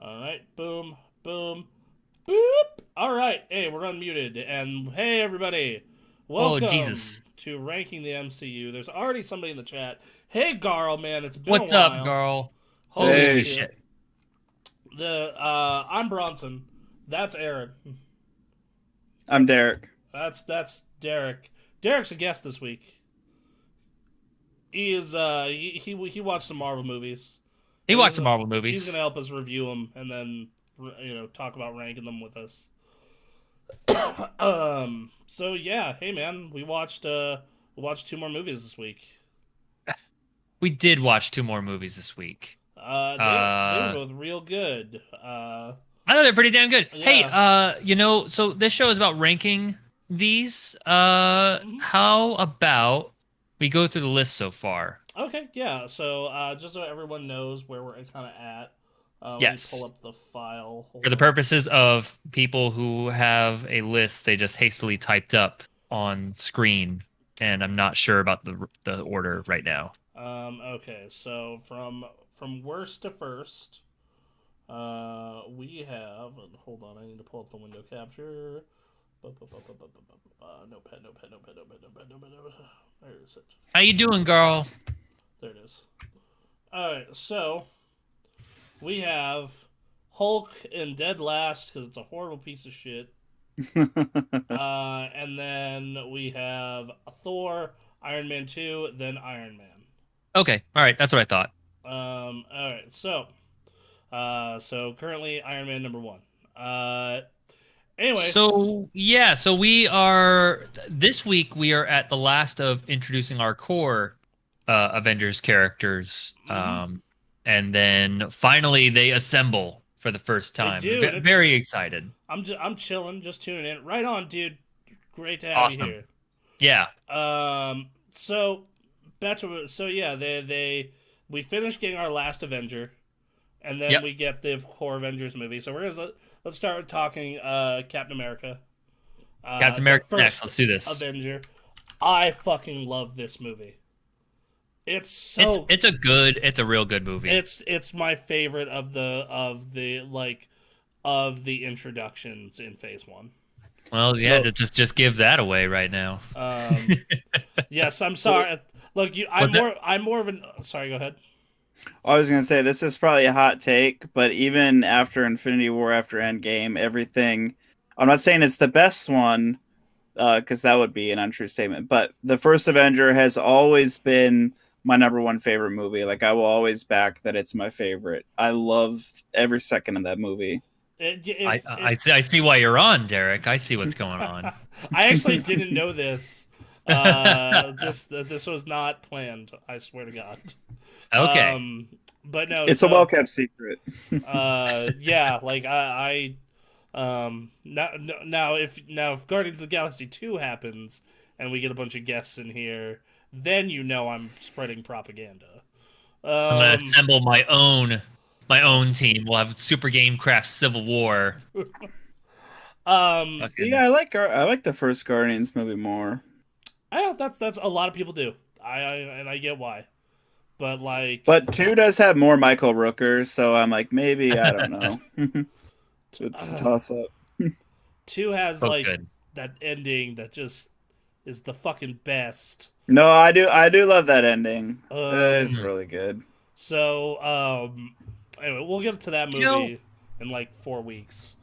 All right, boom, boom, boop. All right, hey, we're unmuted, and hey, everybody, Oh, welcome Jesus. to Ranking the MCU. There's already somebody in the chat. Hey, Garl, man, it's been a What's up, while. girl? Holy Holy Hey, shit. shit. I'm Bronson. That's Aaron. I'm Derek. That's Derek. Derek's a guest this week. He is he watched some Marvel movies, He and watched some Marvel he's gonna movies. help us review them and then talk about ranking them with us. So yeah, hey man, we watched two more movies this week. We did watch two more movies this week. They were Uh, both real good. I know they're pretty damn good. Hey, Yeah. so this show is about ranking these. Mhm. How about we go through the list so far? Okay, yeah. So just so everyone knows where we're kind of at, let me pull Yes. up the file. For Hold the on. purposes of people who have a list they just hastily typed up on screen, and I'm not sure about the order right now. Okay, so from worst to first, we have. Hold on, I need to pull up the window capture. Notepad, notepad, notepad, notepad, notepad, notepad, notepad. Where is it? How you doing, girl? There it is. All right, so we have Hulk in dead last because it's a horrible piece of shit. And then we have Thor, Iron Man 2, then Iron Man. Okay, all right, that's what I thought. All right, so currently Iron Man number one. Uh, anyways, So yeah, so we are this week we are at the last of introducing our core Avengers characters, mm-hmm, and then finally they assemble for the first they time. do, and it's Very excited. I'm chilling, just tuning in. Right on, dude. Great to have you Awesome. here. Yeah. So so yeah, they we finished getting our last Avenger, and then Yep. we get the core Avengers movie. So let's start with talking Captain America, Captain the America next. first Let's do this. Avenger. I fucking love this movie. It's It's so it's a good, it's a real good movie. it's my favorite of the introductions in Phase One. Well, yeah, so, just give that away right now. Um, yes, I'm so sorry. Look, What's that? I'm more of an. Sorry, go ahead. I was gonna say this is probably a hot take, but even after Infinity War, after Endgame, everything. I'm not saying it's the best one, because that would be an untrue statement. But the first Avenger has always been my number one favorite movie. Like I will always back that it's my favorite. I love every second of that movie. I see why you're on, Derek. I see what's going on. I actually didn't know this. This was not planned. I swear to God. Okay. But no. It's a So well kept secret. yeah, like now if Guardians of the Galaxy 2 happens and we get a bunch of guests in here, then I'm spreading propaganda. I'm gonna Um, assemble my own team. We'll have Super Gamecraft Civil War. See, Fucking I like the first Guardians movie more. that's a lot of people do. And I get why, but But two does have more Michael Rooker, so I'm like maybe I don't know. It's a uh, toss up. 2 has both like good. that ending that just is the fucking best. No, I do love that ending. It's Um, Mhm. really good. so anyway, we'll get to that You know, movie in like 4 weeks.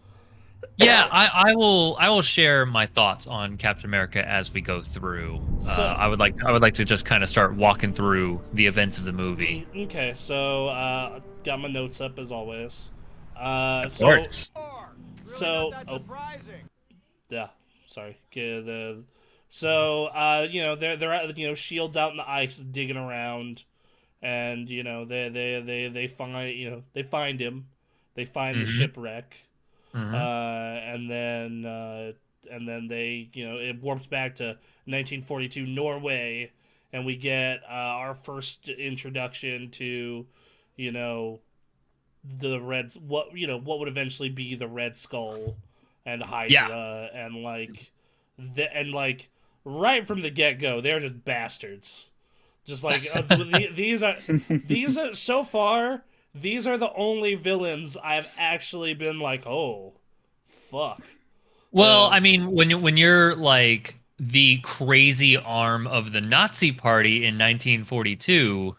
yeah, I will share my thoughts on Captain America as we go through. So I would like to just kind of start walking through the events of the movie. okay, so got my notes up as always. Uh, Of so course. Really not so that oh surprising. yeah, sorry. They're Shields out in the ice digging around, and they find him, they find the Hmm. shipwreck, Hmm. and then they it warps back to 1942 Norway, and we get our first introduction to you know the Reds, what would eventually be the Red Skull and Yeah. Hydra, and like right from the get go they're just bastards. Just like these are so far these are the only villains I've actually been like, oh, fuck. Well, I mean, when you're like the crazy arm of the Nazi Party in 1942,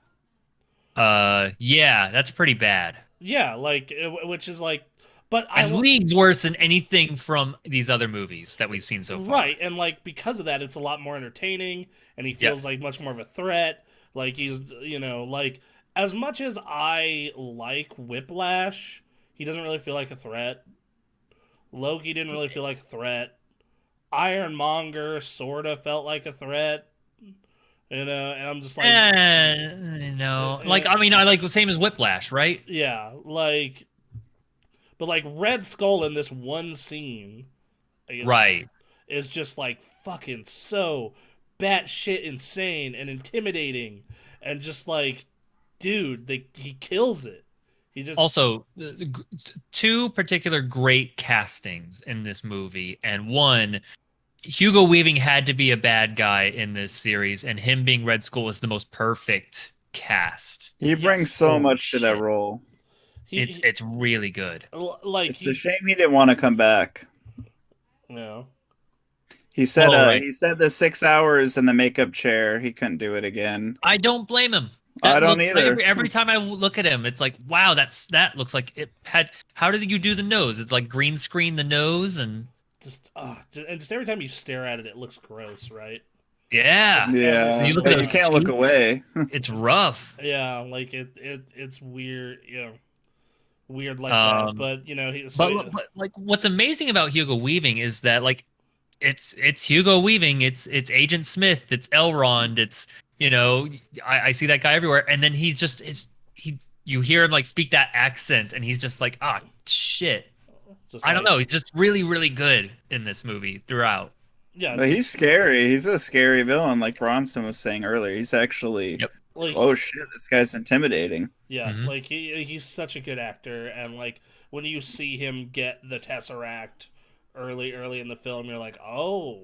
yeah, that's pretty bad. Yeah, like, which is like, but And leagues worse than anything from these other movies that we've seen so far. right, and like because of that, it's a lot more entertaining, and he Yeah. feels like much more of a threat. Like he's, like as much as I like Whiplash, he doesn't really feel like a threat. Loki didn't really feel like a threat. Ironmonger sort of felt like a threat, and I'm just like, No. Like, I mean, I like the same as Whiplash, right? yeah, like, but like Red Skull in this one scene, I guess, Right. is just like fucking so batshit insane and intimidating, and just like, dude, he kills it. He just Also, two particular great castings in this movie, and one, Hugo Weaving had to be a bad guy in this series, and him being Red Skull was the most perfect cast. He brings so Holy much to that shit. role. It's really good. like It's a shame he didn't want to come back. He said right. he said the 6 hours in the makeup chair, he couldn't do it again. I don't blame him. I don't either. Every time I look at him, it's like, wow, that looks like it had. How did you do the nose? It's like green screen the nose, and just every time you stare at it, it looks gross, right? yeah, Yeah, So you look but at you those can't look cheeks, away. It's rough. Yeah, like it's weird, weird like that. But But like, what's amazing about Hugo Weaving is that like, it's Hugo Weaving, it's Agent Smith, it's Elrond, it's I see that guy everywhere, and then he just is you hear him like speak that accent, and he's just like, ah, shit. I don't know. He's just really, really good in this movie throughout. Yeah, But he's scary. He's a scary villain, like Bronson was saying earlier. He's actually, oh shit, this guy's intimidating. Yeah, like he's such a good actor, and like when you see him get the Tesseract early in the film, you're like, oh,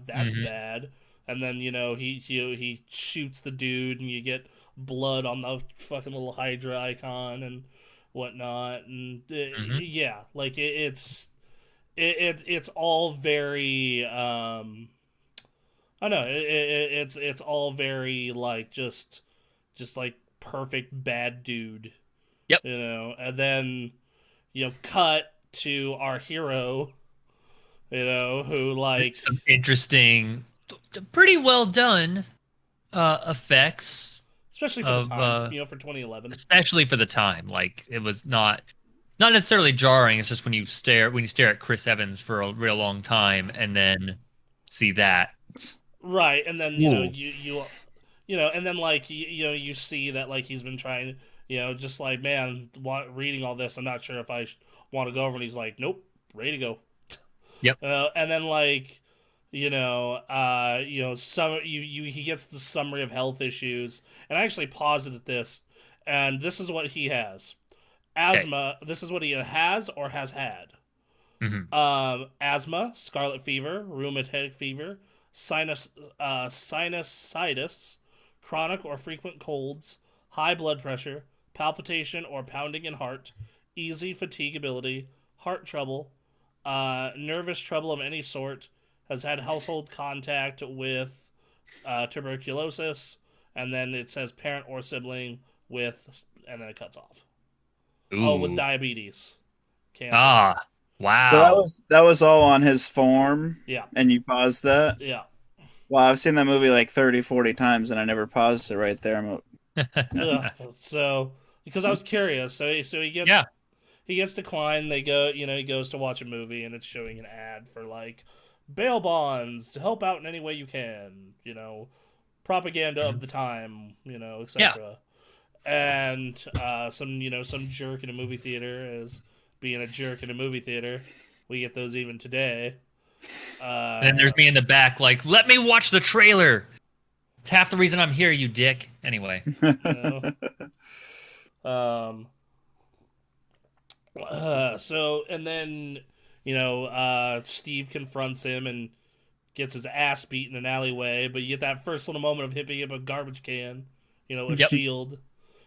that's bad. And then he shoots the dude, and you get blood on the fucking little Hydra icon and whatnot, and yeah, like it's all very I don't know, it's all very like just like perfect bad dude. Yep. And then cut to our hero, who like some interesting, pretty well done effects, especially for the time, for 2011. Especially for the time, like it was not necessarily jarring. It's just when you stare at Chris Evans for a real long time and then see that, right, and then and then like you see that like he's been trying, just like, man, reading all this, I'm not sure if I want to go over, and he's like, nope, ready to go. Yep. And then like he gets the summary of health issues, and I actually paused it at this, and this is what he has: asthma. Okay. This is what he has or has had. Asthma, scarlet fever, rheumatic fever, sinusitis, chronic or frequent colds, high blood pressure, palpitation or pounding in heart, easy fatigability, heart trouble, nervous trouble of any sort, has had household contact with tuberculosis, and then it says parent or sibling with, and then it cuts off. Ooh. Oh, with diabetes. Cancer. Ah, wow. So that was all on his form? Yeah. And you paused that? Yeah. Well, I've seen that movie like 30, 40 times, and I never paused it right there. Yeah. So, because I was curious, so he gets he gets declined. They go, he goes to watch a movie, and it's showing an ad for like bail bonds to help out in any way you can, propaganda of the time, etc. Yeah. And some jerk in a movie theater is being a jerk in a movie theater. We get those even today. Then there's me in the back, like, let me watch the trailer. It's half the reason I'm here, you dick. Anyway. So, and then, Steve confronts him and gets his ass beat in an alleyway, but you get that first little moment of him picking up a garbage can, a shield.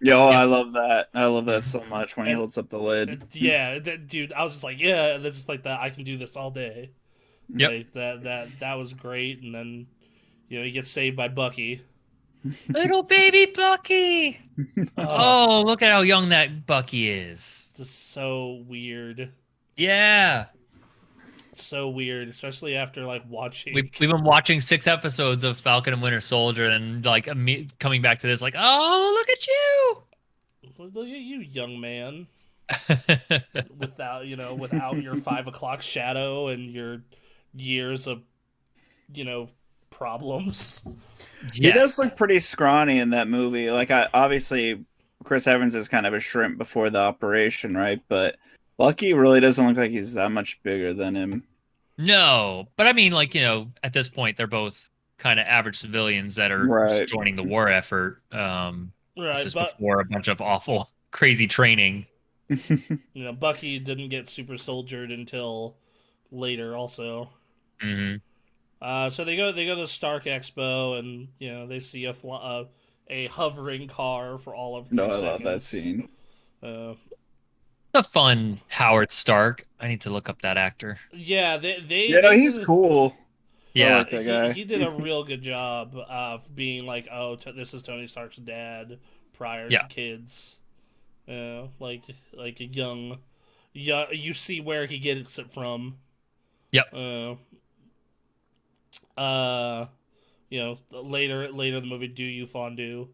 Yo, Yep. I love that. I love that so much when he And holds up the lid. yeah, dude, I was just like, yeah, that's just like that. I can do this all day. Yep. Like that was great. And then he gets saved by Bucky. Little baby Bucky. Oh, Oh, look at how young that Bucky is. just so weird. Yeah. So weird, especially after like watching. We've been watching 6 episodes of Falcon and Winter Soldier, and like coming back to this, like, oh, look at you. Look at you, young man. Without your 5 o'clock shadow and your years of problems. He does Yes. look pretty scrawny in that movie. Like, obviously, Chris Evans is kind of a shrimp before the operation, right? But Bucky really doesn't look like he's that much bigger than him. No, but I mean, like, at this point, they're both kind of average civilians that are just Right. joining the war effort. This Right, is but before a bunch of awful, crazy training. Bucky didn't get super soldiered until later also. Hmm. So they go to Stark Expo, and they see a hovering car for all of 3 No, I seconds. love that scene. A fun Howard Stark. I need to look up that actor. Yeah, they Yeah, no, they he's did- cool. Yeah. like that guy. He did a real good job of being like, oh, this is Tony Stark's dad prior Yeah. to kids. Like a young, yeah, you see where he gets it from. Yep. Later in the movie, do you fondue?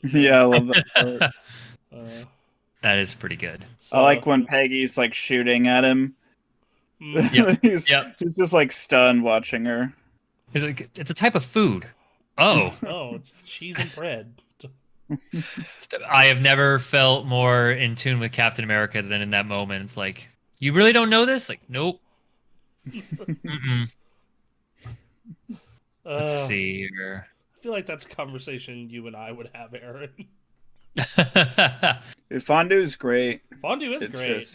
Yeah, I love that part. That is pretty good. I like when Peggy's like shooting at him. Yep. Yep. He's just like stunned watching her. It's like, it's a type of food. Oh, Oh, it's cheese and bread. I have never felt more in tune with Captain America than in that moment. It's like, you really don't know this? Like, nope. Mm-mm. Let's see here. I feel like that's a conversation you and I would have, Aaron. Fondue is great. Fondue is great.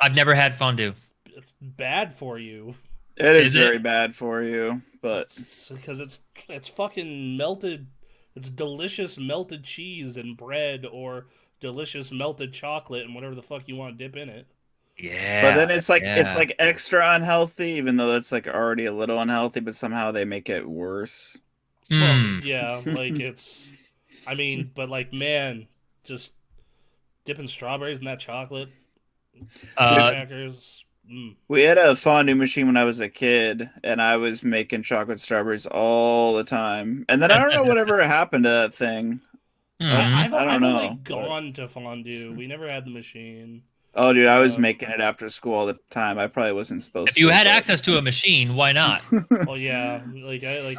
I've never had fondue. It's bad for you. It is Is it? very bad for you, but Because it's fucking melted. It's delicious melted cheese and bread, or delicious melted chocolate and whatever the fuck you want to dip in it. Yeah. but then it's yeah. like extra unhealthy, even though it's like already a little unhealthy, but somehow they make it worse. Well, Mm. yeah, like it's. I mean, but like, man, just dipping strawberries in that chocolate, crackers. We had a fondue machine when I was a kid, and I was making chocolate strawberries all the time. And then I don't know whatever happened to that thing. I've I don't only know, but- gone to fondue. We never had the machine. Oh, dude, I was making it after school all the time. I probably wasn't supposed If to. you had but- access to a machine, why not? Well, yeah, like I like.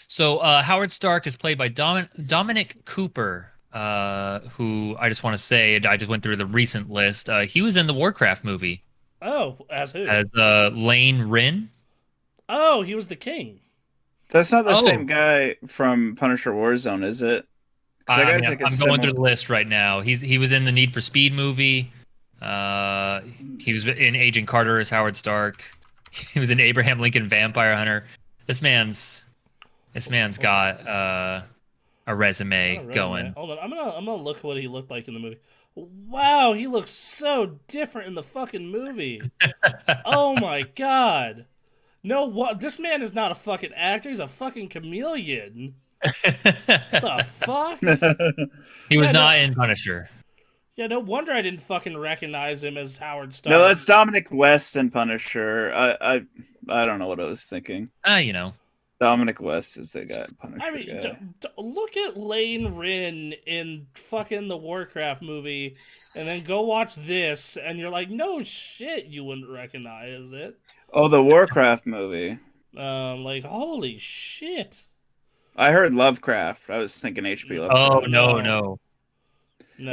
So Howard Stark is played by Dominic Cooper, who I just want to say, I just went through the recent list. He was in the Warcraft movie Oh, as who? as Lane Rin. Oh, he was the king. That's not the Oh. same guy from Punisher Warzone, is it? 'Cause that I guy's mean, like a I'm going through similar- the list right now. He was in the Need for Speed movie. He was in Agent Carter as Howard Stark. He was in Abraham Lincoln Vampire Hunter. This man's got a resume going. Hold on, I'm gonna look what he looked like in the movie. Wow, he looks so different in the fucking movie. Oh my god. No, what? This man is not a fucking actor. He's a fucking chameleon. The fuck? He was Yeah, not in Punisher. Yeah, no wonder I didn't fucking recognize him as Howard Stark. No, that's Dominic West in Punisher. I don't know what I was thinking. Dominic West is the guy in Punisher. I mean, guy. look at Lane Rin in fucking the Warcraft movie, and then go watch this, and you're like, no shit, you wouldn't recognize it. Oh, the Warcraft movie. Like, holy shit. I heard Lovecraft. I was thinking H.P. Oh Lovecraft. no. No.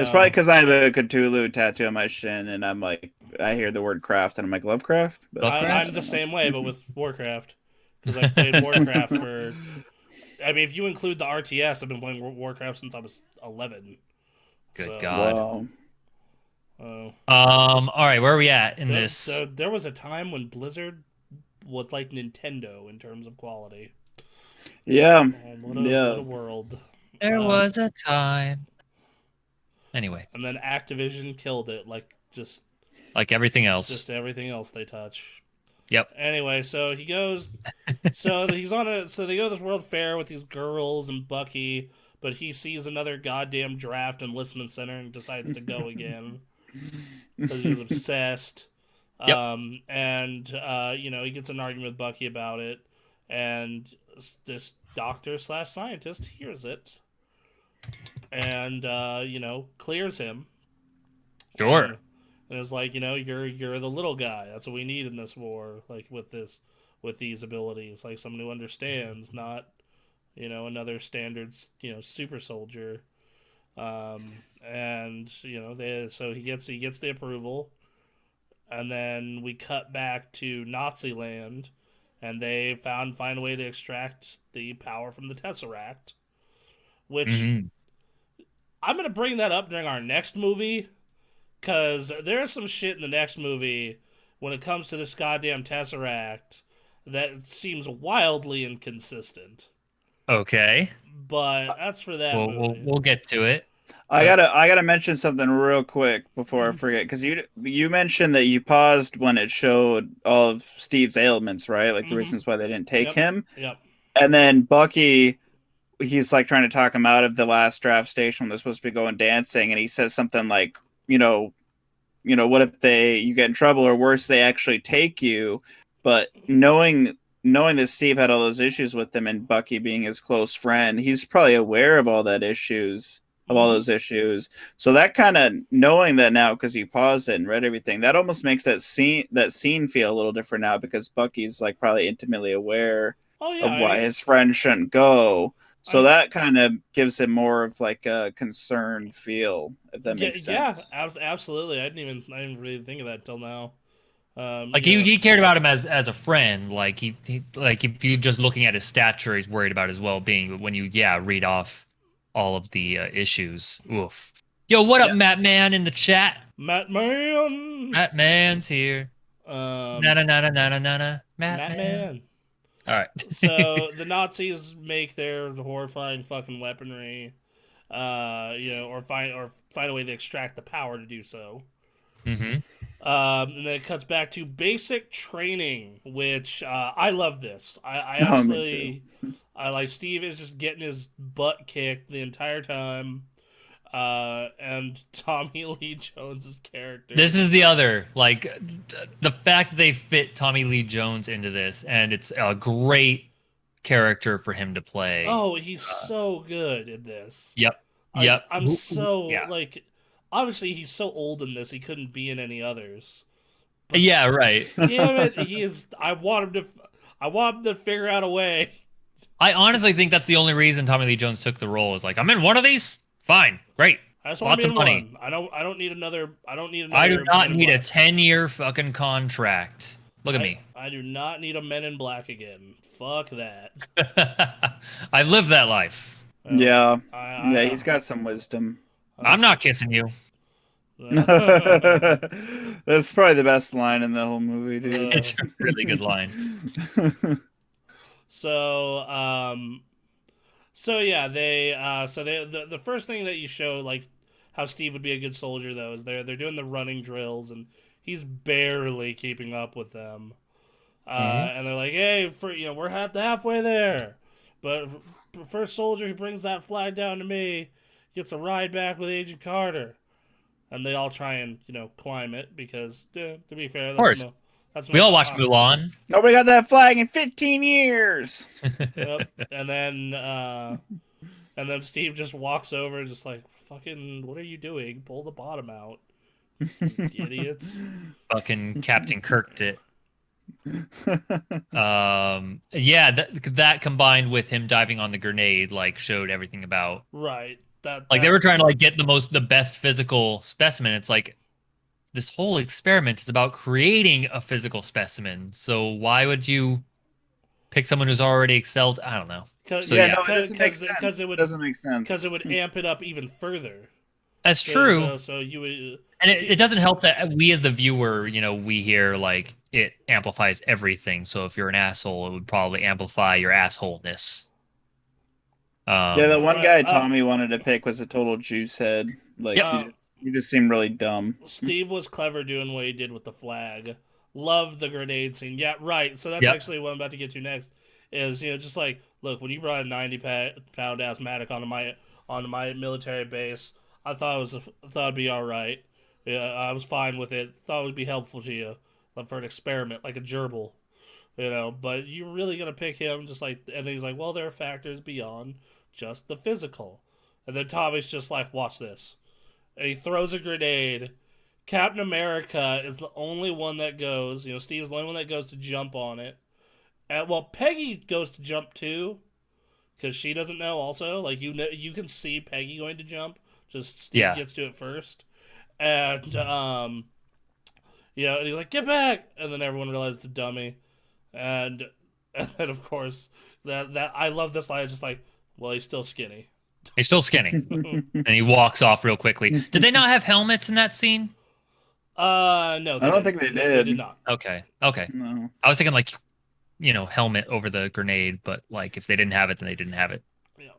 It's probably because I have a Cthulhu tattoo on my shin, and I'm like, I hear the word craft, and I'm like, Lovecraft? But Lovecraft? I'm the same way, but with Warcraft. Because I played Warcraft for... I mean, if you include the RTS, I've been playing Warcraft since I was 11. Good God. Wow. All right, where are we at in this? So there was a time when Blizzard was like Nintendo in terms of quality. Yeah. Oh, what a world. There was a time. Anyway, And then Activision killed it, like like everything just else. everything else they touch. Yep. Anyway, so he goes. So he's on a. So they go to this world fair with these girls and Bucky, but he sees another goddamn draft enlistment center and decides to go again because he's obsessed. Yep. And he gets an argument with Bucky about it, and this doctor slash scientist hears it, and clears him. Sure. And it's like, you're the little guy. That's what we need in this war. Like with these abilities, like someone who understands, not another standard super soldier. And so he gets the approval, and then we cut back to Nazi land, and they find a way to extract the power from the Tesseract, which I'm gonna bring that up during our next movie. Because there's some shit in the next movie when it comes to this goddamn Tesseract that seems wildly inconsistent. Okay. But that's for that movie. We'll get to it. I gotta mention something real quick before I forget, because you mentioned that you paused when it showed all of Steve's ailments, right? Like the reasons why they didn't take him. Yep. And then Bucky, he's like trying to talk him out of the last draft station when they're supposed to be going dancing, and he says something like, what if you get in trouble, or worse, they actually take you? But knowing that Steve had all those issues with him, and Bucky being his close friend, he's probably aware of all those issues. So that kind of, knowing that now, because you paused it and read everything, that almost makes that scene feel a little different now, because Bucky's like probably intimately aware of why his friend shouldn't go. So that kind of gives him more of like a concerned feel, if that makes sense. Yeah, absolutely. I didn't really think of that till now. He cared about him as a friend. Like he like, if you just looking at his stature, he's worried about his well-being. But when you read off all of the issues, oof. Yo, what up, Matt Man in the chat? Matt Man. Matt Man's here. Matt Man. All right. So the Nazis make their horrifying fucking weaponry, or find a way to extract the power to do so. Mm-hmm. And then it cuts back to basic training, which I love this. I absolutely, I like Steve is just getting his butt kicked the entire time. And Tommy Lee Jones's character. This is the other, like, the fact that they fit Tommy Lee Jones into this, and it's a great character for him to play. Oh, he's so good in this. Yep. I'm so like, obviously he's so old in this, he couldn't be in any others. But yeah, right. Damn it, he is. I want him to figure out a way. I honestly think that's the only reason Tommy Lee Jones took the role. Is like, I'm in one of these. Fine, great. I just want Lots to of be in money. one. I don't need another. I do not need a 10-year fucking contract. Look at me. I do not need a Men in Black again. Fuck that. I've lived that life. Yeah, he's got some wisdom. I'm not kissing you. That's probably the best line in the whole movie, dude. It's a really good line. So yeah, the first thing that you show, like how Steve would be a good soldier, though, is they're doing the running drills, and he's barely keeping up with them. And they're like, hey, we're halfway there, but first soldier who brings that flag down to me gets a ride back with Agent Carter. And they all try and climb it because, to be fair, of course. We all watched Mulan. Nobody got that flag in 15 years. Yep. And then Steve just walks over, just like, fucking, what are you doing? Pull the bottom out, idiots. Fucking Captain Kirk did. That combined with him diving on the grenade, like, showed everything about. Right. They were trying to like get the best physical specimen. It's like, this whole experiment is about creating a physical specimen. So why would you pick someone who's already excelled? I don't know. Because it doesn't make sense. Because it would amp it up even further. That's true. So you would, and it doesn't help that we as the viewer, we hear like it amplifies everything. So if you're an asshole, it would probably amplify your assholeness. The one guy Tommy wanted to pick was a total juice head. Like Yep. you just seem really dumb. Steve was clever doing what he did with the flag. Love the grenade scene. Yeah, right. So that's Yep. actually what I'm about to get to next. Is just like, look, when you brought a 90-pound asthmatic onto my military base, I thought it'd be all right. Yeah, I was fine with it. Thought it would be helpful to you, like for an experiment, like a gerbil. But you're really gonna pick him just like, and he's like, well, there are factors beyond just the physical. And then Tommy's just like, watch this. And he throws a grenade. Captain America is the only one that goes. Steve's the only one that goes to jump on it. And, well, Peggy goes to jump too, because she doesn't know. Also, like you can see Peggy going to jump. Just Steve gets to it first, and and he's like, "Get back!" And then everyone realizes it's a dummy, and then of course that I love this line. It's just like, well, he's still skinny. He's still skinny, and he walks off real quickly. Did they not have helmets in that scene? No, I don't think they They did. did not. Okay. No. I was thinking like, helmet over the grenade, but like if they didn't have it, then they didn't have it.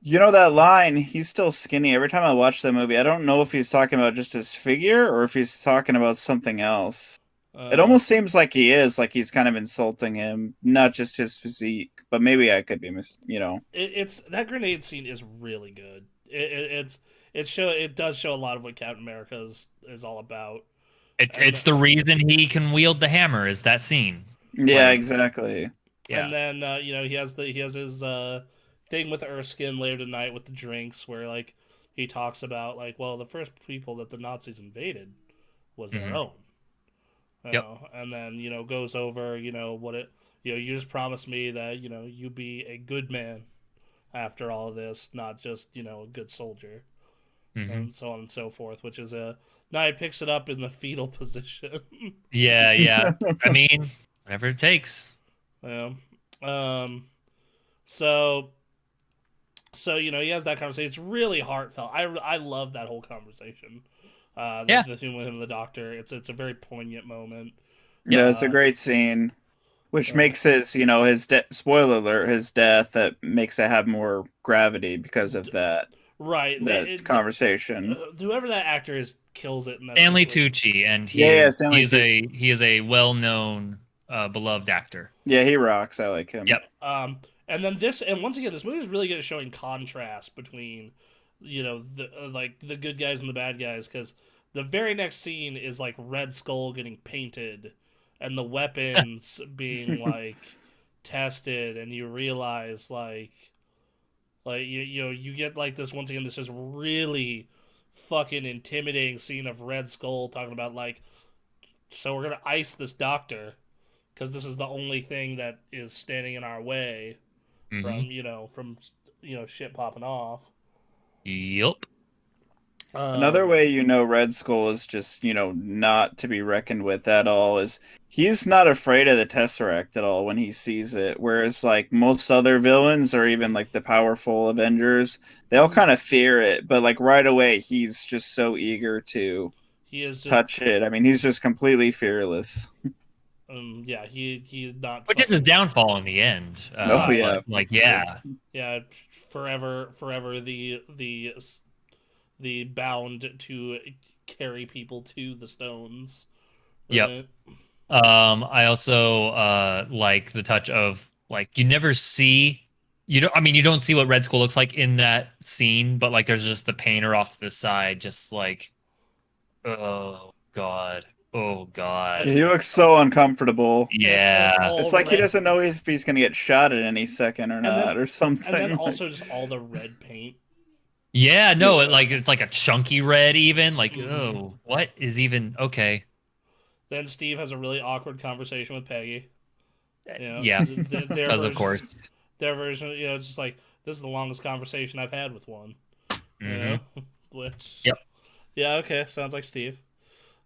You know that line, he's still skinny. Every time I watch that movie, I don't know if he's talking about just his figure or if he's talking about something else. It almost seems like he is, like he's kind of insulting him, not just his physique. But maybe I could be It's that grenade scene is really good. It does show a lot of what Captain America is all about. It's the reason he can wield the hammer is that scene. Yeah, exactly. Yeah. And then he has his thing with Erskine later tonight with the drinks, where like he talks about like, well, the first people that the Nazis invaded was their own. And then goes over what it you just promised me that you be a good man after all of this, not just a good soldier, and so on and so forth. Which is now he picks it up in the fetal position. Yeah. I mean, whatever it takes. Yeah. So he has that conversation. It's really heartfelt. I love that whole conversation. The scene with him and the doctor. It's a very poignant moment. Yeah, it's a great scene, which makes his spoiler alert, his death, that makes it have more gravity because of that. Right. That conversation. Whoever that actor is kills it in that Stanley situation. Tucci, and he is a well-known, beloved actor. Yeah, he rocks. I like him. Yep. And then once again, this movie is really good at showing contrast between, the good guys and the bad guys, because the very next scene is like Red Skull getting painted, and the weapons being like tested, and you realize you get like this once again. This is really fucking intimidating scene of Red Skull talking about like, so we're gonna ice this doctor because this is the only thing that is standing in our way from shit popping off. Yep. Another way Red Skull is just not to be reckoned with at all is he's not afraid of the Tesseract at all when he sees it, whereas like most other villains or even like the powerful Avengers, they all kind of fear it, but like right away he's just so eager to touch it. I mean, he's just completely fearless. He's not. Which is his downfall in the end. Forever the bound to carry people to the stones. Right? Yep. I also like the touch of like you never see you don't see what Red Skull looks like in that scene, but like there's just the painter off to the side, just like, oh god. He looks so uncomfortable. Yeah. It's like he doesn't know if he's gonna get shot at any second or not, or something. And then also just all the red paint. Yeah, no, it's like a chunky red even. Like, oh, what is even okay? Then Steve has a really awkward conversation with Peggy. Yeah, because of course. Their version, it's just like, this is the longest conversation I've had with one. Which, yep. Yeah, okay, sounds like Steve.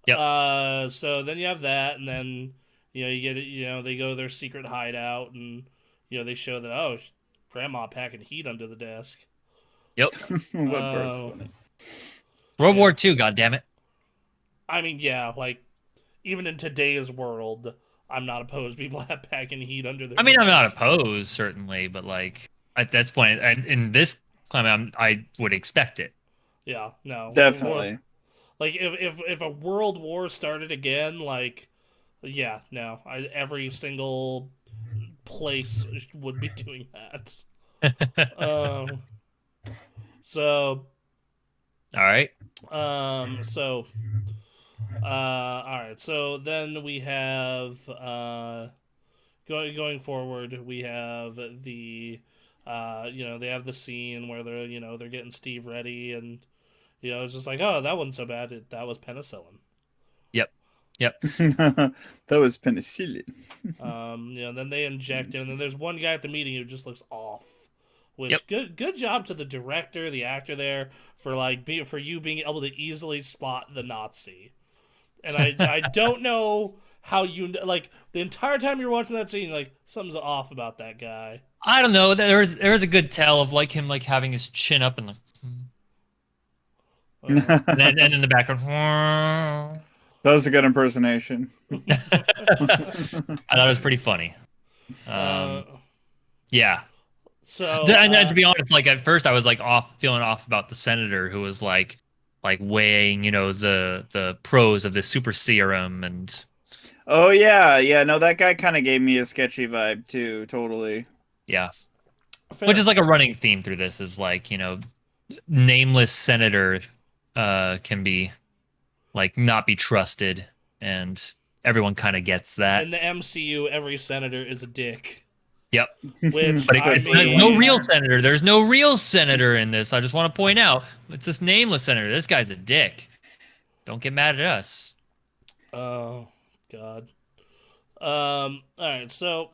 Yep. So then you have that, and then you get it. They go to their secret hideout, and they show that Grandma packing heat under the desk. Yep. What part's funny? World War II, goddammit. I mean, yeah, like even in today's world, I'm not opposed to people packing heat under their. I mean, I'm not opposed certainly, but like at this point, and in this climate, I would expect it. Yeah, no, Definitely. like if a world war started again, like yeah, no, every single place would be doing that. Um, so All right. so all right. So then we have going forward, we have the they have the scene where they're getting Steve ready, and it's just like, oh, that wasn't so bad. That was penicillin. Yep. Yep. That was penicillin. Then they inject him, and then there's one guy at the meeting who just looks off. Yep. Which good job to the director, the actor there for for you being able to easily spot the Nazi. And I don't know how you like the entire time you're watching that scene, like something's off about that guy. I don't know. There's a good tell of like him like having his chin up and like, and in the background. That was a good impersonation. I thought it was pretty funny. Yeah. So And to be honest, like at first I was like feeling off about the senator who was like weighing, the pros of the super serum and. Oh yeah. No, that guy kind of gave me a sketchy vibe too. Totally. Yeah. fair. Which is like a running theme through this is like, nameless senator can be like not be trusted, and everyone kind of gets that. In the MCU, every senator is a dick. Yep. Which But I it's mean, no real senator. There's no real senator in this. I just want to point out it's this nameless senator. This guy's a dick. Don't get mad at us. Oh God. All right. So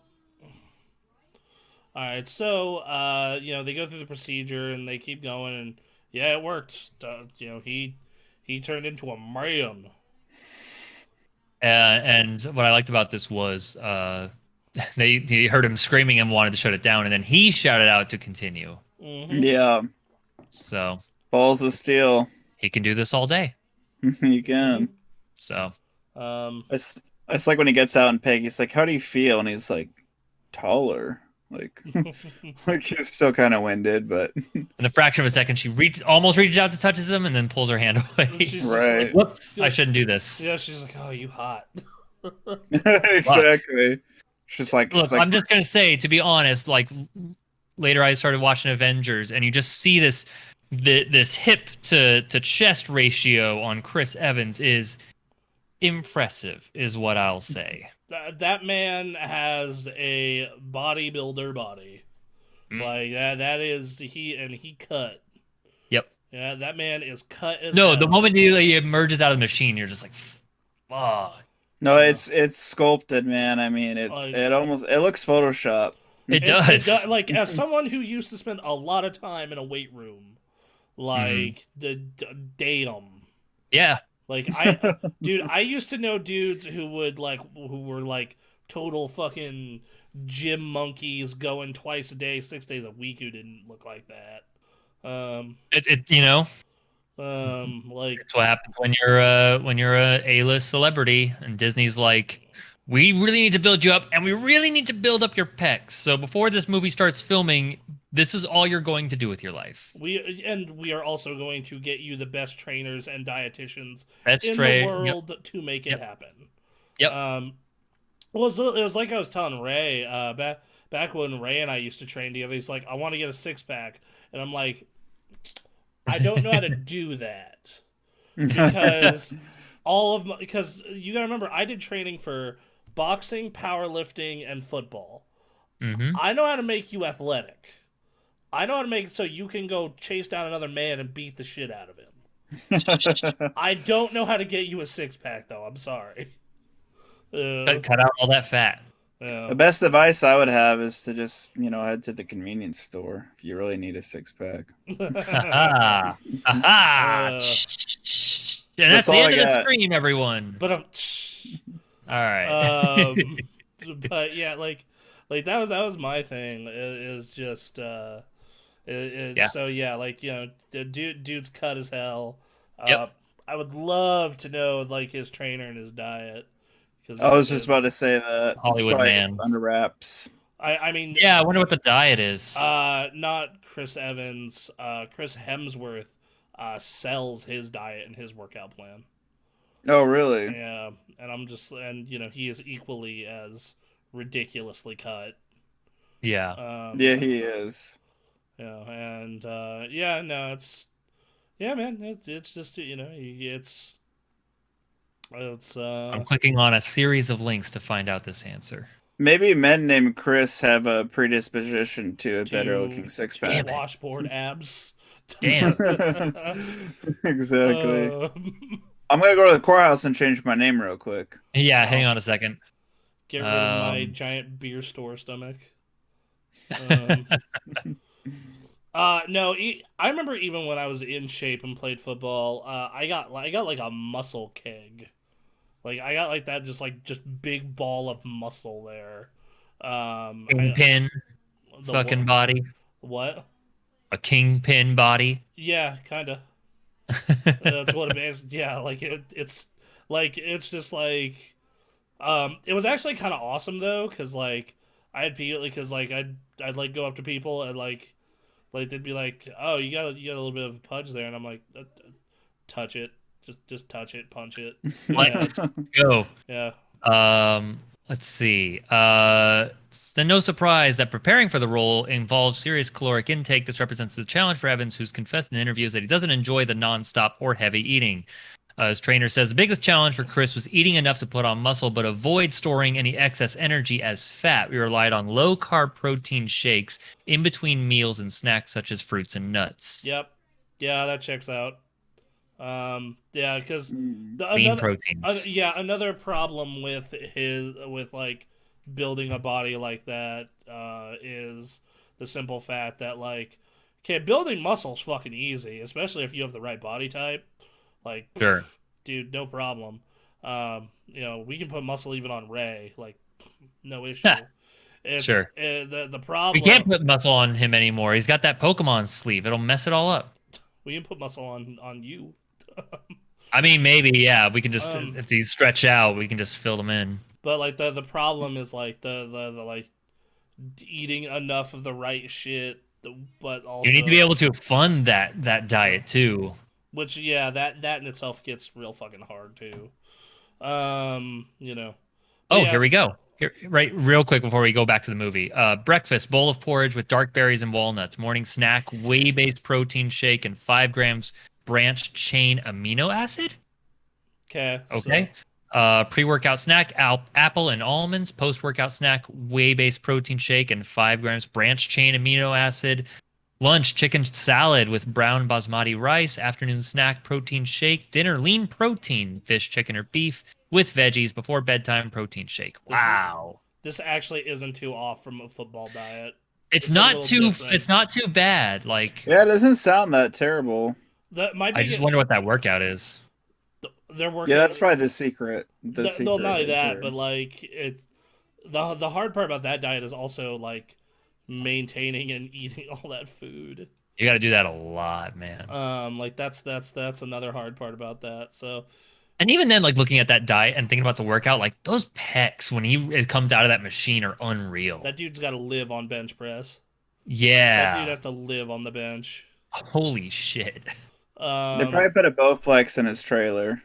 they go through the procedure and they keep going, and yeah, it worked. He turned into a man. And what I liked about this was they heard him screaming and wanted to shut it down, and then he shouted out to continue. Mm-hmm. Yeah. So Balls of steel. he can do this all day. You can. So It's like when he gets out and Peggy's like, "How do you feel?" And he's like, "Taller." Like, like he's still kind of winded, but in the fraction of a second, she almost reaches out to touches him, and then pulls her hand away. right. Whoops! I shouldn't do this. Yeah, she's like, "Oh, you hot." Exactly. Look, I'm just gonna say, to be honest, like later I started watching Avengers, and you just see this hip to chest ratio on Chris Evans is impressive, is what I'll say. That man has a bodybuilder body. Like that is he cut. Yep. Yeah, that man is cut as No, hell. the moment he emerges out of the machine, you're just like, fuck. No, it's sculpted, man. I mean, it looks Photoshop. It does. Like, as someone who used to spend a lot of time in a weight room, like damn. Yeah. Like dude, I used to know dudes who were like total fucking gym monkeys going twice a day, 6 days a week who didn't look like that. Like It's what happens when you're a A-list celebrity, and Disney's like, we really need to build you up, and we really need to build up your pecs. So before this movie starts filming, this is all you're going to do with your life. We are also going to get you the best trainers and dietitians in the the world to make it happen. Yep. It was like I was telling Ray back when Ray and I used to train together. He's like, I want to get a 6-pack, and I'm like, I don't know how to do that because because you gotta remember, I did training for boxing, powerlifting, and football. Mm-hmm. I know how to make you athletic. I know how to make it so you can go chase down another man and beat the shit out of him. I don't know how to get you a 6-pack, though. I'm sorry. Cut out all that fat. The best advice I would have is to just, head to the convenience store if you really need a 6-pack. Aha! Aha! And that's the end of the stream, everyone. But all right. But yeah, like that was my thing. Is just So yeah, like the dude's cut as hell. Yep. I would love to know like his trainer and his diet. I was just about to say that Hollywood man under wraps. I mean, I wonder what the diet is. Not Chris Evans. Chris Hemsworth sells his diet and his workout plan. Oh, really? Yeah, and he is equally as ridiculously cut. Yeah. Yeah, Um, he is. and yeah, no, yeah, man, it's just it's I'm clicking on a series of links to find out this answer. Maybe men named Chris have a predisposition to a better looking to six to Damn pack. it. washboard abs. Damn. Exactly. Um, I'm gonna go to the courthouse and change my name real quick. Yeah, hang oh, on a second. get rid of my Um, giant beer store stomach. No, I remember even when I was in shape and played football, I got like a muscle keg. Like I got like that just big ball of muscle there. I kingpin the what fucking body. what? A kingpin body. Yeah, kind of. That's what it is. Yeah, like it's just like it was actually kind of awesome though cuz like I had people because like I'd like go up to people and like they'd be like, "Oh, you got a little bit of pudge there." And I'm like, "Touch it. Just touch it, punch it." Yeah. Let's go. Yeah. Let's see. It's then no surprise that preparing for the role involves serious caloric intake. This represents the challenge for Evans, who's confessed in interviews that he doesn't enjoy the nonstop or heavy eating. His trainer says the biggest challenge for Chris was eating enough to put on muscle, but avoid storing any excess energy as fat. We relied on low carb protein shakes in between meals and snacks such as fruits and nuts. Yep. Yeah, that checks out. Yeah, because the Lean another proteins. yeah, another problem with like building a body like that is the simple fact that like okay, building muscle's fucking easy, especially if you have the right body type. Like, Sure. dude, no problem. We can put muscle even on Ray, like, no issue. It's Sure. the We problem. can't put muscle on him anymore. He's got that Pokemon sleeve. It'll mess it all up. We can put muscle on you. I mean, maybe, yeah. We can just, Um, if these stretch out, we can just fill them in. but like the problem is like the like eating enough of the right shit, but also You need to be able to fund that diet too. which yeah, that in itself gets real fucking hard too. But Oh, yeah, here we go. Here, right, real quick before we go back to the movie. Breakfast: bowl of porridge with dark berries and walnuts. Morning snack: whey-based protein shake and 5 grams branched chain amino acid. okay, Okay. Pre-workout snack: apple and almonds. Post-workout snack: whey-based protein shake and 5 grams branched chain amino acid. Lunch: chicken salad with brown basmati rice. Afternoon snack: protein shake. Dinner: lean protein, fish, chicken, or beef with veggies. Before bedtime: protein shake. Wow. this actually isn't too off from a football diet. It's It's a not little too different. it's not too bad. Like Yeah, it doesn't sound that terrible. That my I just biggest wonder what that workout is. they're working. Yeah, that's probably the secret. The No, secret not only that, answer. but like the hard part about that diet is also like maintaining and eating all that food. You got to do that a lot, man. Like that's another hard part about that. So And even then, like looking at that diet and thinking about the workout, like those pecs when it comes out of that machine are unreal. that dude's got to live on bench press. That dude Yeah. has to live on the bench. Holy shit. They probably put a Bowflex in his trailer.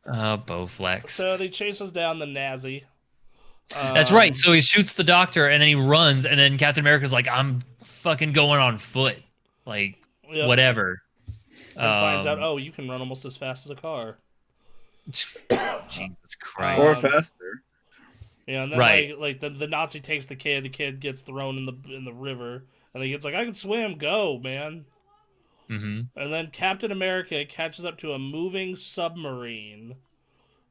Bowflex. So they chase us down the Nazi. That's right. So he shoots the doctor and then he runs, and then Captain America's like, I'm fucking going on foot. Like, Yep. whatever. And finds out, oh, you can run almost as fast as a car. Jesus Christ. Or faster. Yeah, and then Right. like the Nazi takes the kid gets thrown in the river, and the kid's like, I can swim, go, man. Mm-hmm. And then Captain America catches up to a moving submarine.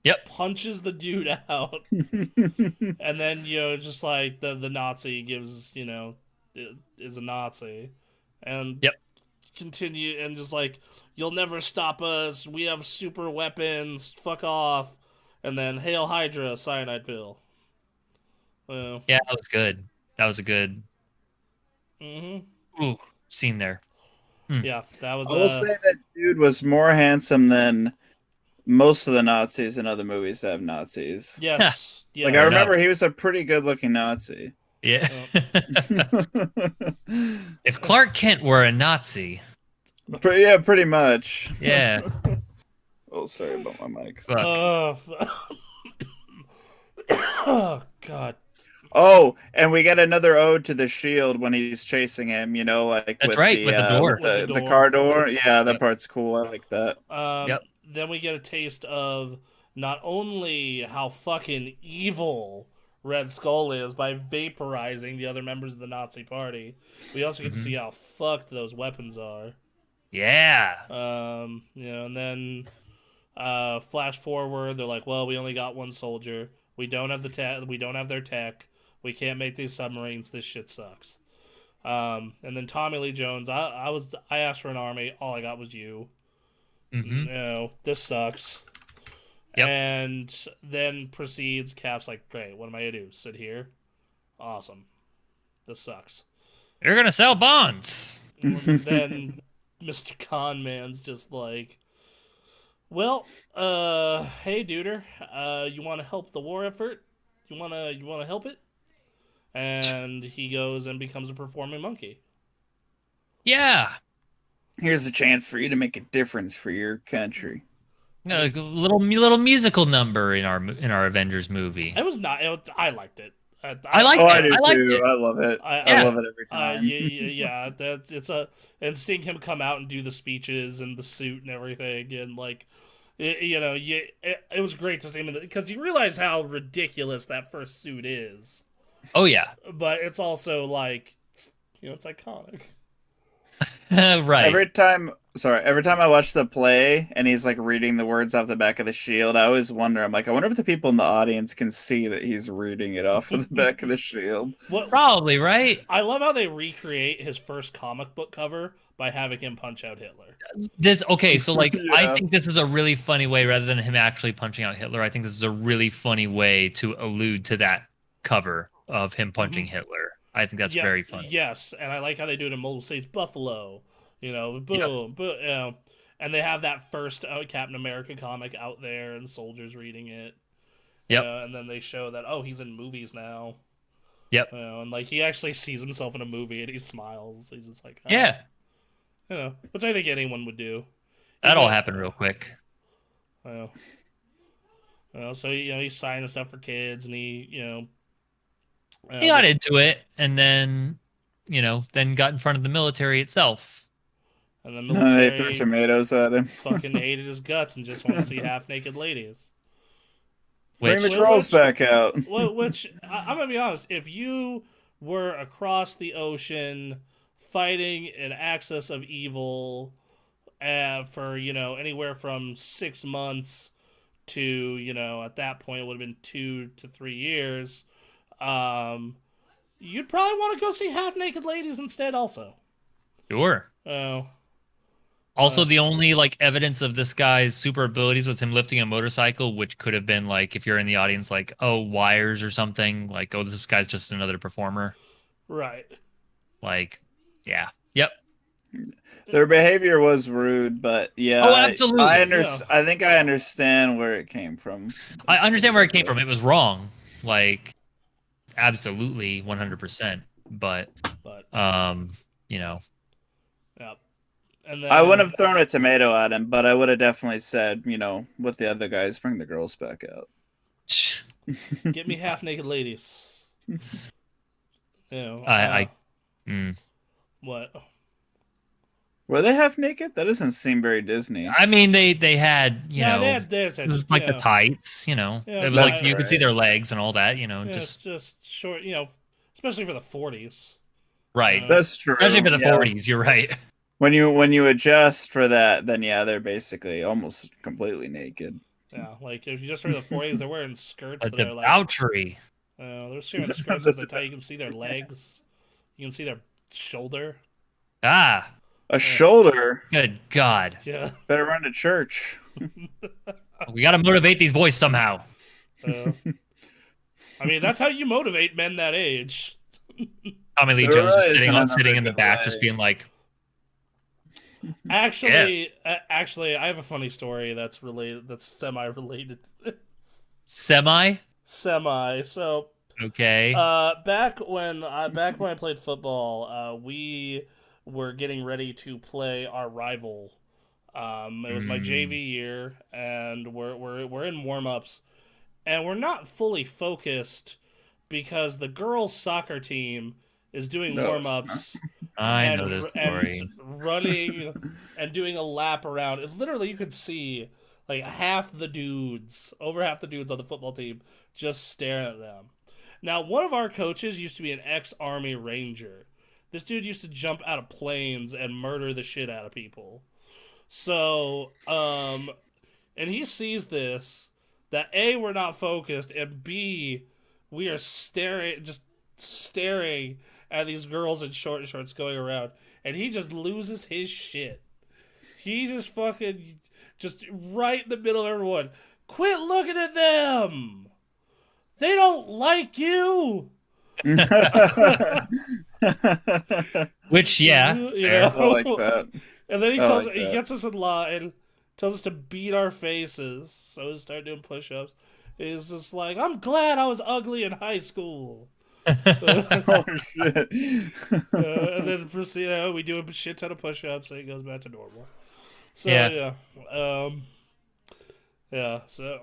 Yep. Punches the dude out. And then, just like the Nazi gives, is a Nazi. And Yep. continue and just like, you'll never stop us. We have super weapons. Fuck off. And then Hail Hydra, cyanide pill. Well, Yeah, that was good. That was a good mm-hmm. scene there. Yeah, that was I will say that dude was more handsome than most of the Nazis in other movies that have Nazis. yes. Like, yes. I remember he was a pretty good looking Nazi. Yeah. Oh. If Clark Kent were a Nazi, Yeah, pretty much. yeah. Oh, sorry about my mic. Fuck. Oh God. Oh, and we get another ode to the Shield when he's chasing him. You know, like That's with right, with the door. With the the door. car door. Yeah, that Yep. part's cool. I like that. Yep. Then we get a taste of not only how fucking evil Red Skull is by vaporizing the other members of the Nazi Party, we also get to see how fucked those weapons are. Yeah. And then flash forward, they're like, "Well, we only got one soldier. We don't have the tech. We don't have their tech. We can't make these submarines. This shit sucks." And then Tommy Lee Jones, I asked for an army. All I got was you. Mm-hmm. No, this sucks. Yep. And then proceeds. Cap's like, "Great. What am I gonna do? Sit here? Awesome. This sucks." You're gonna sell bonds. Then Mr. Conman's just like, "Well, hey, duder, you want to help the war effort? You wanna help it?" And he goes and becomes a performing monkey. Yeah. Here's a chance for you to make a difference for your country. Like a little musical number in our Avengers movie. It was not. I liked it. I liked Oh, it. I do I liked too. it. I love it. I I love it every time. yeah. And seeing him come out and do the speeches and the suit and everything, and like, it was great to see him because you realize how ridiculous that first suit is, Oh yeah. but it's also like, it's iconic. Right. Every time I watch the play and he's like reading the words off the back of the shield, I always wonder. I'm like, I wonder if the people in the audience can see that he's reading it off of the back of the shield. Probably, right? I love how they recreate his first comic book cover by having him punch out Hitler. So like, Yeah. I think this is a really funny way, rather than him actually punching out Hitler, I think this is a really funny way to allude to that cover of him punching Hitler. I think that's very funny. Yes, and I like how they do it in multiple states. Buffalo, boom, boom, and they have that first Captain America comic out there, and soldiers reading it. Yep. And then they show that he's in movies now. Yep. And like he actually sees himself in a movie and he smiles. He's just like, Yeah. Which I think anyone would do. That all happened real quick. So he's signing stuff for kids, and he got into it, and then got in front of the military itself. And the They military threw tomatoes at him. fucking hated his guts and just wanted to see half-naked ladies. Bring the Which, girls back out. Which I'm gonna be honest, if you were across the ocean fighting an axis of evil for anywhere from 6 months to at that point it would have been 2 to 3 years, you'd probably want to go see half-naked ladies instead. Also, sure. Oh. Also, the only like evidence of this guy's super abilities was him lifting a motorcycle, which could have been like, if you're in the audience, like, oh, wires or something. Like, oh, this guy's just another performer. Right. Like, yeah. Yep. Their behavior was rude, but yeah. Oh, absolutely. I think I understand where it came from. I understand where it came from. It was wrong. Like, absolutely 100%. But Yep. And then, I wouldn't have thrown a tomato at him, but I would have definitely said, with the other guys, bring the girls back out. get me half-naked ladies. What? Were they half naked? That doesn't seem very Disney. I mean, they had, it was like the tights, it was That's like you could see their legs and all that, just short, especially for the 40s. Right. That's true. Especially for the 40s, you're right. When you adjust for that, then yeah, they're basically almost completely naked. Yeah, like if you just for the 40s, they're wearing skirts A that are like debauchery. they're wearing skirts that tie. You can see their legs, you can see their shoulder. Ah, A shoulder. good God. Yeah. Better run to church. We got to motivate these boys somehow. I mean, that's how you motivate men that age. Tommy Lee There Jones is is sitting in the another back, way. just being like, Actually, I have a funny story that's related. That's semi-related to this. semi. Semi. So Okay. Back when I played football, we were getting ready to play our rival. It was my Mm. JV year, and we're in warm ups, and we're not fully focused because the girls' soccer team is doing No. warm ups I know and this and story. running and doing a lap around. And literally, you could see like over half the dudes on the football team, just staring at them. Now, one of our coaches used to be an ex-army ranger. This dude used to jump out of planes and murder the shit out of people. So, and he sees this, that A, we're not focused, and B, we are staring at these girls in short shorts going around, and he just loses his shit. He just fucking, just right in the middle of everyone. Quit looking at them! They don't like you! Which, yeah, You fair. I like know? that. And then I like he that. gets us in line, tells us to beat our faces, so we start doing push-ups. He's just like, I'm glad I was ugly in high school. Oh shit. And then we do a shit ton of push-ups, and it goes back to normal. So Yeah. So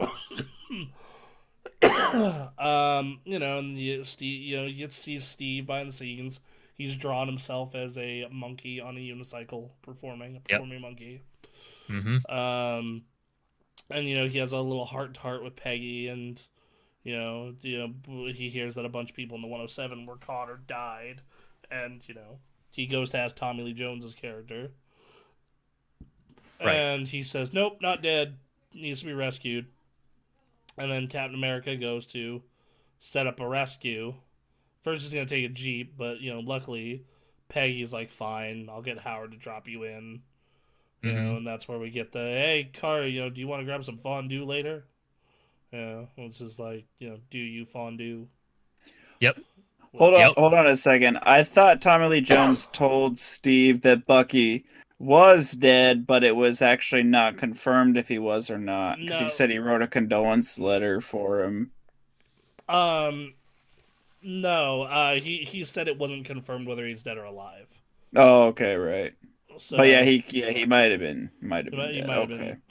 and you get to see Steve behind the scenes. He's drawn himself as a monkey on a unicycle, performing a Yep. performing monkey. Mm-hmm. And he has a little heart to heart with Peggy, and he hears that a bunch of people in the 107 were caught or died, and he goes to ask Tommy Lee Jones's character, Right. and he says, "Nope, not dead. Needs to be rescued." And then Captain America goes to set up a rescue. First, he's gonna take a jeep, but luckily, Peggy's like, "Fine, I'll get Howard to drop you in." Mm-hmm. And that's where we get the, "Hey, car, do you want to grab some fondue later?" It's just like, do you fondue? Yep. Which, Yep. Hold on a second. I thought Tommy Lee Jones told Steve that Bucky was dead, but it was actually not confirmed if he was or not, because he no, said he wrote a condolence letter for him. um, no, he said it wasn't confirmed whether he's dead or alive. Oh, okay, right. But yeah, So he might have been he dead.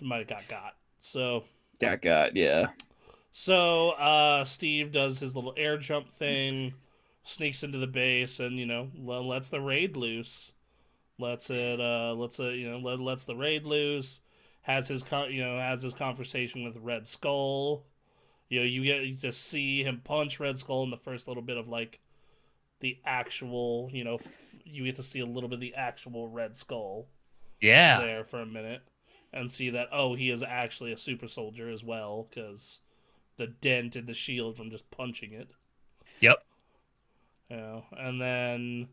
might Okay, have got. So got yeah. Steve does his little air jump thing, sneaks into the base, and lets the raid loose. Lets the raid loose. Has his conversation with Red Skull. You get to see him punch Red Skull in the first little bit of like the actual. You get to see a little bit of the actual Red Skull Yeah. there for a minute, and see that he is actually a super soldier as well, because the dent in the shield from just punching it. Yep. And then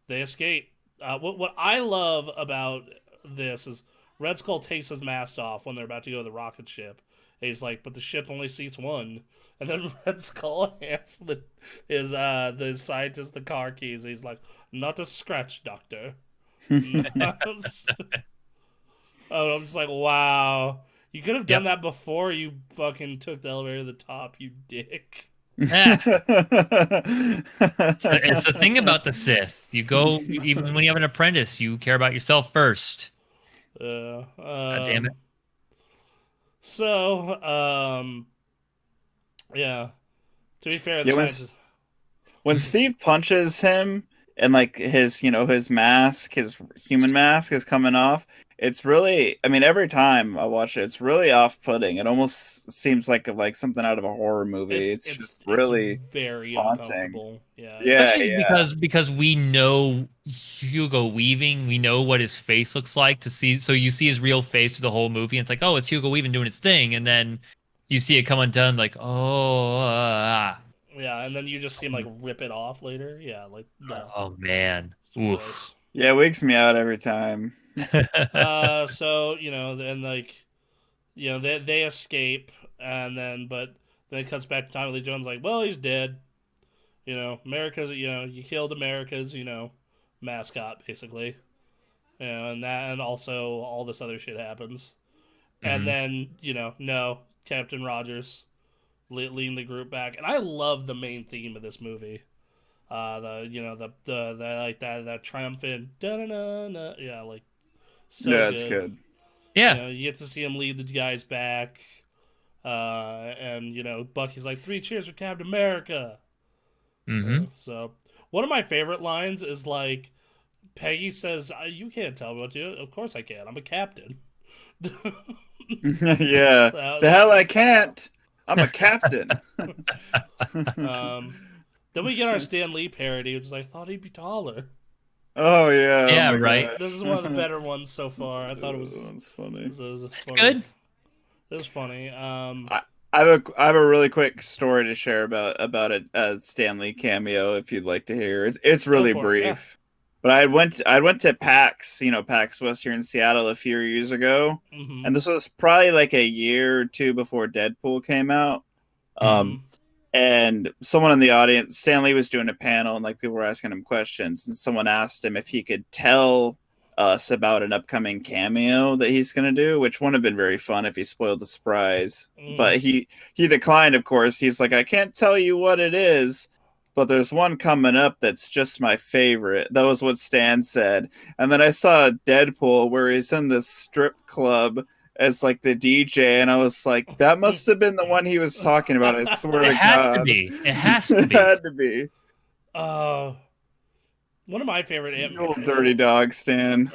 they escape. What I love about this is Red Skull takes his mask off when they're about to go to the rocket ship. And he's like, "But the ship only seats one." And then Red Skull hands the scientist the car keys. He's like, "Not a scratch, Doctor." I'm just like, wow. You could have done Yep. that before you fucking took the elevator to the top, you dick. Yeah. It's the thing about the Sith. You go, even when you have an apprentice, you care about yourself first. Uh, God damn it. so, yeah. To be fair, the Yeah, scientist. when Steve punches him and like his mask, his human mask is coming off, it's really, I mean, every time I watch it, it's really off-putting. It almost seems like something out of a horror movie. It's just It's really very haunting. uncomfortable. Yeah, Yeah, Especially yeah. because we know Hugo Weaving, we know what his face looks like to see. So you see his real face through the whole movie, and it's like, oh, it's Hugo Weaving doing its thing, and then you see it come undone, like, oh, yeah, and then you just see him like rip it off later. Yeah, like no, oh man, it's oof. gross. Yeah, it wakes me out every time. So then like they escape, and then it cuts back to Tommy Lee Jones like, well, he's dead. America's, you killed America's, mascot, basically. And also all this other shit happens. And Mhm. then, no, Captain Rogers leading the group back. And I love the main theme of this movie. The like that triumphant da-na-na-na, yeah, like so Yeah, good. it's good. Yeah. You get to see him lead the guys back, and Bucky's like 3 cheers for Captain America. Mm-hmm. So one of my favorite lines is like Peggy says, "You can't tell me what to do." Of course I can. I'm a captain. Yeah. The hell I can't. I'm a captain. Then we get our Stan Lee parody, which is like, thought he'd be taller. Oh yeah. Yeah, oh my right. God. This is one of the better ones so far. I thought it was. That's funny. It's funny. Good. It was funny. I have a really quick story to share about a Stan Lee cameo if you'd like to hear. It's really for it, brief. yeah. But I went to PAX, PAX West here in Seattle a few years ago, Mm-hmm. and this was probably like a year or two before Deadpool came out. And someone in the audience, Stan Lee was doing a panel, and like people were asking him questions, and someone asked him if he could tell us about an upcoming cameo that he's going to do, which wouldn't have been very fun if he spoiled the surprise. But he declined, of course. He's like, I can't tell you what it is, but there's one coming up that's just my favorite. That was what Stan said. And then I saw Deadpool where he's in this strip club as like the DJ, and I was like, that must have been the one he was talking about. I swear to God. It has to be. It has to be. It had to be. One of my favorite You old dirty dog, Stan.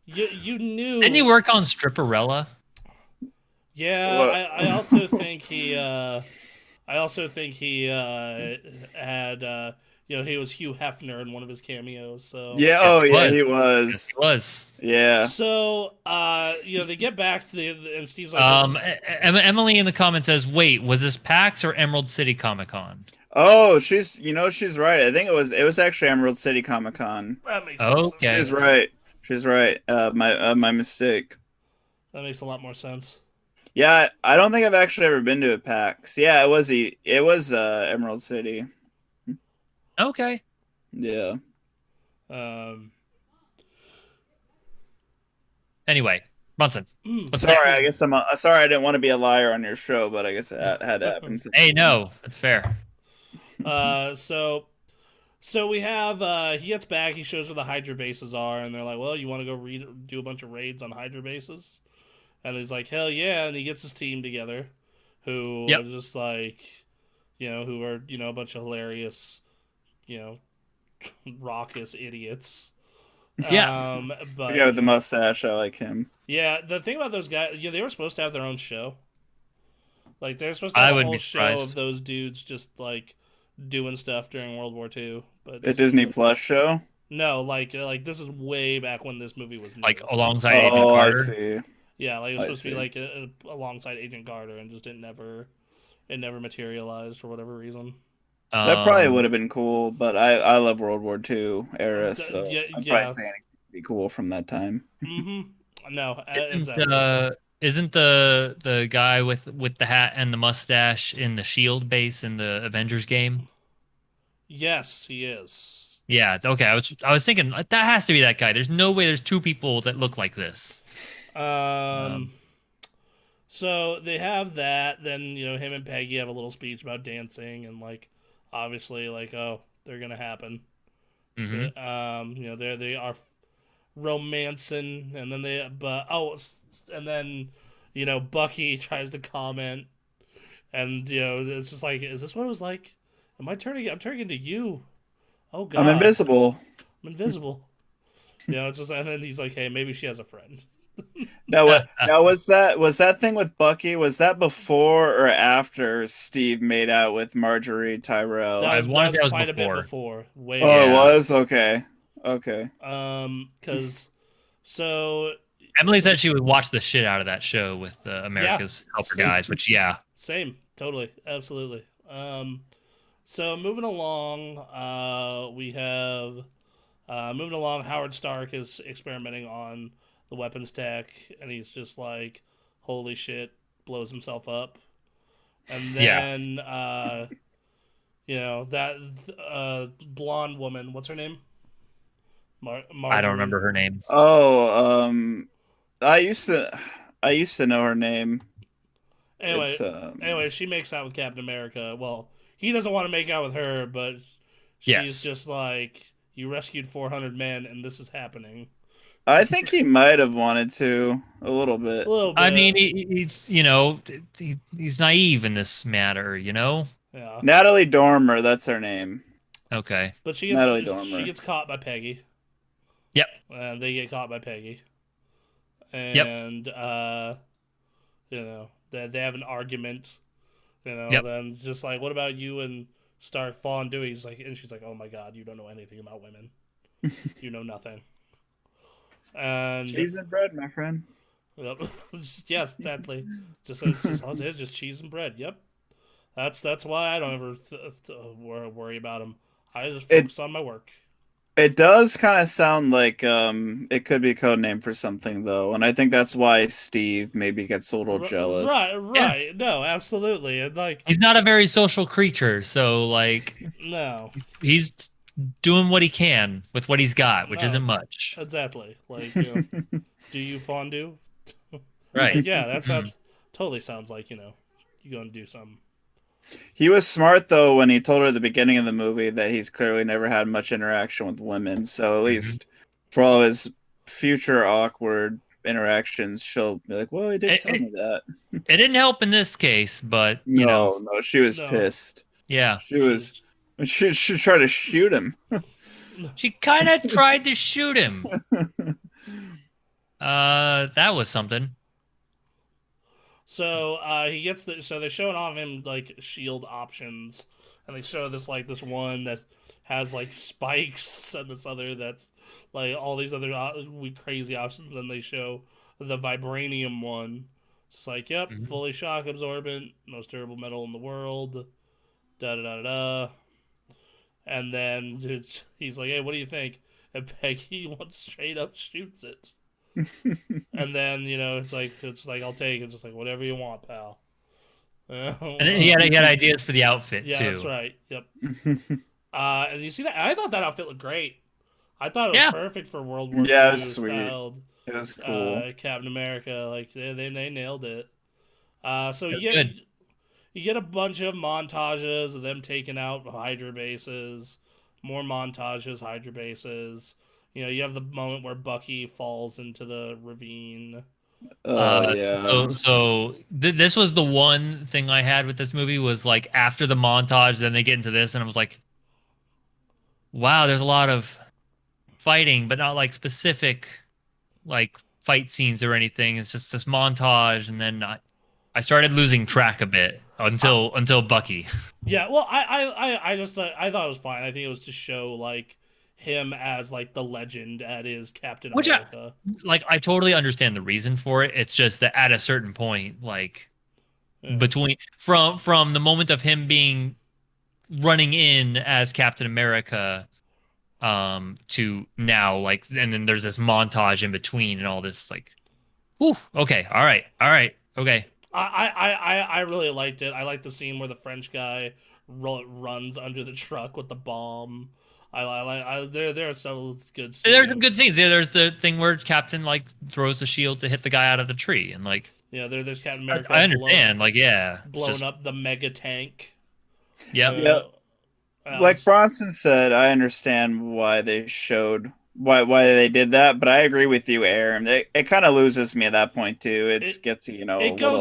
You knew. Didn't he work on Stripperella? Yeah, I also think he. I also think he had. He was Hugh Hefner in one of his cameos. So yeah, oh yeah, he was. Yes, he was. Yeah. So they get back to and Steve's like, Emily in the comments says, "Wait, was this PAX or Emerald City Comic Con?" Oh, she's right. I think it was actually Emerald City Comic Con. That makes Okay. sense. She's right. She's right. My mistake. That makes a lot more sense. Yeah, I don't think I've actually ever been to a PAX. Yeah, it was Emerald City. Okay. Yeah. Anyway, Munson. Sorry, I guess sorry I didn't want to be a liar on your show, but I guess it had to happen. Hey, no, that's fair. So we have he gets back, he shows where the Hydra bases are, and they're like, well, you want to go do a bunch of raids on Hydra bases? And he's like, hell yeah, and he gets his team together, who are just like, who are, a bunch of hilarious, raucous idiots. Yeah. But with the mustache, I like him. yeah, the thing about those guys, they were supposed to have their own show. Like, they're supposed to have a whole show of those dudes just, like, doing stuff during World War II. But a Disney Plus show? No, like this is way back when this movie was new. Like, alongside Agent Carter? I see. Yeah, like, it was supposed to be, like, alongside Agent Carter, and just it never materialized for whatever reason. That probably would have been cool, but I love World War II era, so I'm probably saying it could be cool from that time. Mm-hmm. No, isn't the guy with the hat and the mustache in the Shield base in the Avengers game? Yes, he is. Yeah, okay. I was thinking that has to be that guy. There's no way there's two people that look like this. So they have that. Then him and Peggy have a little speech about dancing and like obviously like they're gonna happen. Mm-hmm. They are romancing, and then Bucky tries to comment, and it's just like, is this what it was like? I'm turning into you. Oh God, I'm invisible. It's just, and then he's like, hey, maybe she has a friend. Now was that thing with Bucky? Was that before or after Steve made out with Marjorie Tyrell? That was quite a bit before. Way it was okay. Because Emily said she would watch the shit out of that show with America's Helper Guys, which same, totally, absolutely. So moving along, we have Howard Stark is experimenting on the weapons tech, and he's just like, holy shit, blows himself up. And then that blonde woman, what's her name? I don't remember her name. Oh, I used to know her name. Anyway, It's she makes out with Captain America. Well, he doesn't want to make out with her, but she's Yes. just like, you rescued 400 men, and this is happening. I think he might have wanted to a little A bit. little I bit, mean, he's he's naive in this matter, you know. yeah. Natalie Dormer, that's her name. Okay. But Natalie she Dormer. gets caught by Peggy, Yep. and they get caught by Peggy, Yep. and they have an argument. Yep. Then just like, what about you and Stark fondue? He's like, and she's like, oh my god, you don't know anything about women. You know nothing. And Cheese and bread, my friend. yep. Yes, exactly. It's just cheese and bread. Yep. That's why I don't ever worry about them. I just focus on my work. It does kind of sound like it could be a code name for something though, and I think that's why Steve maybe gets a little jealous. Yeah. Right. No, absolutely. And like, He's not a very social creature, so like no, he's doing what he can with what he's got, which no, isn't much. exactly. Like, do you fondue? Right. Like, yeah, that Mhm. sounds totally sounds like you're going to do something. He was smart though when he told her at the beginning of the movie that he's clearly never had much interaction with women. So at Mhm. least for all his future awkward interactions, she'll be like, "Well, he did tell me that." It didn't help in this case, but No, no, she was No, pissed. yeah. She was. She tried to shoot him. She kind of tried to shoot him. That was something. So so they're showing off him like shield options, and they show this one that has like spikes and this other that's like all these other crazy options, and they show the vibranium one. It's like, yep, Mhm. fully shock absorbent, most durable metal in the world. Da da da da. And then he's like, hey, what do you think? And Peggy once straight up shoots it. And then it's like I'll take it. It's just like whatever you want, pal. And he had ideas for the outfit Yeah, that's too. right. Yep. And you see that? I thought that outfit looked great. I thought it was Yeah. perfect for World War Yeah, it II was sweet. styled It was cool. Captain America. Like they nailed it. So It was you good. get a bunch of montages of them taking out Hydra bases, more montages, Hydra bases. You have the moment where Bucky falls into the ravine. Oh yeah. This was the one thing I had with this movie was like after the montage, then they get into this, and I was like, wow, there's a lot of fighting, but not like specific like fight scenes or anything. It's just this montage, and then I started losing track a bit until Bucky. Yeah, well, I just I thought it was fine. I think it was to show like him as like the legend that is Captain Which America. I totally understand the reason for it. It's just that at a certain point, like Yeah. between from the moment of him being running in as Captain America to now, like, and then there's this montage in between and all this like, whew, okay, all right, okay. I really liked it. I liked the scene where the French guy runs under the truck with the bomb. There are several good scenes. There's some good scenes. There's the thing where Captain like throws the shield to hit the guy out of the tree, and like, Yeah, there's Captain America. I understand. Like, yeah, it's blowing just, up the mega tank. yep. Yeah. Like Bronson said, I understand why they showed why they did that, but I agree with you, Aaron. It kind of loses me at that point too. It gets a little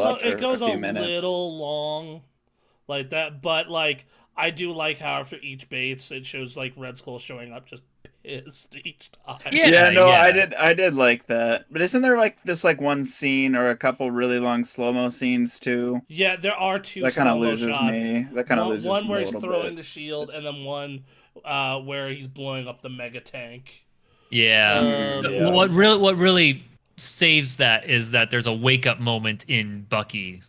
after it goes a a few minutes. little long, like that. But like I do like how after each base it shows like Red Skull showing up just pissed each time. Yeah, no, yeah. I did like that. But isn't there like this like one scene or a couple really long slow-mo scenes too? Yeah, there are two That kind of slow-mo loses shots. me. That kind of loses One me where a he's little throwing bit. the shield, and then one where he's blowing up the mega tank. Yeah. Yeah. What really saves that is that there's a wake up moment in Bucky,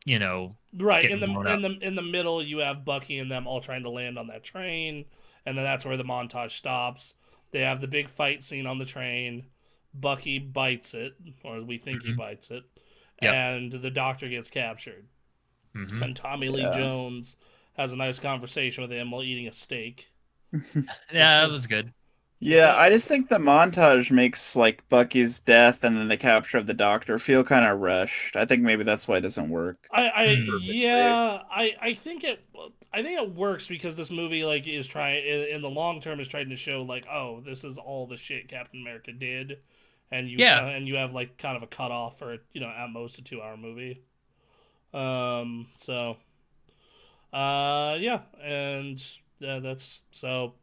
Right getting blown up. in the middle, you have Bucky and them all trying to land on that train, and then that's where the montage stops. They have the big fight scene on the train. Bucky bites it, or we think he Mhm. bites it, Yep. and the Doctor gets captured. Mhm. And Tommy Lee Jones has a nice conversation with him while eating a steak. Yeah, that was good. Yeah, I just think the montage makes like Bucky's death and then the capture of the Doctor feel kind of rushed. I think maybe that's why it doesn't work Hmm. perfectly. Yeah, I think it works because this movie like is trying in the long term is trying to show like, oh, this is all the shit Captain America did, Yeah. and you have like kind of a cutoff for at most a 2 hour movie. So yeah, and that's so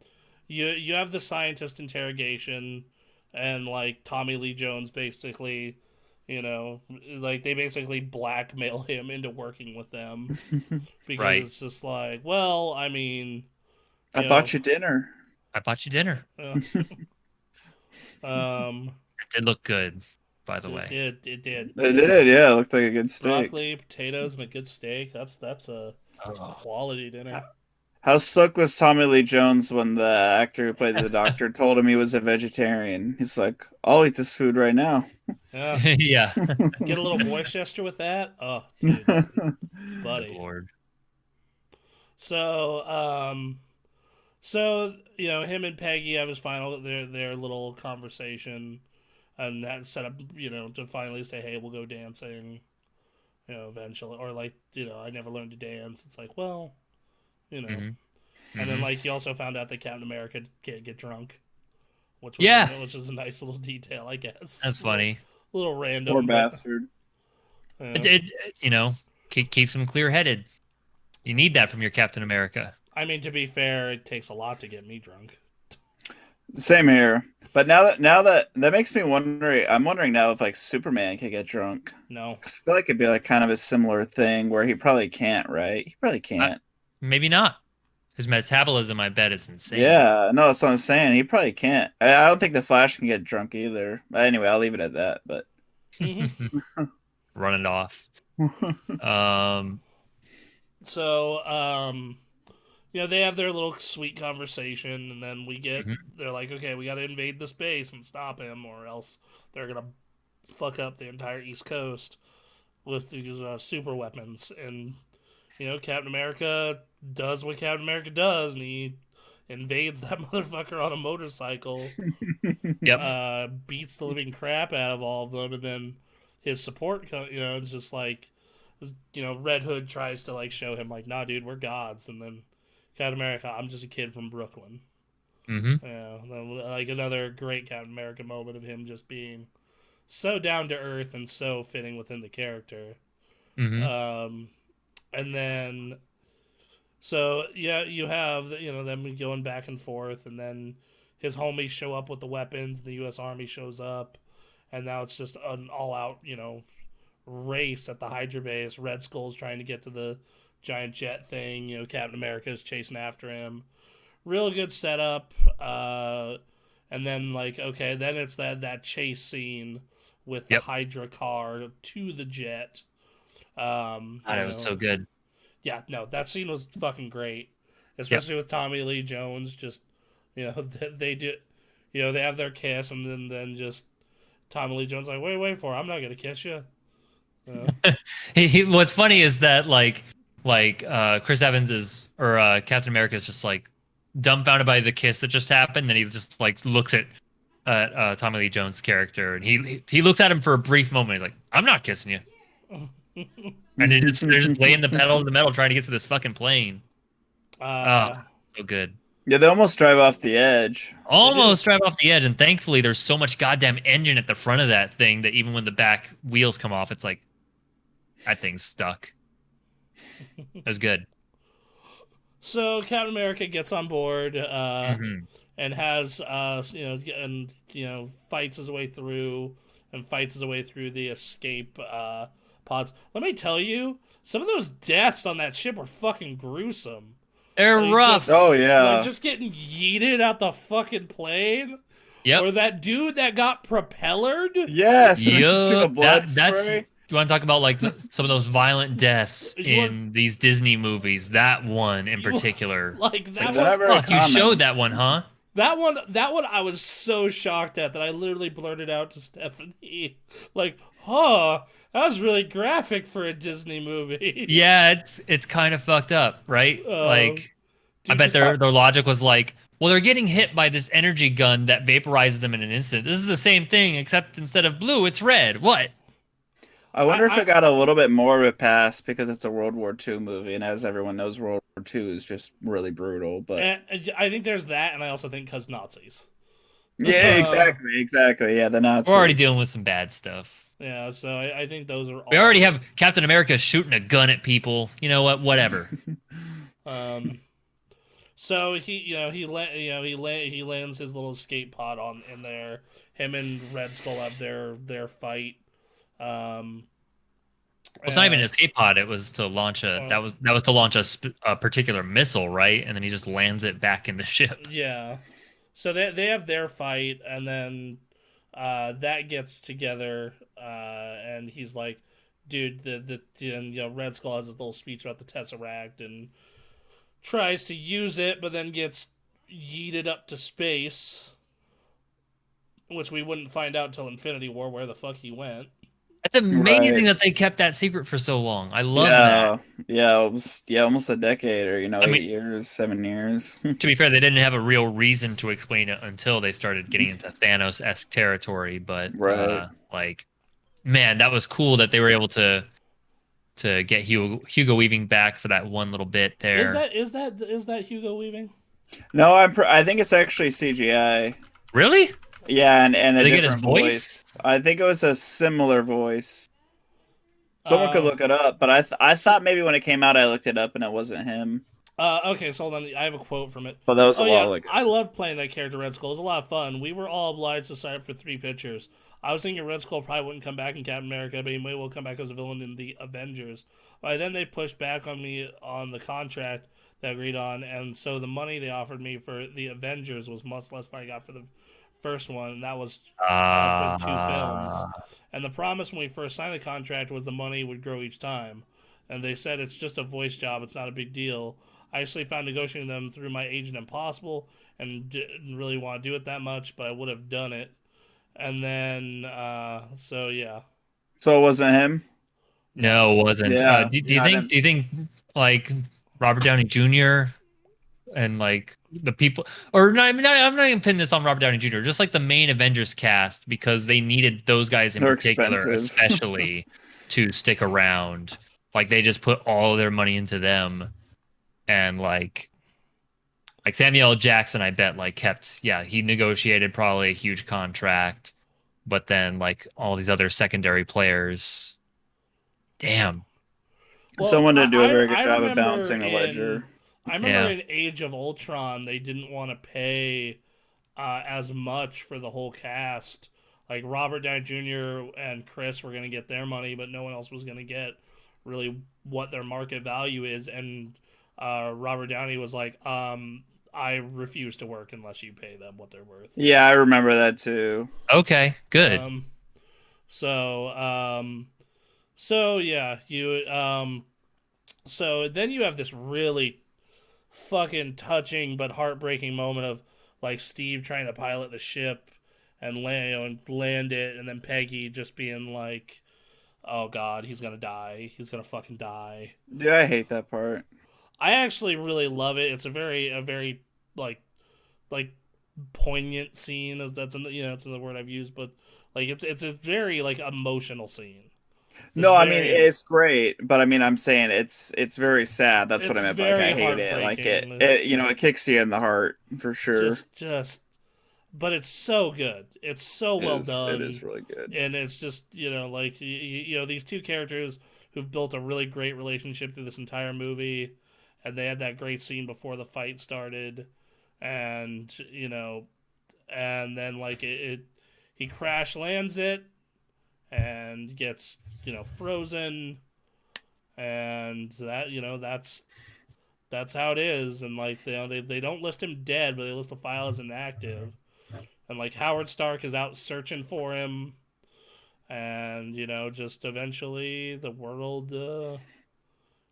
you have the scientist interrogation, and like Tommy Lee Jones basically, like they basically blackmail him into working with them because Right. it's just like, well, I mean, I you know, bought you dinner. I bought you dinner. uh, um, It did look good, by the it way. did, it did. It did, yeah. It looked like a good steak. Broccoli, potatoes, and a good steak. That's a Oh. quality dinner. How stoked was Tommy Lee Jones when the actor who played the Doctor told him he was a vegetarian? He's like, I'll eat this food right now. Yeah, Yeah. get a little voice gesture with that. Oh, dude, Good buddy. Lord. So, him and Peggy have his final their little conversation, and that set up, to finally say, hey, we'll go dancing, eventually, or like, I never learned to dance. It's like, well, you know, Hmm. and then Hmm. like you also found out that Captain America can't get drunk, Yeah, which is a nice little detail, I guess. that's funny. Little Poor random, but bastard. It, uh, it keeps him clear-headed. You need that from your Captain America. I mean, to be fair, it takes a lot to get me drunk. Same here. But now that makes me wonder. I'm wondering now if like Superman could get drunk. No. 'Cause I feel like it'd be like kind of a similar thing where he probably can't, right? He probably I, can't. maybe not. His metabolism, I bet, is insane. Yeah, no, that's what I'm saying. He probably can't. I don't think the Flash can get drunk either. Anyway, I'll leave it at that. But Hmm. Running off. Um, So, they have their little sweet conversation, and then mhm. they're like, okay, we got to invade this base and stop him, or else they're gonna fuck up the entire East Coast with these super weapons. And Captain America does what Captain America does, and he invades that motherfucker on a motorcycle, Yep. beats the living crap out of all of them, and then his support, is just like, Red Hood tries to like show him like, nah, dude, we're gods, and then Captain America, I'm just a kid from Brooklyn. Hmm. Yeah, like another great Captain America moment of him just being so down to earth and so fitting within the character. Hmm. Um, and then so yeah, you have them going back and forth, and then his homies show up with the weapons. The U.S. Army shows up, and now it's just an all-out race at the Hydra base. Red Skull's trying to get to the giant jet thing. Captain America's chasing after him. Real good setup. And then like okay, then it's that chase scene with the Yep. Hydra car to the jet. God, it was so good. Yeah, no, that scene was fucking great, Yep. especially with Tommy Lee Jones. Just they do, they have their kiss, and then just Tommy Lee Jones like, wait for it. I'm not gonna kiss you. Uh, What's funny is that Chris Evans is or Captain America is just like dumbfounded by the kiss that just happened, and he just like looks at Tommy Lee Jones' character, and he looks at him for a brief moment. He's like, "I'm not kissing you," and they're just laying the pedal to the metal trying to get to this fucking plane. Oh, yeah, so good. yeah, they almost drive off the edge. they do. Almost drive off the edge, and thankfully there's so much goddamn engine at the front of that thing that even when the back wheels come off, it's like that thing's stuck. It was good. So Captain America gets on board, Hmm. and has fights his way through the escape pods. Let me tell you, some of those deaths on that ship were fucking gruesome. They're Like rough. Oh like yeah. just getting yeeted out the fucking plane, Yep. or that dude that got propellered. Yes, and then you see the Yup. blood That's spray. you want to talk about like some of those violent deaths You want in these Disney movies. That one in you want- particular. like It's that like They're one. not very fuck, you showed common. that one, huh? That one I was so shocked at that I literally blurted out to Stephanie, like, "Huh, that was really graphic for a Disney movie." Yeah, it's kind of fucked up, right? Um, Like I Dude, bet just their logic was like, well, they're getting hit by this energy gun that vaporizes them in an instant. This is the same thing, except instead of blue, it's red. What? I wonder if I it got a little bit more of a pass because it's a World War II movie, and as everyone knows, World War II is just really brutal. But I think there's that, and I also think because Nazis. yeah, exactly. Yeah, the We're already Nazis. dealing with some bad stuff. Yeah, so I think those are We all. already have Captain America shooting a gun at people. You know what? Whatever. Um, so he lands his little escape pod on in there. Him and Red Skull have their fight. Um, Well, it's not even an escape pod. It was to launch uh, that was to launch a particular missile, right? And then he just lands it back in the ship. yeah. So they have their fight, and then that gets together, and he's like, "Dude, and, Red Skull has this little speech about the Tesseract and tries to use it, but then gets yeeted up to space, which we wouldn't find out till Infinity War where the fuck he went." It's amazing Right. that they kept that secret for so long. I love that. Yeah, almost a decade, or I mean, 8 years, 7 years. to be fair, they didn't have a real reason to explain it until they started getting into Thanos-esque territory. But Right. like, man, that was cool that they were able to get Hugo Weaving back for that one little bit Is there. that Hugo Weaving? No, I think it's actually CGI. Really? Yeah, and a Did they get his different voice. I think it was a similar voice. Someone could Uh, look it up, but I thought maybe when it came out, I looked it up and it wasn't him. okay, so hold on. I have a quote from it. But that was a Oh yeah, while ago. I loved playing that character Red Skull. It was a lot of fun. We were all obliged to sign up for 3 pictures. I was thinking Red Skull probably wouldn't come back in Captain America, but he may well come back as a villain in the Avengers. By then they pushed back on me on the contract that I agreed on, and so the money they offered me for the Avengers was much less than I got for the first one, and that was for the 2 films. And the promise when we first signed the contract was the money would grow each time. And they said it's just a voice job, it's not a big deal. I actually found negotiating them through my agent impossible and didn't really want to do it that much, but I would have done it. And then, so yeah. So it wasn't him? No, it wasn't. Yeah, Do you yeah, I think didn't. like Robert Downey Jr. and like the people, or no, I'm not even pinning this on Robert Downey Jr. Just like the main Avengers cast, because they needed those guys in They're particular, expensive. especially to stick around. Like they just put all of their money into them, and like Samuel L. Jackson, I bet like kept, yeah, he negotiated probably a huge contract, but then like all these other secondary players, damn, Well, Someone did do a very good I job of remember balancing the ledger. yeah, in Age of Ultron, they didn't want to pay as much for the whole cast. Like Robert Downey Jr. and Chris were going to get their money, but no one else was going to get really what their market value is. And Robert Downey was like, I refuse to work unless you pay them what they're worth. Yeah, I remember that too. okay, good. So so yeah, so then you have this really fucking touching but heartbreaking moment of like Steve trying to pilot the ship and land it, and then Peggy just being like, "Oh God, he's gonna die. He's gonna fucking die." Dude, I hate that part. I actually really love it. It's a very like like poignant scene. As that's it's the word I've used, but like it's a very like emotional scene. It's No, I mean very it's great, but I mean I'm saying it's very sad. That's what I it's meant by like very I hate it. Like heartbreaking. it kicks you in the heart for sure. Just but it's so good. It's so well It is done, really good. and it's just like these 2 characters who've built a really great relationship through this entire movie, and they had that great scene before the fight started, and and then like he crash lands it and gets frozen, and that that's how it is. And like they don't list him dead, but they list the file as inactive. And like Howard Stark is out searching for him, and just eventually the world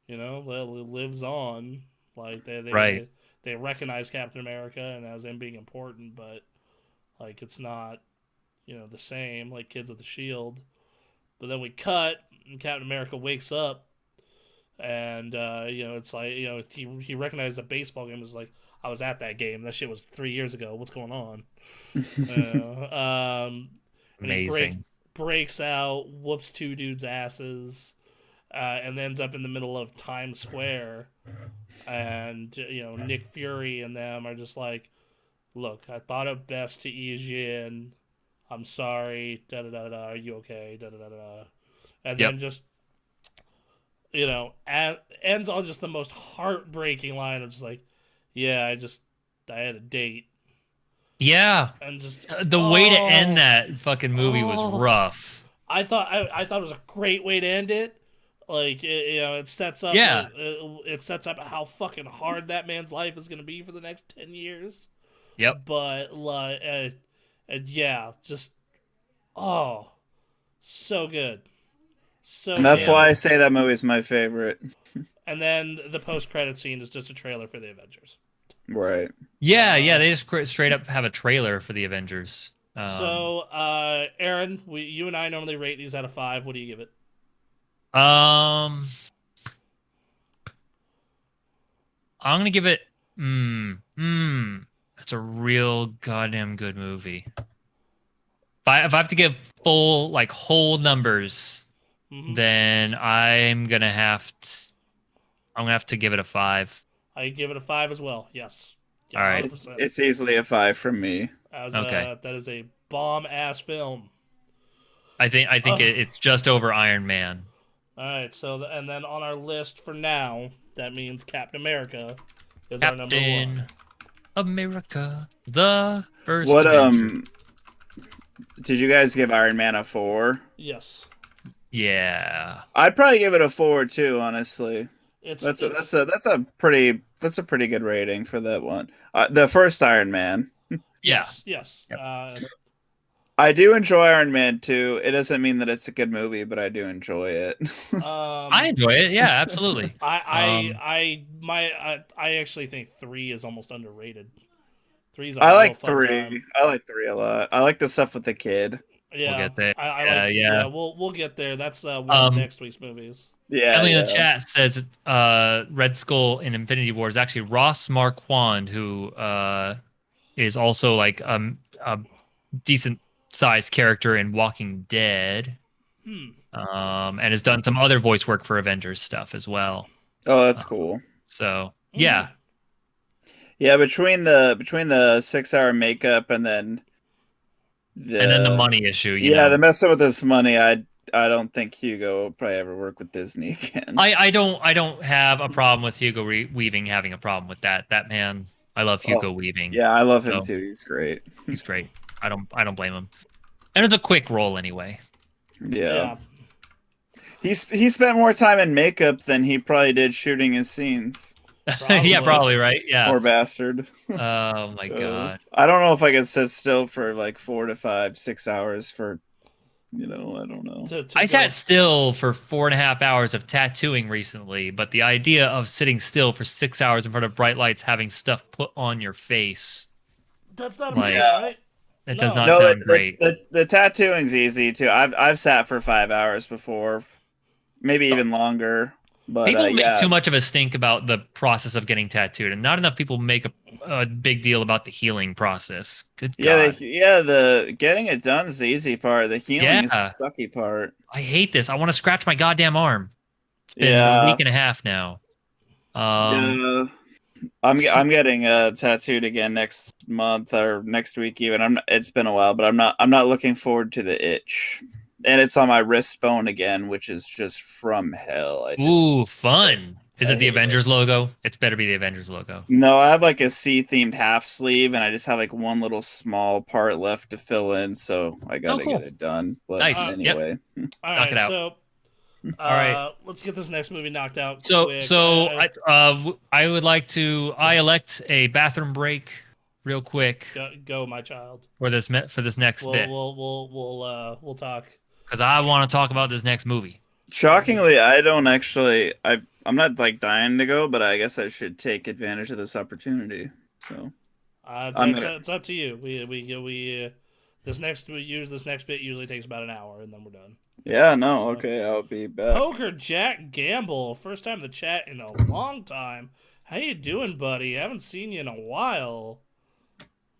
lives on. Like Right. they recognize Captain America and as him being important, but like it's not the same like Kids with the Shield. But then we cut and Captain America wakes up, And it's like he recognized a baseball game. Was like, I was at that game. That shit was 3 years ago. What's going on? And he Amazing. breaks out, whoops two dudes' asses, and ends up in the middle of Times Square. And Nick Fury and them are just like, look, I thought it best to ease you in. I'm sorry. Da da da da. Are you okay? Da da da da. And Yep. then just ends on just the most heartbreaking line of just like, yeah, I had a date. Yeah. And just The way to end that fucking movie was oh, rough. I thought it was a great way to end it. Like it sets up Yeah. it sets up how fucking hard that man's life is gonna be for the next 10 years. Yep. But like, and yeah, just oh, so good, so And that's good. why I say that movie is my favorite. And then the post credit scene is just a trailer for the Avengers. Right. Yeah, they just straight up have a trailer for the Avengers. So, Aaron, you and I normally rate these out of 5. What do you give it? I'm gonna give it. That's a real goddamn good movie. If I have to give full like whole numbers, then I'm gonna have to give it a 5. I give it a 5 as well. Yes. Yeah, All right. 100%. It's easily a 5 from me. Okay. That is a bomb ass film. I think it's just over Iron Man. All right. So and then on our list for now, that means Captain America is Captain our number 1. America, the first. What Avenger. did you guys give Iron Man a 4? Yes. Yeah. I'd probably give it a 4 too, honestly. That's a pretty good rating for that one. The first Iron Man. Yeah. Yes. Yep. I do enjoy Iron Man 2. It doesn't mean that it's a good movie, but I do enjoy it. I enjoy it. Yeah, absolutely. I actually think 3 is almost underrated. 3's I like 3. I like 3 a lot. I like the stuff with the kid. Yeah, we'll get there. Yeah, we'll get there. That's one of next week's movies. Yeah. Emily in the chat says Red Skull in Infinity War is actually Ross Marquand, who is also like a decent sized character in Walking Dead. And has done some other voice work for Avengers stuff as well. Oh, that's cool. So yeah. Yeah, between the 6-hour makeup and then the money issue, the messing with this money, I don't think Hugo will probably ever work with Disney again. I don't have a problem with Hugo Weaving having a problem with that. That man, I love Hugo Weaving. Yeah, I love him too. He's great. He's great. I don't blame him. And it's a quick role anyway. Yeah. He spent more time in makeup than he probably did shooting his scenes. Yeah, probably right. Yeah. Poor bastard. Oh my god. I don't know if I could sit still for like 4 to 5, 6 hours for, I don't know. I sat still for 4.5 hours of tattooing recently, but the idea of sitting still for 6 hours in front of bright lights, having stuff put on your face. That's not right. It does not sound great. The tattooing's easy too. I've sat for 5 hours before, maybe even longer. But people make too much of a stink about the process of getting tattooed, and not enough people make a big deal about the healing process. Good God. The getting it done is the easy part. The healing is the sucky part. I hate this. I want to scratch my goddamn arm. It's been a week and a half now. I'm getting tattooed again next month or next week even. It's been a while, but I'm not looking forward to the itch. And it's on my wrist bone again, which is just from hell. Ooh, fun. Is it the Avengers logo? It's better be the Avengers logo. No, I have like a C-themed half sleeve, and I just have like one little small part left to fill in, so I gotta get it done. But nice. Anyway. All Knock right, it out. So, all right. Let's get this next movie knocked out. I would like to. I elect a bathroom break, real quick. Go, my child. For this next bit. We'll talk. Because I want to talk about this next movie. Shockingly, I don't actually. I'm not like dying to go, but I guess I should take advantage of this opportunity. So it's up to you. This next bit usually takes about an hour, and then we're done. Yeah, no, So- okay, I'll be back. Poker Jack Gamble, first time in the chat in a long time. How you doing, buddy? I haven't seen you in a while.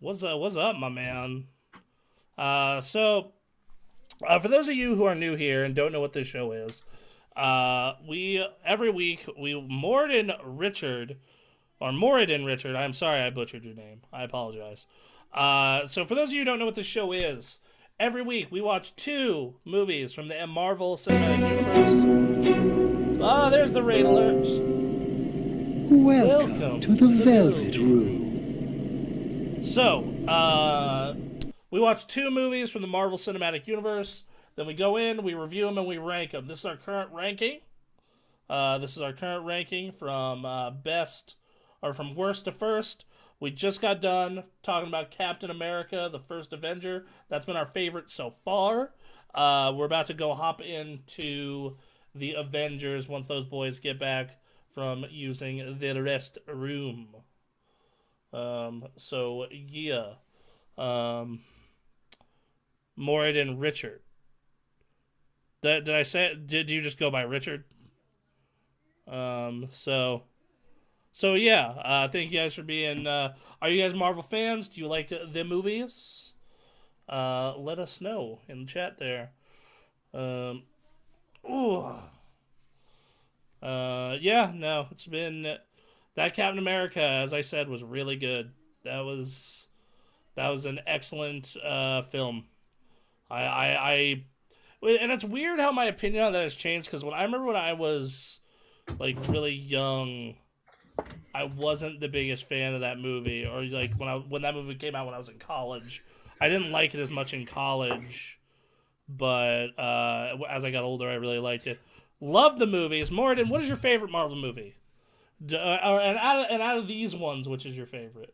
What's up, my man? So for those of you who are new here and don't know what this show is, we every week Moradin Richard. I'm sorry I butchered your name. I apologize. So for those of you who don't know what this show is, every week we watch 2 movies from the Marvel Cinematic Universe. Ah, there's the raid alert. Welcome to the Velvet Room. So, we watch 2 movies from the Marvel Cinematic Universe. Then we go in, we review them, and we rank them. This is our current ranking. From from worst to first. We just got done talking about Captain America, the first Avenger. That's been our favorite so far. We're about to go hop into the Avengers once those boys get back from using the rest room. So yeah. Moradin Richard. Did I say it? Did you just go by Richard? So yeah, thank you guys for being, are you guys Marvel fans? Do you like the movies? Let us know in the chat there. Yeah, no, it's been, that Captain America, as I said, was really good. That was an excellent, film. And it's weird how my opinion on that has changed, because I remember when I was, like, really young, I wasn't the biggest fan of that movie, or like when that movie came out when I was in college, I didn't like it as much in college, but as I got older, I really liked it. Love the movies. Moradin, what is your favorite Marvel movie? And out of these ones, which is your favorite?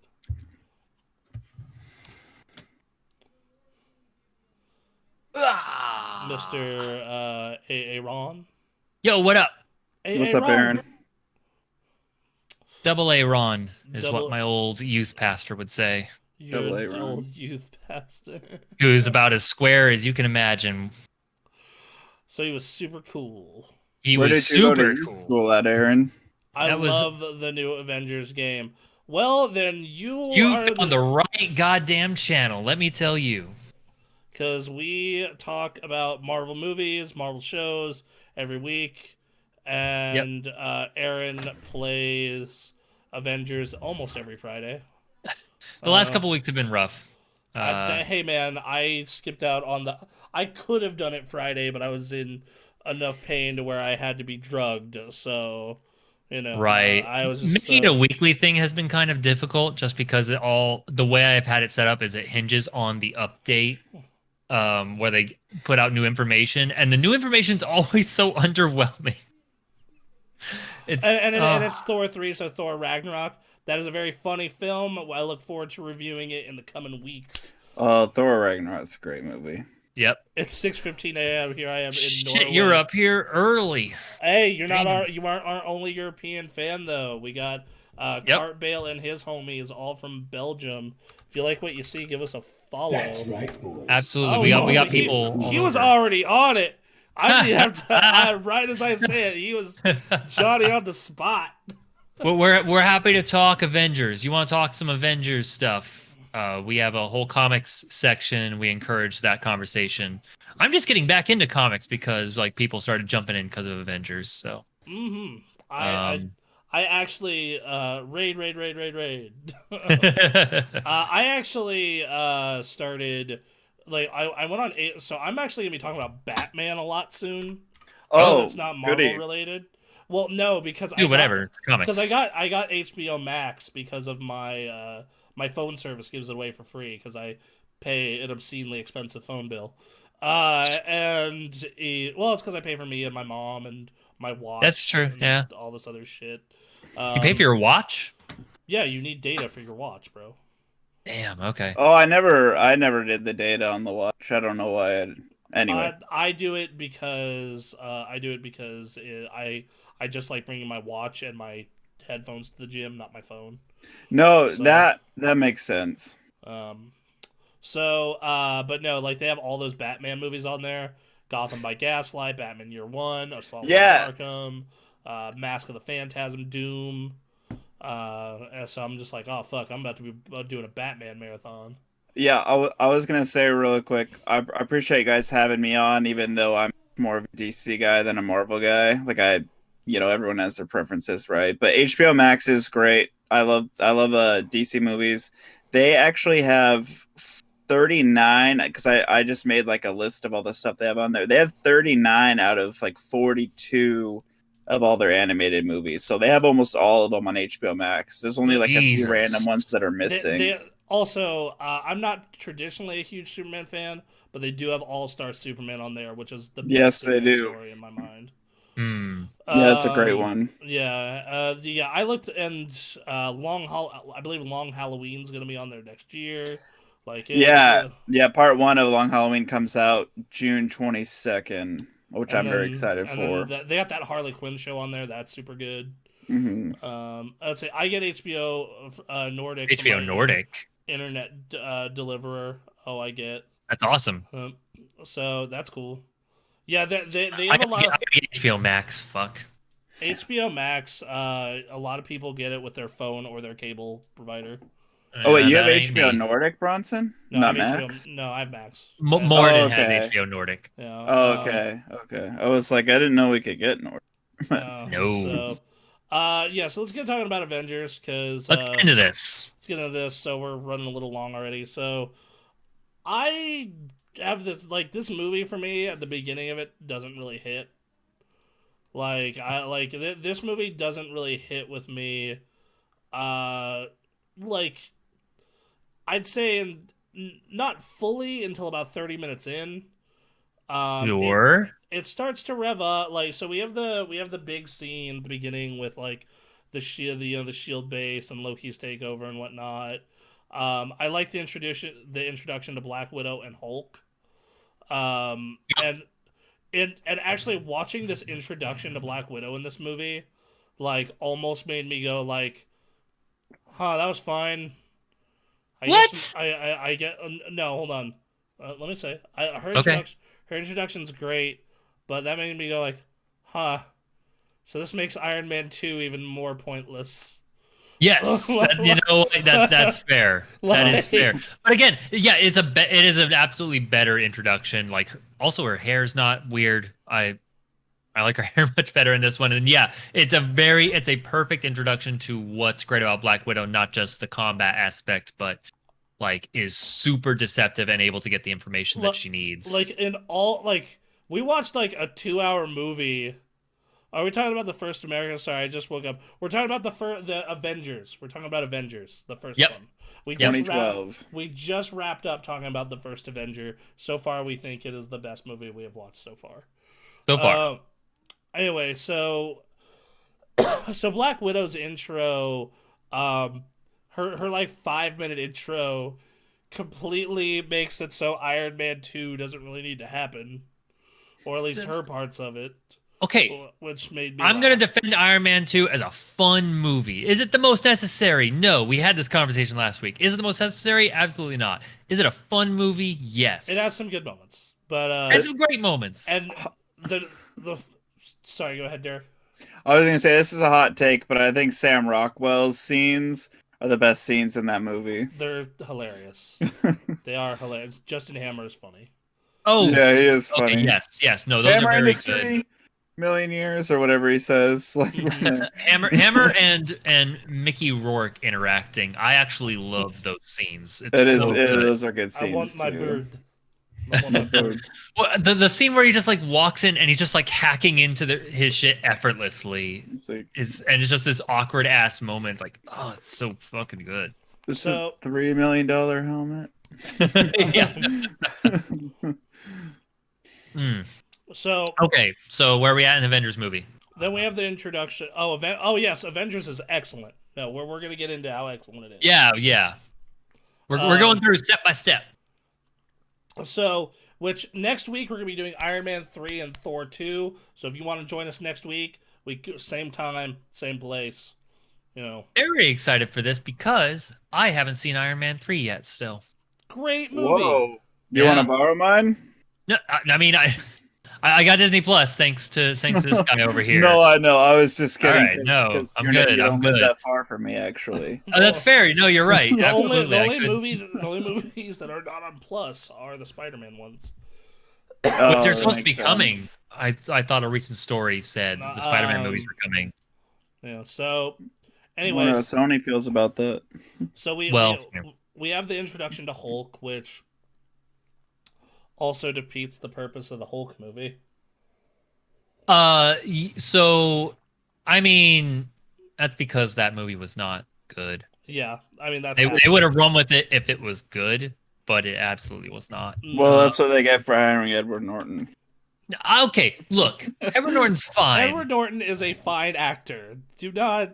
Mr. Aaron. Yo, what up? What's up, Aaron? Double A Ron is what my old youth pastor would say. Your old youth pastor. He was about as square as you can imagine. So he was super cool. Where did you go to school at, Aaron? I love the new Avengers game. Well, then you found the right goddamn channel, let me tell you. Because we talk about Marvel movies, Marvel shows every week. And Aaron plays Avengers almost every Friday. The last couple weeks have been rough. Hey man, I skipped out on I could have done it Friday, but I was in enough pain to where I had to be drugged. So, right. I was just, making it a weekly thing has been kind of difficult, just because the way I've had it set up is it hinges on the update. Where they put out new information, and the new information is always so underwhelming. It's Thor 3, so Thor Ragnarok. That is a very funny film. I look forward to reviewing it in the coming weeks. Thor Ragnarok's a great movie. Yep. It's 6:15 a.m. Here I am in Norway. You're up here early. Hey, you aren't our only European fan though. We got Cart Bale and his homies all from Belgium. If you like what you see, give us a follow. That's right, boys. Absolutely. We got people. He was already on it. I didn't have to. Right as I said, he was Johnny on the spot. Well, we're happy to talk Avengers. You want to talk some Avengers stuff? We have a whole comics section. We encourage that conversation. I'm just getting back into comics because like people started jumping in because of Avengers. So. I actually raid. I actually started. Like I went on so I'm actually gonna be talking about Batman a lot soon. Oh, it's not Marvel related. Well, no, because whatever. It's comics. Because I got HBO Max because of my my phone service gives it away for free because I pay an obscenely expensive phone bill. It's because I pay for me and my mom and my watch. That's true. Yeah. All this other shit. You pay for your watch? Yeah, you need data for your watch, bro. Damn. Okay. Oh, I never did the data on the watch. I don't know why. Anyway, I do it because I just like bringing my watch and my headphones to the gym, not my phone. No, so, that makes sense. So, but no, like they have all those Batman movies on there: Gotham by Gaslight, Batman Year One, Assault on Yeah, Arkham, Mask of the Phantasm, Doom. And so I'm just like, oh fuck, I'm about to be doing a Batman marathon. yeah. I was gonna say really quick. I appreciate you guys having me on, even though I'm more of a DC guy than a Marvel guy. Like everyone has their preferences, right? But HBO Max is great. I love DC movies. They actually have 39 because I just made like a list of all the stuff they have on there. They have 39 out of like 42 of all their animated movies. So they have almost all of them on HBO Max. There's only like a few random Jesus. ones that are They, missing. they also, I'm not traditionally a huge Superman fan, but they do have All Star Superman on there, which is the Yes, best they Superman do. story in my mind. Hmm. Yeah, it's a great one. Yeah. I looked, and I believe Long Halloween's gonna be on there next year. Like Yeah, yeah. Part one of Long Halloween comes out June 22nd, which and I'm very then excited for. they got that Harley Quinn show on there. That's super good. Hmm. Let's say I get HBO Nordic from HBO my Nordic. internet deliverer. Oh, I get. That's awesome. So that's cool. Yeah, they I have a gotta lot get, of I gotta get HBO Max. Fuck. HBO Max. A lot of people get it with their phone or their cable provider. Oh wait, you have That ain't HBO me. Nordic, Bronson? No, I have Not HBO. Max? No, I have Max. Oh, Morden has okay. HBO Nordic. Yeah. Oh, okay. Okay. I was like, I didn't know we could get Nordic. No. So, yeah. So let's get talking about Avengers because Let's get into this. let's get into this. So we're running a little long already. So I have this movie for me at the beginning of it doesn't really hit. This movie doesn't really hit with me. Uh, like I'd say not fully until about 30 minutes in. It Sure. it starts to rev up. Like so, we have the big scene at the beginning with like the shield, the shield base and Loki's takeover and whatnot. I like the introduction to Black Widow and Hulk. And actually watching this introduction to Black Widow in this movie, like almost made me go like, huh, that was fine. I guess What? I get no. Hold on, let me say. Okay. Her introduction's great, but that made me go like, huh. So this makes Iron Man 2 even more pointless. Yes, that's fair. That is fair. But again, yeah, it is an absolutely better introduction. Like, also her hair's not weird. I like her hair much better in this one. And yeah, it's a perfect introduction to what's great about Black Widow, not just the combat aspect, but like is super deceptive and able to get the information that she needs. We watched like a 2-hour movie. Are we talking about the first American? Sorry, I just woke up. We're talking about the Avengers. We're talking about Avengers, the first Yep. one. We just 2012. we just wrapped up talking about the first Avenger. So far, we think it is the best movie we have watched so far. So far. Anyway, so Black Widow's intro, her like 5-minute intro, completely makes it so Iron Man 2 doesn't really need to happen, or at least her parts of it. Okay. Which made me. I'm going to defend Iron Man 2 as a fun movie. Is it the most necessary? No. We had this conversation last week. Is it the most necessary? Absolutely not. Is it a fun movie? Yes. It has some good moments, but it has some great moments. And sorry, go ahead, Derek. I was gonna say this is a hot take, but I think Sam Rockwell's scenes are the best scenes in that movie. They're hilarious. They are hilarious. Justin Hammer is funny. Oh, yeah, he is funny. Okay, yes. No, those Hammer are very industry, good. million years or whatever he says. Like Hammer and Mickey Rourke interacting. I actually love those scenes. It's so good. Those are good scenes. I want my too. bird. I want my bird. Well, the scene where he just like walks in and he's just like hacking into his shit effortlessly it's just this awkward ass moment. Like, oh, it's so fucking good. It's a $3 million helmet. Yeah. So okay, so where are we at in Avengers movie? Then we have the introduction. Oh yes, Avengers is excellent. No, we're gonna get into how excellent it is. Yeah. We're going through step by step. So, which next week we're gonna be doing Iron Man 3 and Thor 2. So if you want to join us next week, same time, same place. Very excited for this because I haven't seen Iron Man 3 yet. Still. Great movie. Whoa. You Yeah. want to borrow mine? No, I mean, I got Disney Plus thanks to this guy over here. No, I know. I was just All kidding. right, no, I'm You good. don't I'm live good. that far from me, actually. Oh, that's fair. No, you're right. The Absolutely. the only movies that are not on Plus are the Spider-Man ones. Which Oh, they're that supposed to be makes coming. sense. I thought a recent story said the Spider-Man movies were coming. Yeah. So, I wonder how anyways, Sony feels about that. so Well, we have the introduction to Hulk, which also defeats the purpose of the Hulk movie. so I mean, that's because that movie was not good. Yeah, I mean They would have run with it if it was good, but it absolutely was not. Well, that's what they get for hiring Edward Norton. Okay, look, Edward Norton's fine. Edward Norton is a fine actor. Do not.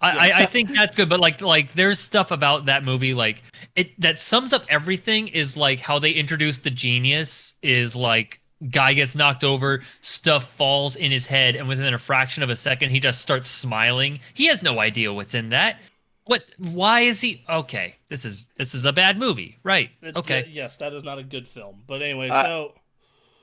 I think that's good, but like there's stuff about that movie like it that sums up everything is like how they introduced the genius is like guy gets knocked over, stuff falls in his head, and within a fraction of a second he just starts smiling. He has no idea what's in that. Why is he okay? This is a bad movie, right? Okay. Yes, that is not a good film. But anyway,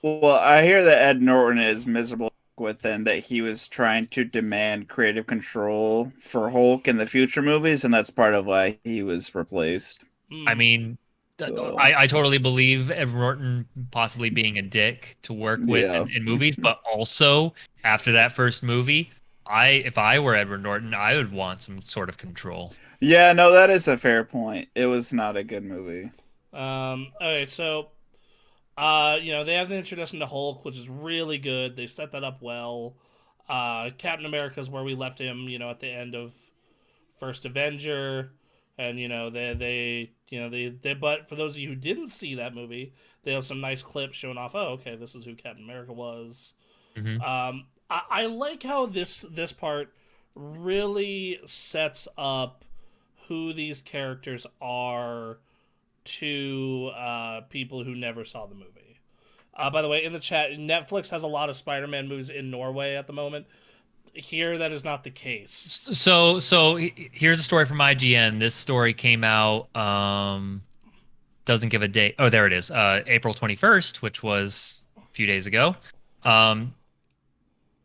Well, I hear that Ed Norton is miserable within that he was trying to demand creative control for Hulk in the future movies, and that's part of why he was replaced. I mean, I totally believe Edward Norton possibly being a dick to work with in movies, but also after that first movie, if I were Edward Norton, I would want some sort of control. Yeah, no, that is a fair point. It was not a good movie. Okay, so they have the introduction to Hulk, which is really good. They set that up well. Captain America is where we left him, at the end of first Avenger, and but for those of you who didn't see that movie, they have some nice clips showing off. Oh, okay, this is who Captain America was. Mm-hmm. I like how this part really sets up who these characters are to people who never saw the movie. By the way, in the chat, Netflix has a lot of Spider-Man movies in Norway at the moment. Here, that is not the case. So here's a story from IGN. This story came out, doesn't give a date. Oh, there it is. April 21st, which was a few days ago.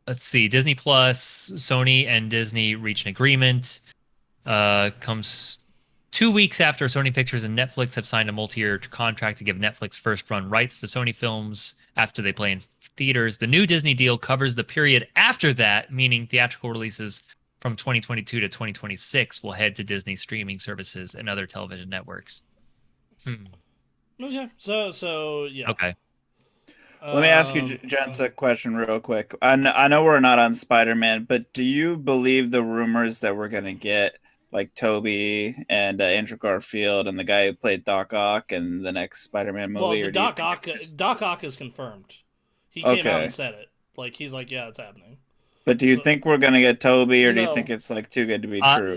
Let's see. Disney Plus, Sony, and Disney reach an agreement. Comes 2 weeks after Sony Pictures and Netflix have signed a multi-year contract to give Netflix first-run rights to Sony films after they play in theaters. The new Disney deal covers the period after that, meaning theatrical releases from 2022 to 2026 will head to Disney streaming services and other television networks. Okay, so yeah. Okay. Let me ask you, Jens, a question real quick. I know we're not on Spider-Man, but do you believe the rumors that we're going to get, like Toby and Andrew Garfield and the guy who played Doc Ock in the next Spider-Man movie? Well, Doc Ock is confirmed. He came out and said it. Like, he's like, yeah, it's happening. But do you think we're going to get Toby, or do you think it's like too good to be true?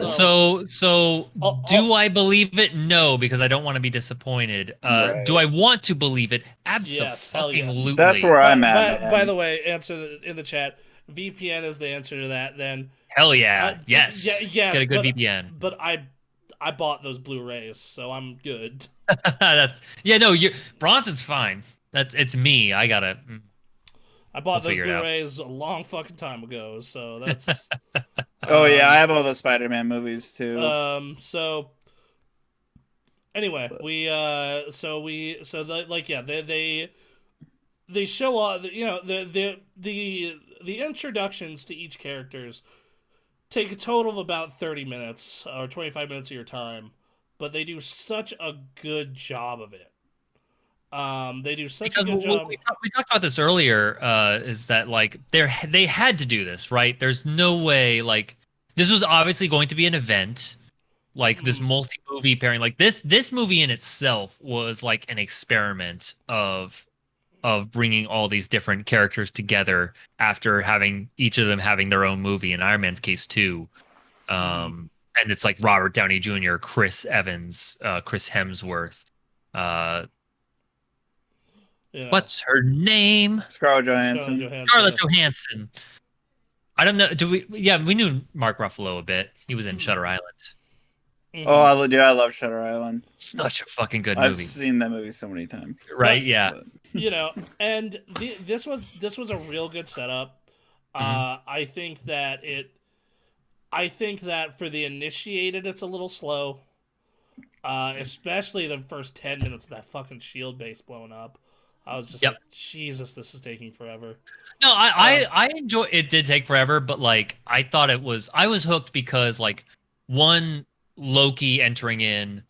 Do I believe it? No, because I don't want to be disappointed. Right. Do I want to believe it? Absolutely. Yes. That's where I'm at. By the way, answer in the chat. VPN is the answer to that. Then hell yeah, yes, yes. Get a good VPN. But I bought those Blu-rays, so I'm good. Bronson's fine. It's me. I gotta. I bought those Blu-rays a long fucking time ago, so that's. Oh yeah, I have all the Spider-Man movies too. So. Anyway, they show off. The introductions to each characters take a total of about 30 minutes or 25 minutes of your time, but they do such a good job of it. They do such a good job. We talked about this earlier. Is that like they had to do this, right? There's no way like this was obviously going to be an event, like this multi-movie pairing. Like this movie in itself was like an experiment of bringing all these different characters together after having each of them having their own movie. In Iron Man's case too, and it's like Robert Downey Jr., Chris Evans, Chris Hemsworth. What's her name? Scarlett Johansson. Scarlett Johansson. I don't know. We knew Mark Ruffalo a bit. He was in Shutter Island. Oh, I love Shutter Island. Such a fucking good I've movie, seen that movie so many times. right? Yeah. But And this was a real good setup. Mhm. I think that for the initiated, it's a little slow. Especially the first 10 minutes of that fucking shield base blowing up. I was just Yep. like, Jesus, this is taking forever. No, I enjoy it. Did take forever, but like I was hooked because like one Loki entering in,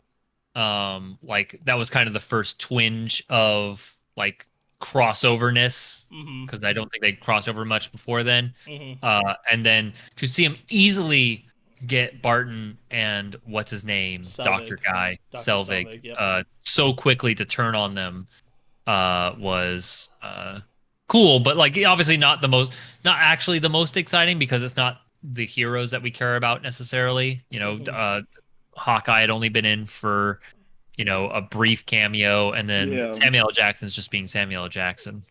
like that was kind of the first twinge of like crossoverness Mm-hmm. because I don't think they crossed over much before then. Mm-hmm. And then to see him easily get Barton and what's his name, Doctor Selvig. Guy Dr. Selvig, Selvig, yep. so quickly to turn on them was cool, but like obviously not actually the most exciting because it's not the heroes that we care about necessarily. Mhm. Hawkeye had only been in for a brief cameo, and then yeah. Samuel L. Jackson's just being Samuel L. Jackson.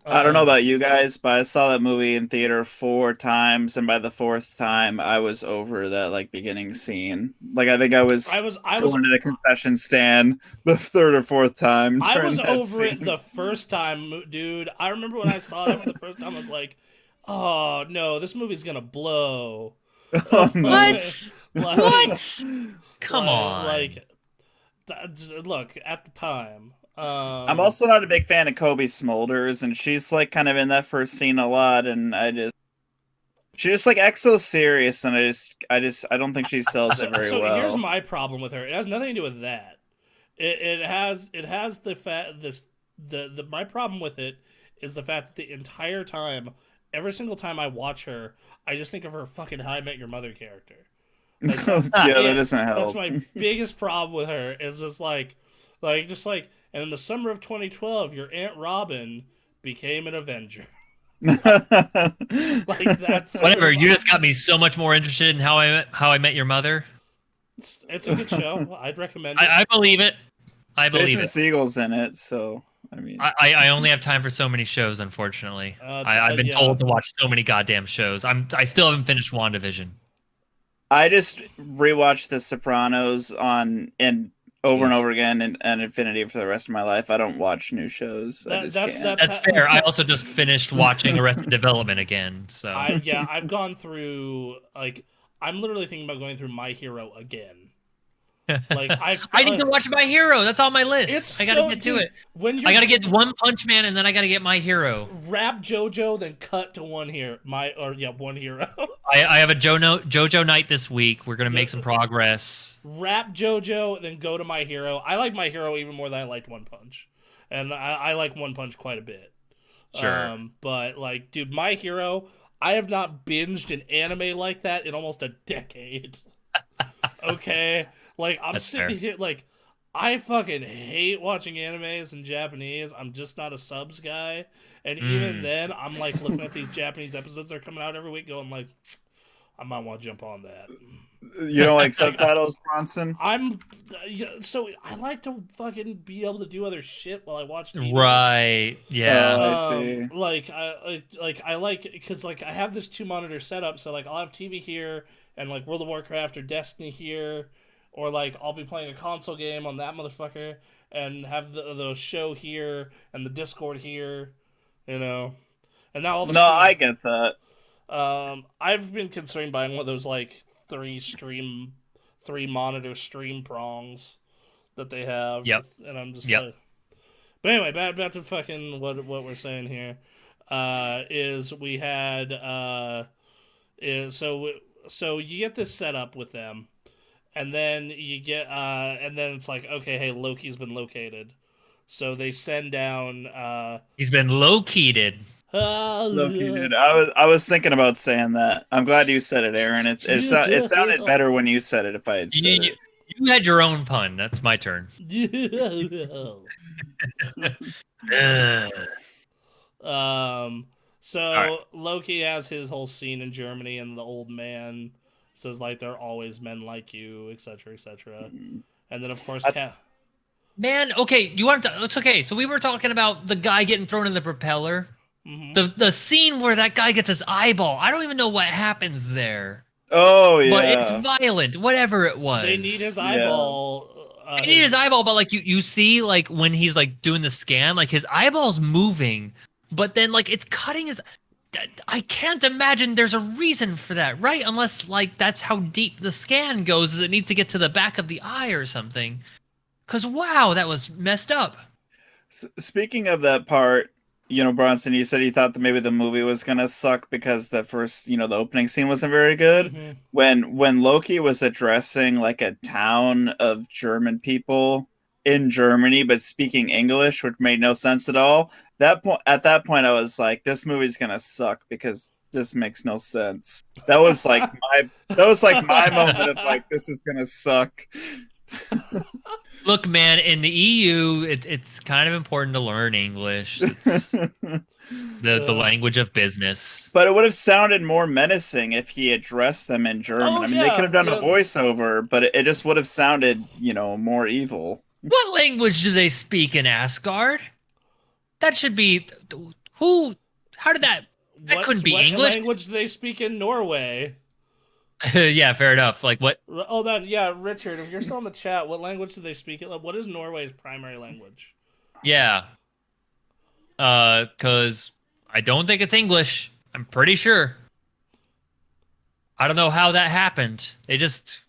I don't know Um, about you guys, but I saw that movie in theater 4 times, and by the fourth time, I was over that like beginning scene. Like I think I I was was I was going to the concession stand the third or fourth time I during was that over it scene. the first time, dude. I remember when I saw it for the first time, I was like, "Oh no, this movie's gonna blow." Oh no! like, What? like, What? Come on. look at the time. I'm also not a big fan of Kobe Smulders, and she's like kind of in that first scene a lot, and she just like acts so serious, and I don't think she sells it very So here's well. my problem with her. It has nothing to do with that. It has the fact the my problem with it is the fact that the entire time, every single time I watch her, I just think of her fucking How I Met Your Mother character. Like that's Yeah, that it. doesn't That's help. my biggest problem with her. Is just like, and in the summer of 2012, your Aunt Robin became an Avenger. Like that's Whatever. You just got me so much more interested in How I Met Your Mother. it's a good show. I'd recommend it. I believe it. I believe Jason it. Segel's in it, so I mean, I only have time for so many shows, unfortunately. I've been Yeah. told to watch so many goddamn shows. I still haven't finished WandaVision. I just rewatched The Sopranos on and over and over again and Infinity for the rest of my life. I don't watch new shows. I just can't. That's fair. I also just finished watching Arrested Development again, so I've gone through like I'm literally thinking about going through My Hero again. Like I need to watch My Hero. That's on my list. I gotta get to dude, it. When I gotta get One Punch Man, and then I gotta get My Hero. wrap JoJo, then cut to One Hero. One Hero. I have a JoJo night this week. We're gonna make some progress. Wrap JoJo, then go to My Hero. I like My Hero even more than I liked One Punch, and I like One Punch quite a bit. Sure. But like, dude, My Hero. I have not binged an anime like that in almost a decade. Okay. Like, I'm That's sitting fair. here, like, I fucking hate watching animes in Japanese. I'm just not a subs guy. And even then, I'm, like, looking at these Japanese episodes that are coming out every week going, like, I might want to jump on that. You don't like subtitles, Bronson? So I like to fucking be able to do other shit while I watch TV. Right. Yeah. I see. I like, because, like, I have this 2-monitor setup, so, like, I'll have TV here and, like, World of Warcraft or Destiny here. Or, like, I'll be playing a console game on that motherfucker and have the show here and the Discord here, And now all the No, I get that. I've been considering buying one of those, like, 3-monitor stream prongs that they have. Yep. And I'm just Yep. like... But anyway, back to fucking what we're saying here. Is we had... So you get this set up with them. And then you get, and then it's like, okay, hey, Loki's been located, so they send down. He's been located. Located. I was thinking about saying that. I'm glad you said it, Aaron. It sounded better when you said it. If I had said it. You had your own pun. That's my turn. So right. Loki has his whole scene in Germany, and the old man says, like, there are always men like you, etc., etc. And then, of course, Man, okay, you want to? It's okay. So we were talking about the guy getting thrown in the propeller. Mhm. The scene where that guy gets his eyeball. I don't even know what happens there. Oh but it's yeah. violent, whatever it was. They need his Yeah. eyeball. They need his eyeball, but like you see like when he's like doing the scan, like his eyeball's moving, but then like it's cutting his. I can't imagine there's a reason for that, right? Unless like that's how deep the scan goes, is it needs to get to the back of the eye or something. Cause wow, that was messed up. Speaking of that part, Bronson, you said you thought that maybe the movie was gonna suck because the first, the opening scene wasn't very good. Mm-hmm. When Loki was addressing like a town of German people in Germany, but speaking English, which made no sense at all. At that point, I was like, this movie's gonna suck because this makes no sense. That was like my moment of like, this is gonna suck. Look, man, in the EU, it's kind of important to learn English. It's the language of business. But it would have sounded more menacing if he addressed them in German. Oh, I mean, they yeah, could have done yeah. a voiceover, but it just would have sounded, more evil. What language do they speak in Asgard? That should be who? How did that? That couldn't be what English. language do they speak in Norway? Yeah, fair enough. Like what? Oh, yeah, Richard, if you're still in the chat, what language do they speak? What is Norway's primary language? Yeah. Cause I don't think it's English. I'm pretty sure. I don't know how that happened. They just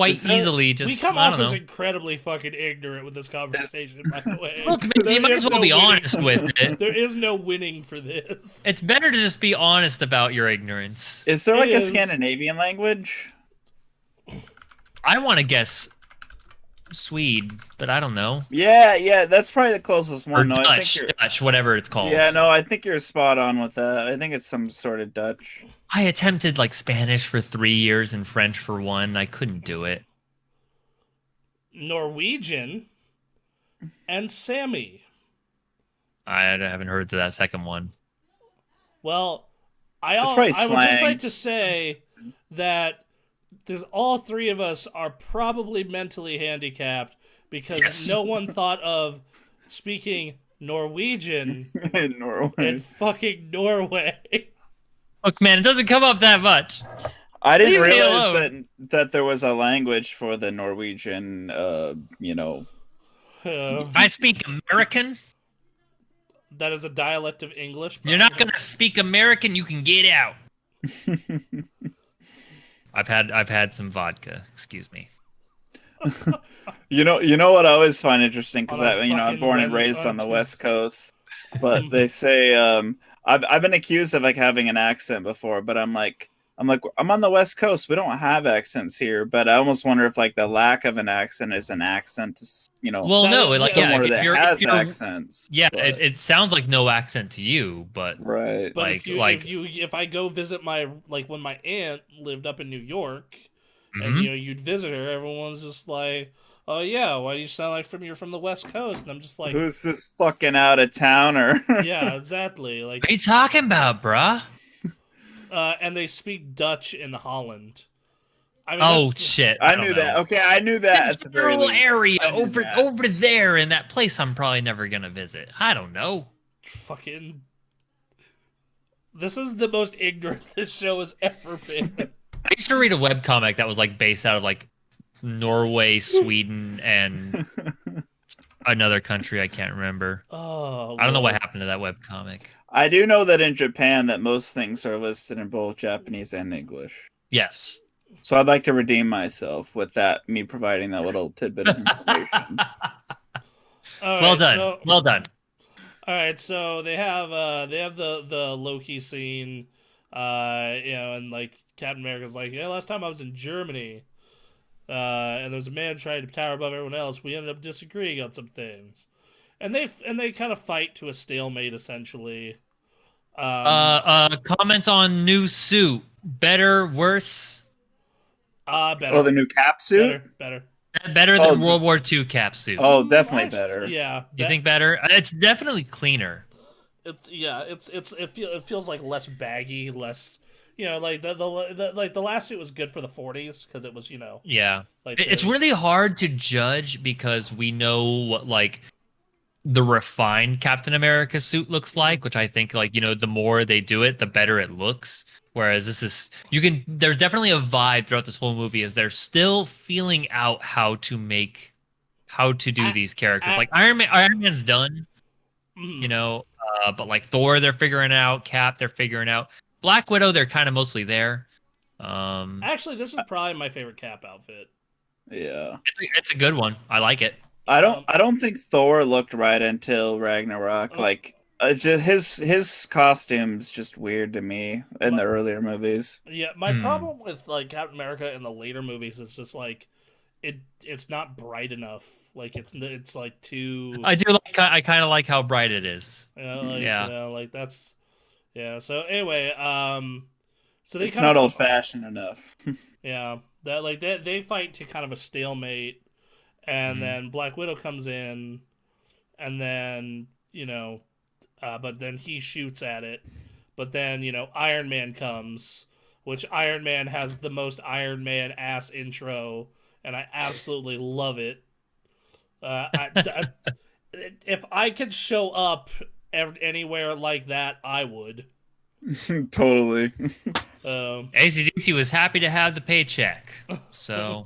easily just. We come I off don't as know. incredibly fucking ignorant with this conversation, by the way. Look, man, you might as well be honest with it. There is no winning for this. It's better to just be honest about your ignorance. Is there like It a is. Scandinavian language? I want to guess Swede, but I don't know. Yeah, that's probably the closest Or one. No, I Dutch, think you're. Dutch, whatever it's called. Yeah, no, I think you're spot on with that. I think it's some sort of Dutch. I attempted like Spanish for 3 years and French for 1. I couldn't do it. Norwegian and Sami. I haven't heard to that second one. Well, It's probably I would just slang. like to say that all three of us are probably mentally handicapped because Yes. no one thought of speaking Norwegian In Norway. in fucking Norway. Look, man, it doesn't come up that much. I didn't Leave me realize alone. that there was a language for the Norwegian. I speak American. That is a dialect of English. You're not gonna speak American. You can get out. I've had some vodka. Excuse me. You know what I always find interesting because On a I'm fucking born and red raised on the button. West Coast, but they say I've been accused of like having an accent before, but I'm on the West Coast. We don't have accents here, but I almost wonder if like the lack of an accent is an accent. Well, That no, is- like yeah, somewhere if that you're, has if you're, accents. yeah, but- it sounds like no accent to you, but right. But like- if I go visit when my aunt lived up in New York, and Mhm. you'd visit her, everyone's just like, "Oh yeah, why do you sound like you're from the West Coast?" And I'm just like, Who's this fucking out of towner? "Yeah, exactly." Like, what are you talking about, bruh? and they speak Dutch in Holland. I mean, Oh that's- shit! I don't knew know. that. Okay, I knew that at The the very general least. area I knew over that. over there in that place I'm probably never gonna visit. I don't know. fucking. This is the most ignorant this show has ever been. I used to read a webcomic that was like based out of like Norway, Sweden, and another country I can't remember. Oh, I don't know what Lord. happened to that webcomic. I do know that in Japan that most things are listed in both Japanese and English. Yes. So I'd like to redeem myself with that, me providing that little tidbit of information. All Well right, done. so- Well done. All right, so they have the Loki scene, and like Captain America's like, yeah, last time I was in Germany, and there was a man trying to tower above everyone else. We ended up disagreeing on some things, and they kind of fight to a stalemate essentially. Comments on new suit. Better, worse? Better. Oh, the new cap suit? Better. Better Oh, than World War II cap suit. Oh, definitely Nice. better. Yeah. You think better? It's definitely cleaner. It feels like less baggy, less. Like the last suit was good for the 40s because it was Yeah. like It's really hard to judge because we know what like the refined Captain America suit looks like, which I think like, the more they do it, the better it looks. Whereas there's definitely a vibe throughout this whole movie as they're still feeling out how to do I, these characters. I, Like Iron Man's done, mm, but like Thor, they're figuring out. Cap, they're figuring out. Black Widow, they're kind of mostly there. actually, this is probably my favorite Cap outfit. Yeah. It's a good one. I like it. I don't think Thor looked right until Ragnarok. Oh. Like it's just his costume's just weird to me in the earlier movies. Yeah, my problem with like Captain America in the later movies is just like it's not bright enough. Like it's like too. I do like. I kind of like how bright it is. Yeah. Like that's. Yeah. So anyway, so they It's kind not of old fashioned enough. Yeah, that like they fight to kind of a stalemate, and then Black Widow comes in, and then but then he shoots at it, but then Iron Man comes, which Iron Man has the most Iron Man ass intro, and I absolutely love it. If I could show up anywhere like that, I would. Totally. AC/DC was happy to have the paycheck. So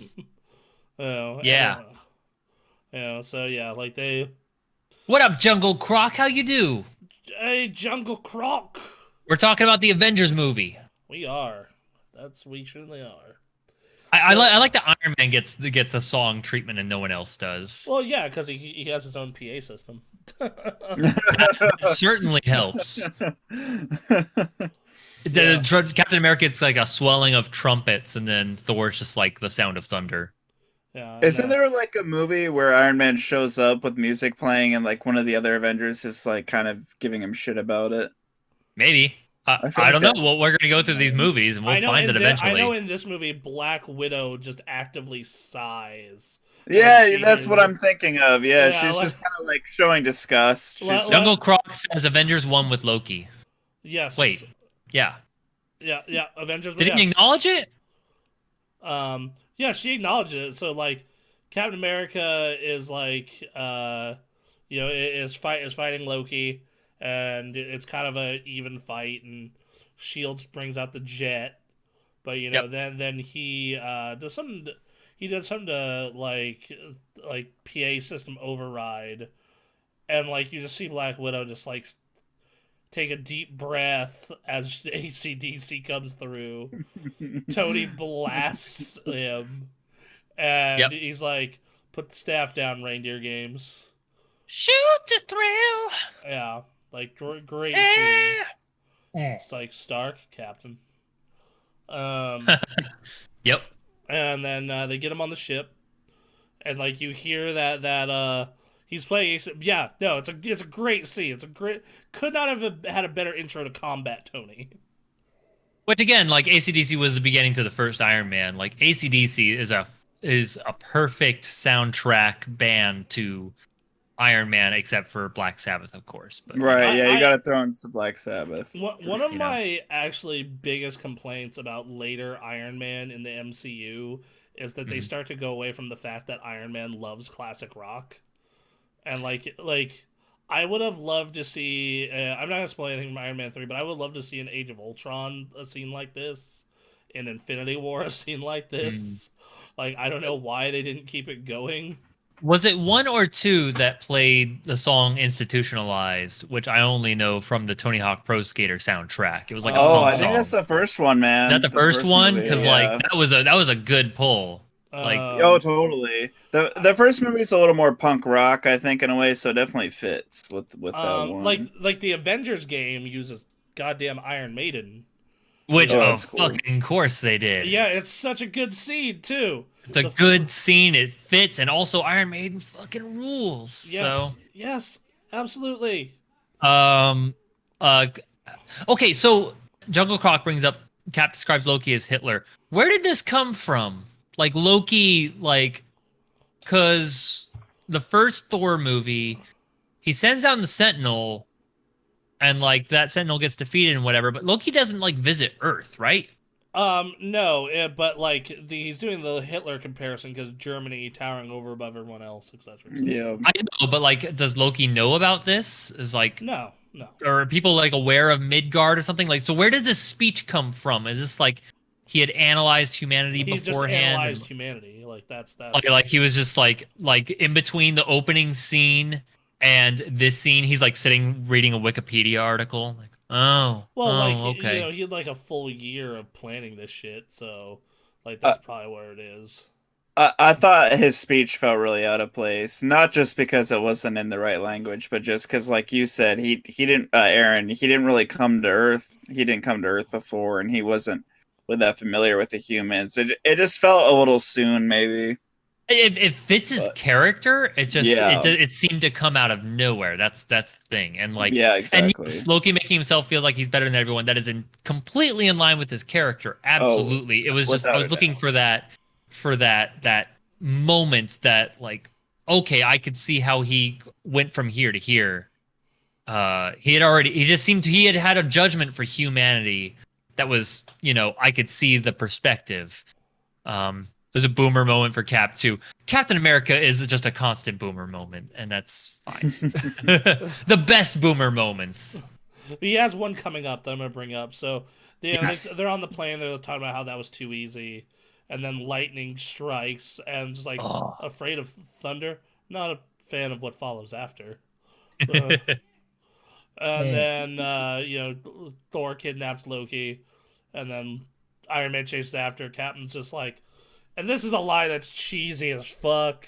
yeah. So yeah, like they. What up, Jungle Croc? How you do? Hey, Jungle Croc. We're talking about the Avengers movie. We are. We surely are. I like that Iron Man gets a song treatment and no one else does. Well, yeah, because he has his own PA system. That certainly helps. Captain America is like a swelling of trumpets, and then Thor's just like the sound of thunder. Yeah. Isn't there like a movie where Iron Man shows up with music playing and like one of the other Avengers is like kind of giving him shit about it? Maybe. I don't know. Well, we're going to go through these movies and we'll find it eventually. I know in this movie, Black Widow just actively sighs. Yeah, that's what I'm thinking of. Yeah, Yeah, she's just kind of like showing disgust. Jungle Croc says Avengers 1 with Loki. Yes. Wait. Yeah. Yeah. Avengers. Did he acknowledge it? Yeah, she acknowledged it. So like, Captain America is like, is fighting Loki, and it's kind of a even fight, and Shields brings out the jet, but then he does something. He does something to like PA system override, and like you just see Black Widow just like take a deep breath as AC/DC comes through. Tony blasts him, and he's like, "Put the staff down, Reindeer Games. Shoot to thrill." Yeah, like great scene. It's like Stark, Captain. Yep. And then they get him on the ship, and like you hear that he's playing. Yeah, no, it's a great scene. Could not have had a better intro to combat, Tony. Which again, like AC/DC was the beginning to the first Iron Man. Like AC/DC is a perfect soundtrack band to Iron Man, except for Black Sabbath, of course. But right, you got to throw in some Black Sabbath. One of my actually biggest complaints about later Iron Man in the MCU is that they start to go away from the fact that Iron Man loves classic rock, and like I would have loved to see. I'm not gonna spoil anything from Iron Man 3, but I would love to see in Age of Ultron a scene like this, in Infinity War a scene like this. Like I don't know why they didn't keep it going. Was it 1 or 2 that played the song "Institutionalized," which I only know from the Tony Hawk Pro Skater soundtrack? It was like a punk I song. think that's the first one, man. Is that the first one? Because yeah. like that was a good pull. Like totally. The first movie's a little more punk rock, I think, in a way, so it definitely fits with that one. Like the Avengers game uses goddamn Iron Maiden. Which cool. fucking course they did. Yeah, it's such a good scene too. It's a good scene. It fits, and also Iron Maiden fucking rules. Yes, absolutely. Okay, so Jungle Croc brings up Cap describes Loki as Hitler. Where did this come from? Like Loki, because the first Thor movie, he sends down the Sentinel, and like that Sentinel gets defeated and whatever. But Loki doesn't like visit Earth, right? No, but like he's doing the Hitler comparison because Germany towering over above everyone else, etc. Yeah. I know, but like, does Loki know about this? Is like, No, no. or are people like aware of Midgard or something? Like, so where does this speech come from? Is this like he had analyzed humanity He's just beforehand? analyzed humanity. Like that's Like he was just like in between the opening scene and this scene, he's like sitting reading a Wikipedia article. Like, well, like oh, okay. he had like a full year of planning this shit, so like Uh, that's probably where it is. I thought his speech felt really out of place, not just because it wasn't in the right language, but just because, like you said, he didn't, Aaron, he didn't really come to Earth. He didn't come to Earth before, and he wasn't really that familiar with the humans. It just felt a little soon, maybe. It fits his But character. It just yeah, it seemed to come out of nowhere. That's the thing. And like, yeah, and exactly. yes, Loki making himself feel like he's better than everyone. That is completely in line with his character. Oh, Absolutely. It was just I without was a looking doubt. for that moment that like, okay, I could see how he went from here to here. He just seemed he had a judgment for humanity that was, I could see the perspective. There's a boomer moment for Cap too. Captain America is just a constant boomer moment, and that's fine. The best boomer moments. He has one coming up that I'm gonna bring up. So Yeah. they're on the plane. They're talking about how that was too easy, and then lightning strikes, and just like Oh. afraid of thunder. Not a fan of what follows after. Uh, and then Thor kidnaps Loki, and then Iron Man chases after. Captain's just like, and this is a line that's cheesy as fuck.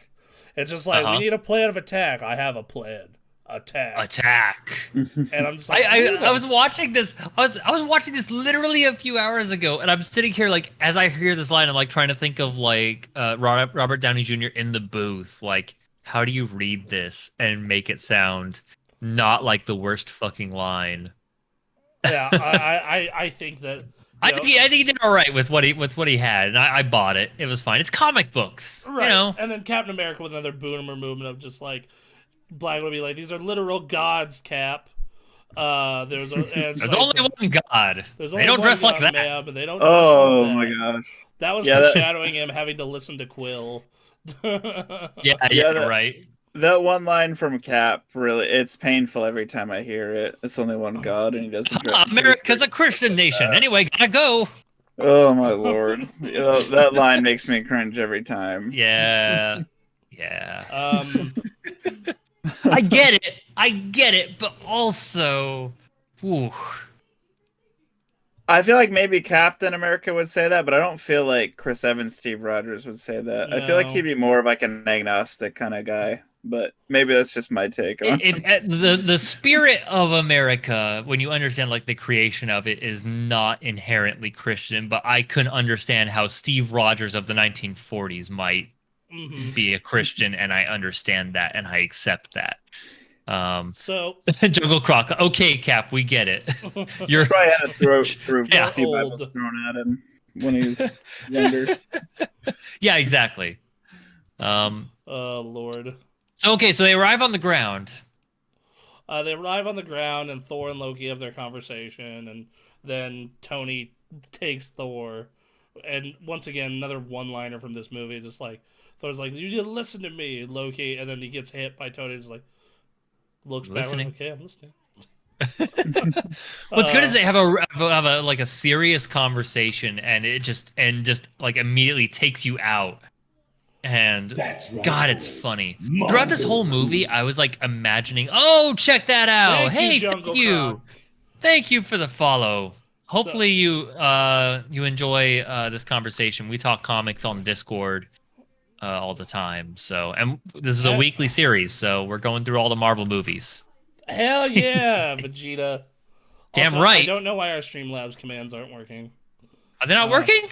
It's just like, we Uh-huh. need a plan of attack. I have a plan. Attack. And I'm just like, I was watching this. I was watching this literally a few hours ago, and I'm sitting here like as I hear this line, I'm like trying to think of like Robert Downey Jr. in the booth. Like, how do you read this and make it sound not like the worst fucking line? yeah, I think that I think he did all right with what he had, and I bought it. It was fine. It's comic books, right. And then Captain America with another boomer movement of just like Black would be like, these are literal gods, Cap. There's There's only one God. There's They only don't one dress like God, that. ma'am, and they don't Oh dress my like that. gosh. That was Yeah, foreshadowing him having to listen to Quill. Yeah, right. That one line from Cap really, it's painful every time I hear it. It's only one God, and he doesn't dress. America's a Christian nation. Anyway, gotta go. Oh my lord, that line makes me cringe every time. Yeah. Yeah. I get it, but also, whew. I feel like maybe Captain America would say that, but I don't feel like Chris Evans, Steve Rogers would say that. I feel like No. he'd be more of like an agnostic kind of guy. But maybe that's just my take on The spirit of America, when you understand like the creation of it, is not inherently Christian. But I couldn't understand how Steve Rogers of the 1940s might be a Christian, and I understand that, and I accept that. So Jungle Croc. Okay, Cap, we get it. You're probably had to throw Yeah. 50 Bibles thrown at him when he was younger. Yeah, exactly. oh Lord. So okay, so they arrive on the ground. They arrive on the ground, and Thor and Loki have their conversation, and then Tony takes Thor, and once again another one-liner from this movie, just like Thor's like, "You didn't listen to me, Loki," and then he gets hit by Tony. He's like, looks back, Listening. okay, I'm listening. What's good is they have a like a serious conversation, and it just like immediately takes you out. And That's right, God, it's boys. funny. Marvel Throughout this whole movie, I was like imagining, oh, check that out. Hey, Jungle thank you. Croc. Thank you for the follow. Hopefully you enjoy this conversation. We talk comics on Discord all the time. So, and this is a weekly series, so we're going through all the Marvel movies. Hell yeah, Vegeta. Damn Also, right. I don't know why our Streamlabs commands aren't working. Are they not working?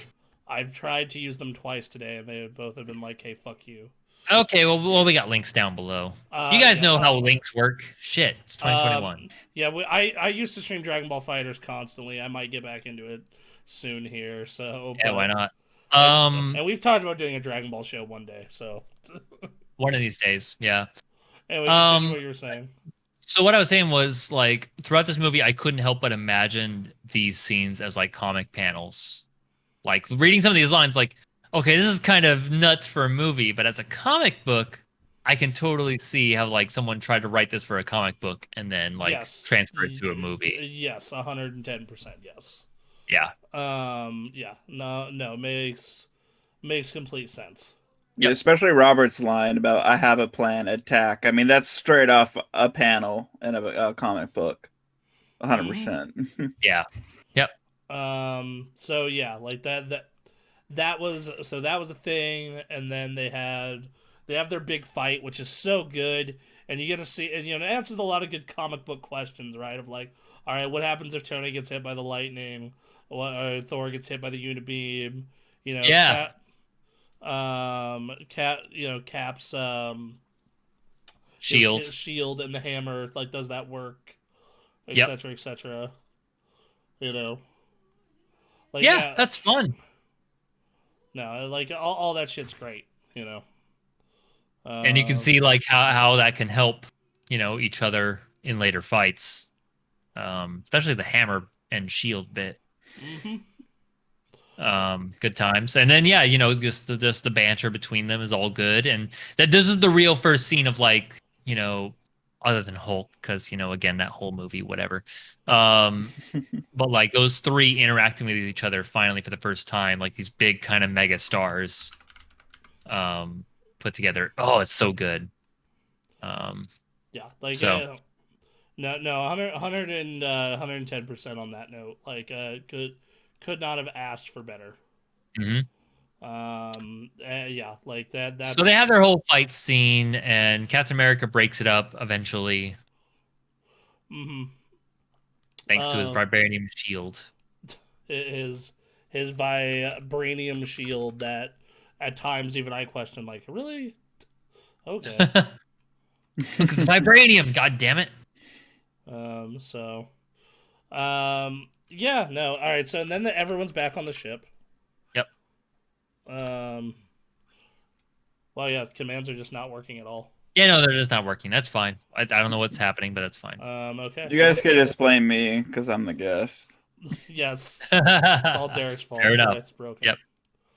I've tried to use them twice today, and they both have been like, "Hey, fuck you." Okay, well, we got links down below. You guys know how links work. Shit, it's 2021. Yeah, I used to stream Dragon Ball Fighters constantly. I might get back into it soon here. So Yeah, why not? and we've talked about doing a Dragon Ball show one day. So One of these days, yeah. anyway, continue what you were saying. So what I was saying was like throughout this movie, I couldn't help but imagine these scenes as like comic panels. Like reading some of these lines, like, okay, this is kind of nuts for a movie, but as a comic book, I can totally see how like someone tried to write this for a comic book and then like Yes. transfer it to a movie. Yes, 110% yes. Yeah. Yeah. No, makes complete sense. Yeah, Yep. especially Robert's line about "I have a plan, attack." I mean, that's straight off a panel in a comic book. 100%. Yeah. Yep. So yeah, like that was a thing, and then they have their big fight, which is so good, and you get to see, and it answers a lot of good comic book questions, right? Of like, all right, what happens if Tony gets hit by the lightning? What Thor gets hit by the unibeam? Yeah. Cap's Shield. shield and the hammer, like, does that work? Yep. Etc. Etc. Like, Yeah, that's fun. No, like all that shit's great, And you can see like how that can help, each other in later fights. Especially the hammer and shield bit. Mm-hmm. Good times. And then yeah, just the banter between them is all good. And that this is the real first scene of like, other than Hulk, because again, that whole movie, whatever. But like those three interacting with each other finally for the first time, like these big kind of mega stars put together. Oh, it's so good. Yeah, like so no 110% on that note. Like could not have asked for better. Yeah, like that's so they have their whole fight scene and Captain America breaks it up eventually. Thanks to his vibranium shield. his vibranium shield that at times even I question, like, really? Okay. It's vibranium, god damn it. Yeah, no. All right, so and then everyone's back on the ship. Yep. Well, yeah, commands are just not working at all. Yeah, no, they're just not working. That's fine. I don't know what's happening, but that's fine. Okay. You guys could just blame me because I'm the guest. Yes. It's all Derek's fault. Fair enough. It's broken. Yep.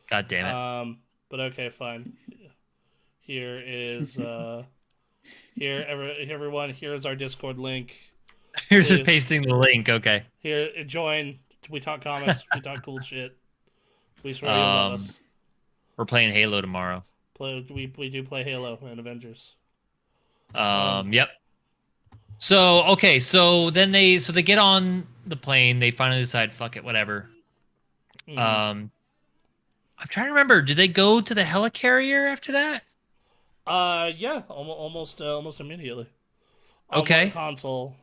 God damn it. But okay, fine. Here is everyone. Here's our Discord link. You're just pasting the link. Okay. Here, join. We talk comics. We talk cool shit. We swear you'll love us. We're playing Halo tomorrow. We do play Halo and Avengers. Yep. So okay, so then they get on the plane. They finally decide, fuck it, whatever. I'm trying to remember. Did they go to the helicarrier after that? Yeah, almost immediately. Okay. On console.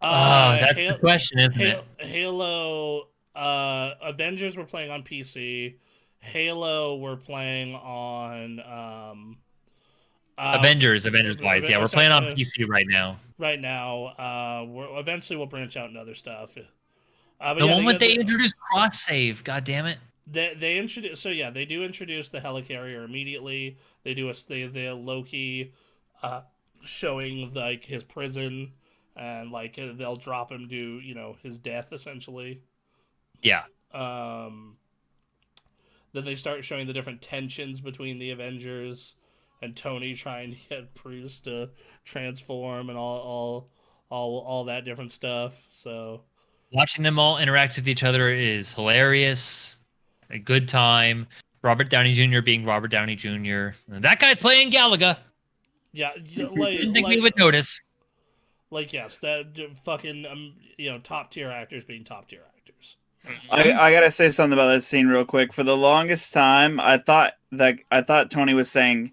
That's the question, isn't it? Halo. Avengers were playing on PC. Halo were playing on. Avengers wise, yeah, we're playing on PC right now. Right now, eventually we'll branch out into other stuff. The one where they introduced cross save. God damn it. They introduce, so yeah, they do introduce the helicarrier immediately. They do the Loki showing like his prison, and like they'll drop him to his death essentially. Yeah. Then they start showing the different tensions between the Avengers and Tony trying to get Bruce to transform and all that different stuff. So watching them all interact with each other is hilarious. A good time. Robert Downey Jr. being Robert Downey Jr. That guy's playing Galaga. Yeah, Didn't think we would notice. Like, yes, that fucking top tier actors being top tier actors. I gotta say something about that scene real quick. For the longest time, I thought Tony was saying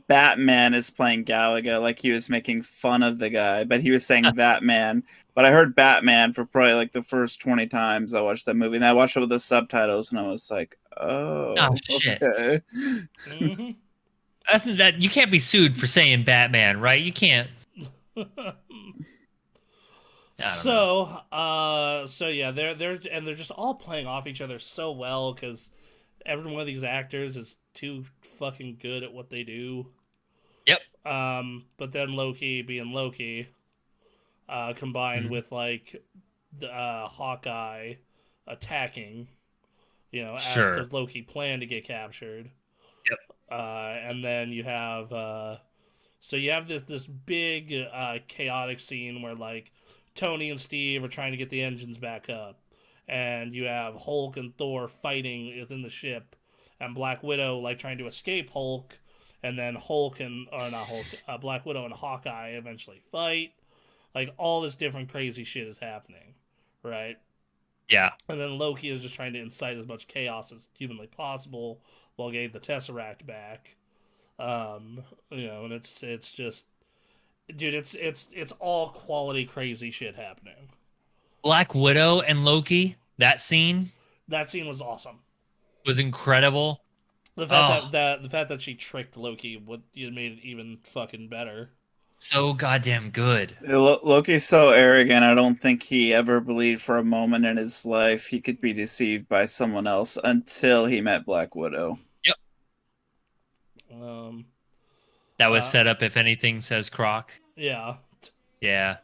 Batman is playing Galaga, like he was making fun of the guy, but he was saying Batman. But I heard Batman for probably like the first 20 times I watched that movie, and I watched it with the subtitles, and I was like, oh shit. Okay. Mm-hmm. That you can't be sued for saying Batman, right? You can't. So yeah, they're just all playing off each other so well because every one of these actors is too fucking good at what they do. Yep. But then Loki being Loki, combined with like the Hawkeye attacking, Sure. because Loki planned to get captured. Yep. And then you have so you have this big chaotic scene where like Tony and Steve are trying to get the engines back up, and you have Hulk and Thor fighting within the ship, and Black Widow like trying to escape Hulk, and then Black Widow and Hawkeye eventually fight. Like all this different crazy shit is happening, right? Yeah. And then Loki is just trying to incite as much chaos as humanly possible while getting the Tesseract back. And it's just, dude, it's all quality crazy shit happening. Black Widow and Loki, that scene was awesome. was incredible. The fact that she tricked Loki made it even fucking better. So goddamn good. Loki's so arrogant. I don't think he ever believed for a moment in his life he could be deceived by someone else until he met Black Widow. Yep. That was set up. If anything, says Croc. Yeah. Yeah.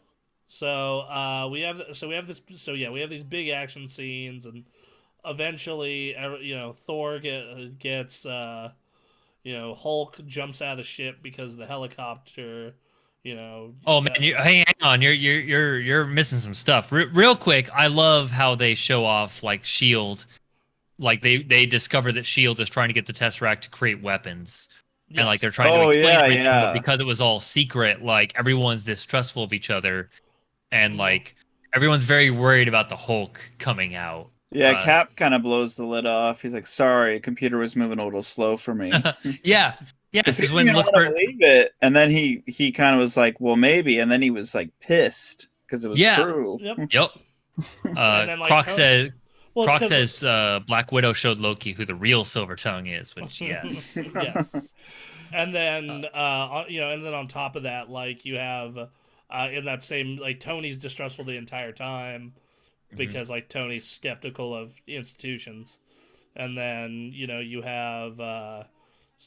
So we have these big action scenes, and eventually, Thor gets Hulk jumps out of the ship because of the helicopter. Oh man, hang on, you're missing some stuff. Real quick, I love how they show off like Shield, like they discover that Shield is trying to get the Tesseract to create weapons, and like they're trying to explain everything, but because it was all secret, like everyone's distrustful of each other, and like everyone's very worried about the Hulk coming out. Yeah, Cap kind of blows the lid off. He's like, "Sorry, computer was moving a little slow for me." Yeah. Yeah, because when look for believe it, and then he kind of was like, "Well, maybe," and then he was like pissed because it was true. Yep. Then, like, Croc says Black Widow showed Loki who the real Silver Tongue is, which yes, yes. And then and then on top of that, like you have in that same like Tony's distrustful the entire time because like Tony's skeptical of institutions, and then you have.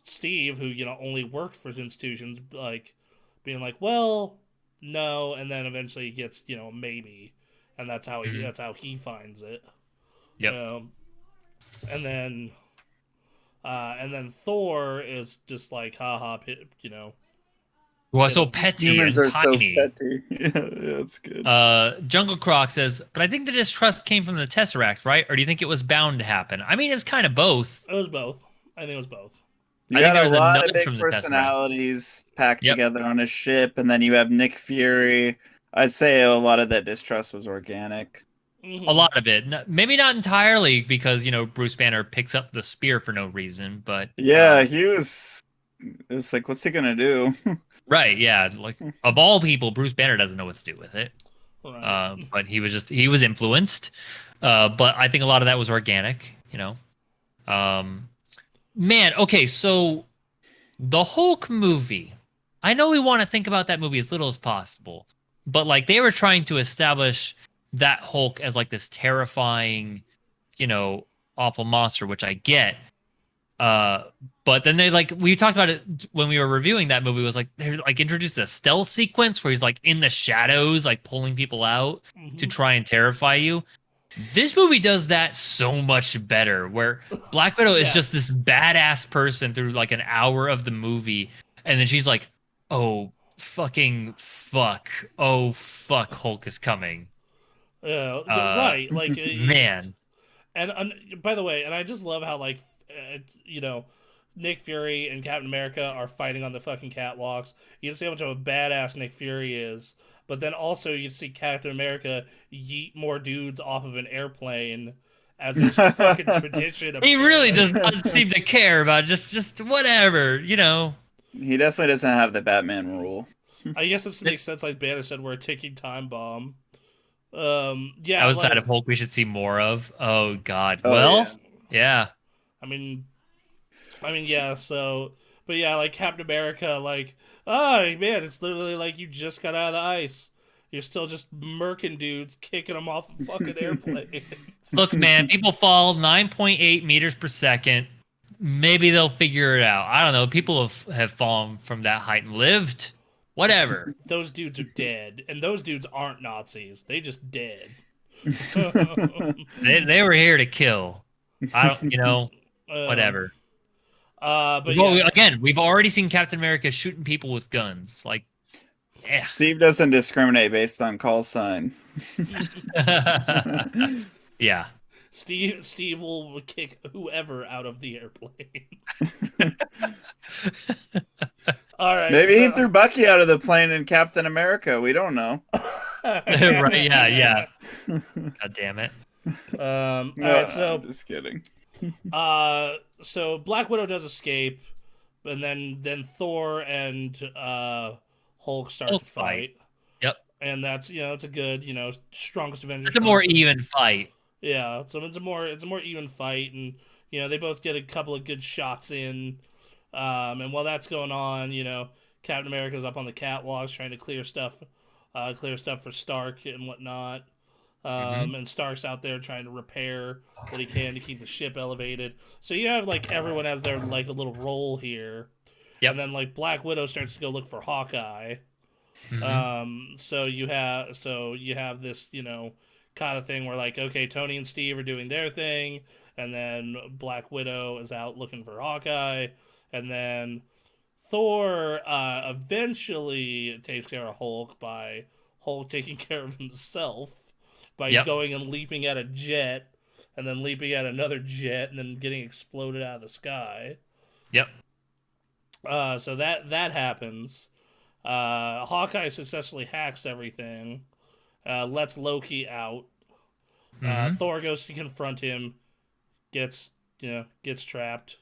Steve, who only worked for institutions, like being like, well, no, and then eventually he gets maybe, and that's how he finds it. Yep. And then Thor is just like, haha, Well, so petty humans and are tiny. So petty. Yeah, that's good. Jungle Croc says, but I think the distrust came from the Tesseract, right? Or do you think it was bound to happen? I mean, it was kind of both. It was both. I think it was both. You got a lot of big personalities packed together on a ship, and then you have Nick Fury. I'd say a lot of that distrust was organic. A lot of it. Maybe not entirely, because, Bruce Banner picks up the spear for no reason, but... Yeah, it was like, what's he gonna do? Right, yeah. Like, of all people, Bruce Banner doesn't know what to do with it. Right. But he was influenced. But I think a lot of that was organic, Man, okay, so the Hulk movie, I know we want to think about that movie as little as possible, but like they were trying to establish that Hulk as like this terrifying, awful monster, which I get. But then we talked about it when we were reviewing that movie, was like they like introduced a stealth sequence where he's like in the shadows, like pulling people out to try and terrify you. This movie does that so much better, where Black Widow is just this badass person through like an hour of the movie, and then she's like, oh, fucking fuck. Oh, fuck, Hulk is coming. Right. Like, man. And by the way, and I just love how, like, Nick Fury and Captain America are fighting on the fucking catwalks. You can see how much of a badass Nick Fury is. But then also you see Captain America yeet more dudes off of an airplane as his fucking tradition. He really does not seem to care about just whatever, He definitely doesn't have the Batman rule. I guess this makes sense. Like Banner said, we're a ticking time bomb. Outside of Hulk, we should see more of. Oh God. Yeah. I mean, yeah. So, but yeah, like Captain America, like. Oh, man, it's literally like you just got out of the ice. You're still just murking dudes, kicking them off of fucking airplanes. Look, man, people fall 9.8 meters per second. Maybe they'll figure it out. I don't know. People have fallen from that height and lived. Whatever. Those dudes are dead. And those dudes aren't Nazis. They just dead. They were here to kill. I don't, Uh, whatever. But Well, yeah, again, we've already seen Captain America shooting people with guns. Like, yeah. Steve doesn't discriminate based on call sign. Yeah. Steve will kick whoever out of the airplane. All right, Maybe he so threw Bucky out of the plane in Captain America. We don't know. Right, yeah. God damn it. All No, right, so I'm just kidding. so Black Widow does escape, and then Thor and Hulk start Hulk to fight. Yep. And that's that's a good strongest Avengers. It's a more strongest- even fight. Yeah, so it's a more even fight, and they both get a couple of good shots in. And while that's going on, Captain America's up on the catwalks trying to clear stuff for Stark and whatnot. And Stark's out there trying to repair what he can to keep the ship elevated. So you have like everyone has their like a little role here. Yep. And then like Black Widow starts to go look for Hawkeye. So you have this, kind of thing where like, okay, Tony and Steve are doing their thing, and then Black Widow is out looking for Hawkeye, and then Thor eventually takes care of Hulk by Hulk taking care of himself by going and leaping at a jet, and then leaping at another jet, and then getting exploded out of the sky. Yep. So that happens. Hawkeye successfully hacks everything, lets Loki out. Thor goes to confront him, gets trapped.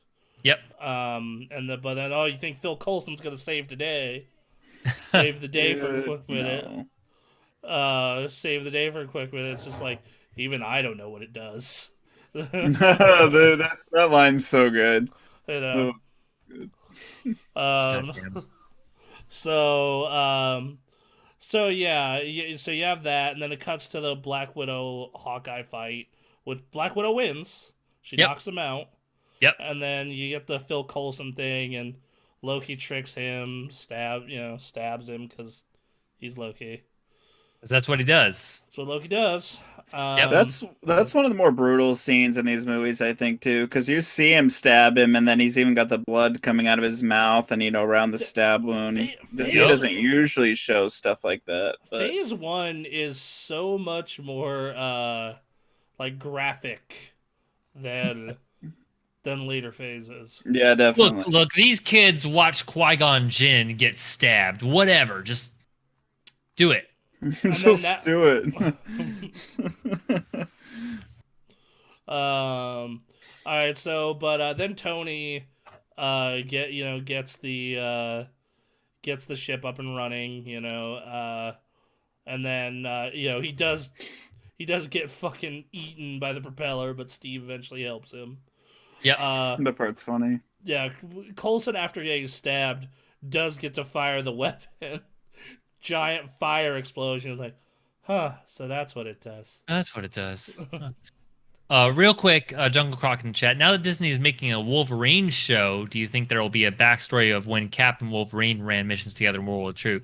Yep. But then you think Phil Coulson's gonna save today? Save the day for a quick minute. No. Save the day for a quick minute. It's just like even I don't know what it does. That line's so good. So yeah, so you have that, and then it cuts to the Black Widow Hawkeye fight. With Black Widow wins, she knocks him out. Yep. And then you get the Phil Coulson thing, and Loki tricks him, stabs him because he's Loki. That's what he does. That's what Loki does. That's one of the more brutal scenes in these movies, I think, too, because you see him stab him, and then he's even got the blood coming out of his mouth, and around the stab wound. This movie doesn't usually show stuff like that. But... Phase 1 is so much more like graphic than later phases. Yeah, definitely. Look, these kids watch Qui-Gon Jinn get stabbed. Whatever, just do it. Just do it. All right, so but then Tony gets the ship up and running, and then he does get fucking eaten by the propeller, but Steve eventually helps him. Yeah. The part's funny. Yeah, Coulson, after getting stabbed, does get to fire the weapon. Giant fire explosion. It's like, so that's what it does. That's what it does. Real quick, Jungle Croc in the chat. Now that Disney is making a Wolverine show, do you think there will be a backstory of when Cap and Wolverine ran missions together in World War II?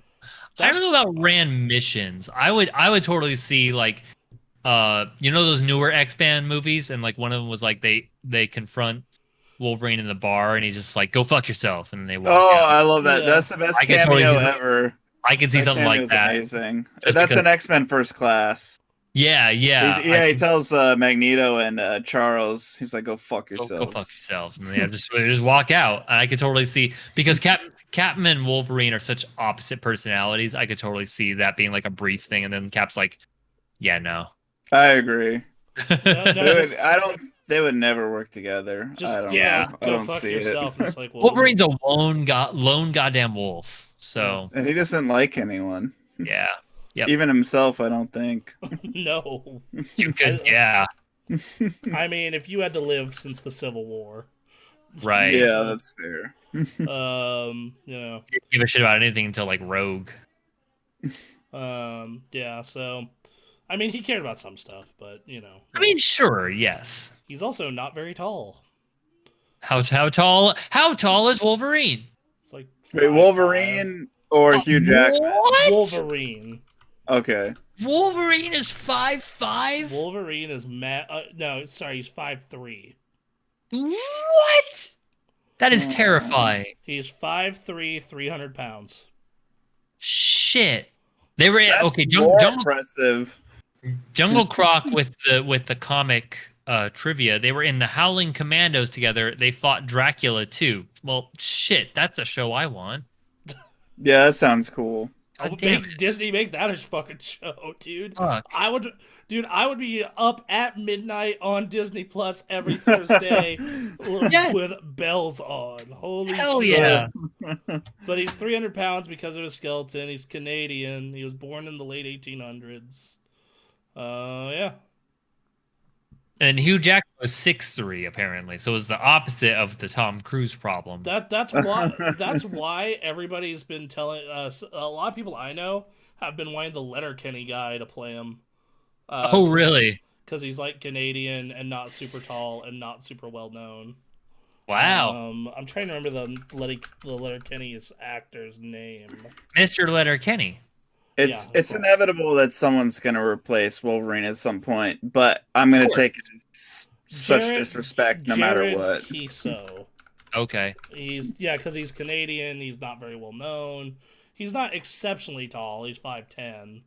I don't know about ran missions. I would totally see like, those newer X-Band movies, and like one of them was like they confront Wolverine in the bar, and he just like, go fuck yourself, and then they walk out. I love that. Yeah. That's the best I cameo totally ever. I could see something like that. Amazing. Just That's because- an X-Men First Class. Yeah. He tells Magneto and Charles, he's like, "Go fuck yourselves." Go fuck yourselves, and they just walk out. And I could totally see, because Captain and Wolverine are such opposite personalities. I could totally see that being like a brief thing, and then Cap's like, "Yeah, no." I agree. No, They would never work together. Just I don't yeah. know. I go don't fuck see yourself. it. It's like, well, Wolverine's a lone goddamn wolf. So And he doesn't like anyone, yeah, Yep. even himself. I don't think. no. you could. Yeah, I mean, if you had to live since the Civil War, right. Yeah, that's fair. Didn't give a shit about anything until like Rogue. yeah. So, I mean, he cared about some stuff, but I mean, sure, yes. he's also not very tall. How tall? How tall is Wolverine? It's like Wait, 5'5". Wolverine or Hugh Jackman? What? Wolverine. Okay. Wolverine is 5'5". Wolverine is no, sorry, he's 5'3". What? That is terrifying. He's 5'3", 300 pounds. Shit. They were That's okay. more impressive. Jungle Croc with the comic trivia. They were in the Howling Commandos together. They fought Dracula too. Well, shit. That's a show I want. Yeah, that sounds cool. I would make Disney make that his fucking show, dude. Fuck. I would be up at midnight on Disney Plus every Thursday with bells on. Holy Hell shit. yeah. But he's 300 pounds because of his skeleton. He's Canadian. He was born in the late 1800s. Yeah. And Hugh Jackman was 6'3", apparently, so it was the opposite of the Tom Cruise problem. That's why everybody's been telling us. A lot of people I know have been wanting the Letterkenny guy to play him. Oh, really? Because he's like Canadian and not super tall and not super well known. Wow. I'm trying to remember the Letterkenny's actor's name. Mr. Letterkenny. It's inevitable that someone's going to replace Wolverine at some point, but I'm going to take it as such disrespect no matter what. Kiso. Okay. Because he's Canadian. He's not very well known. He's not exceptionally tall. He's 5'10".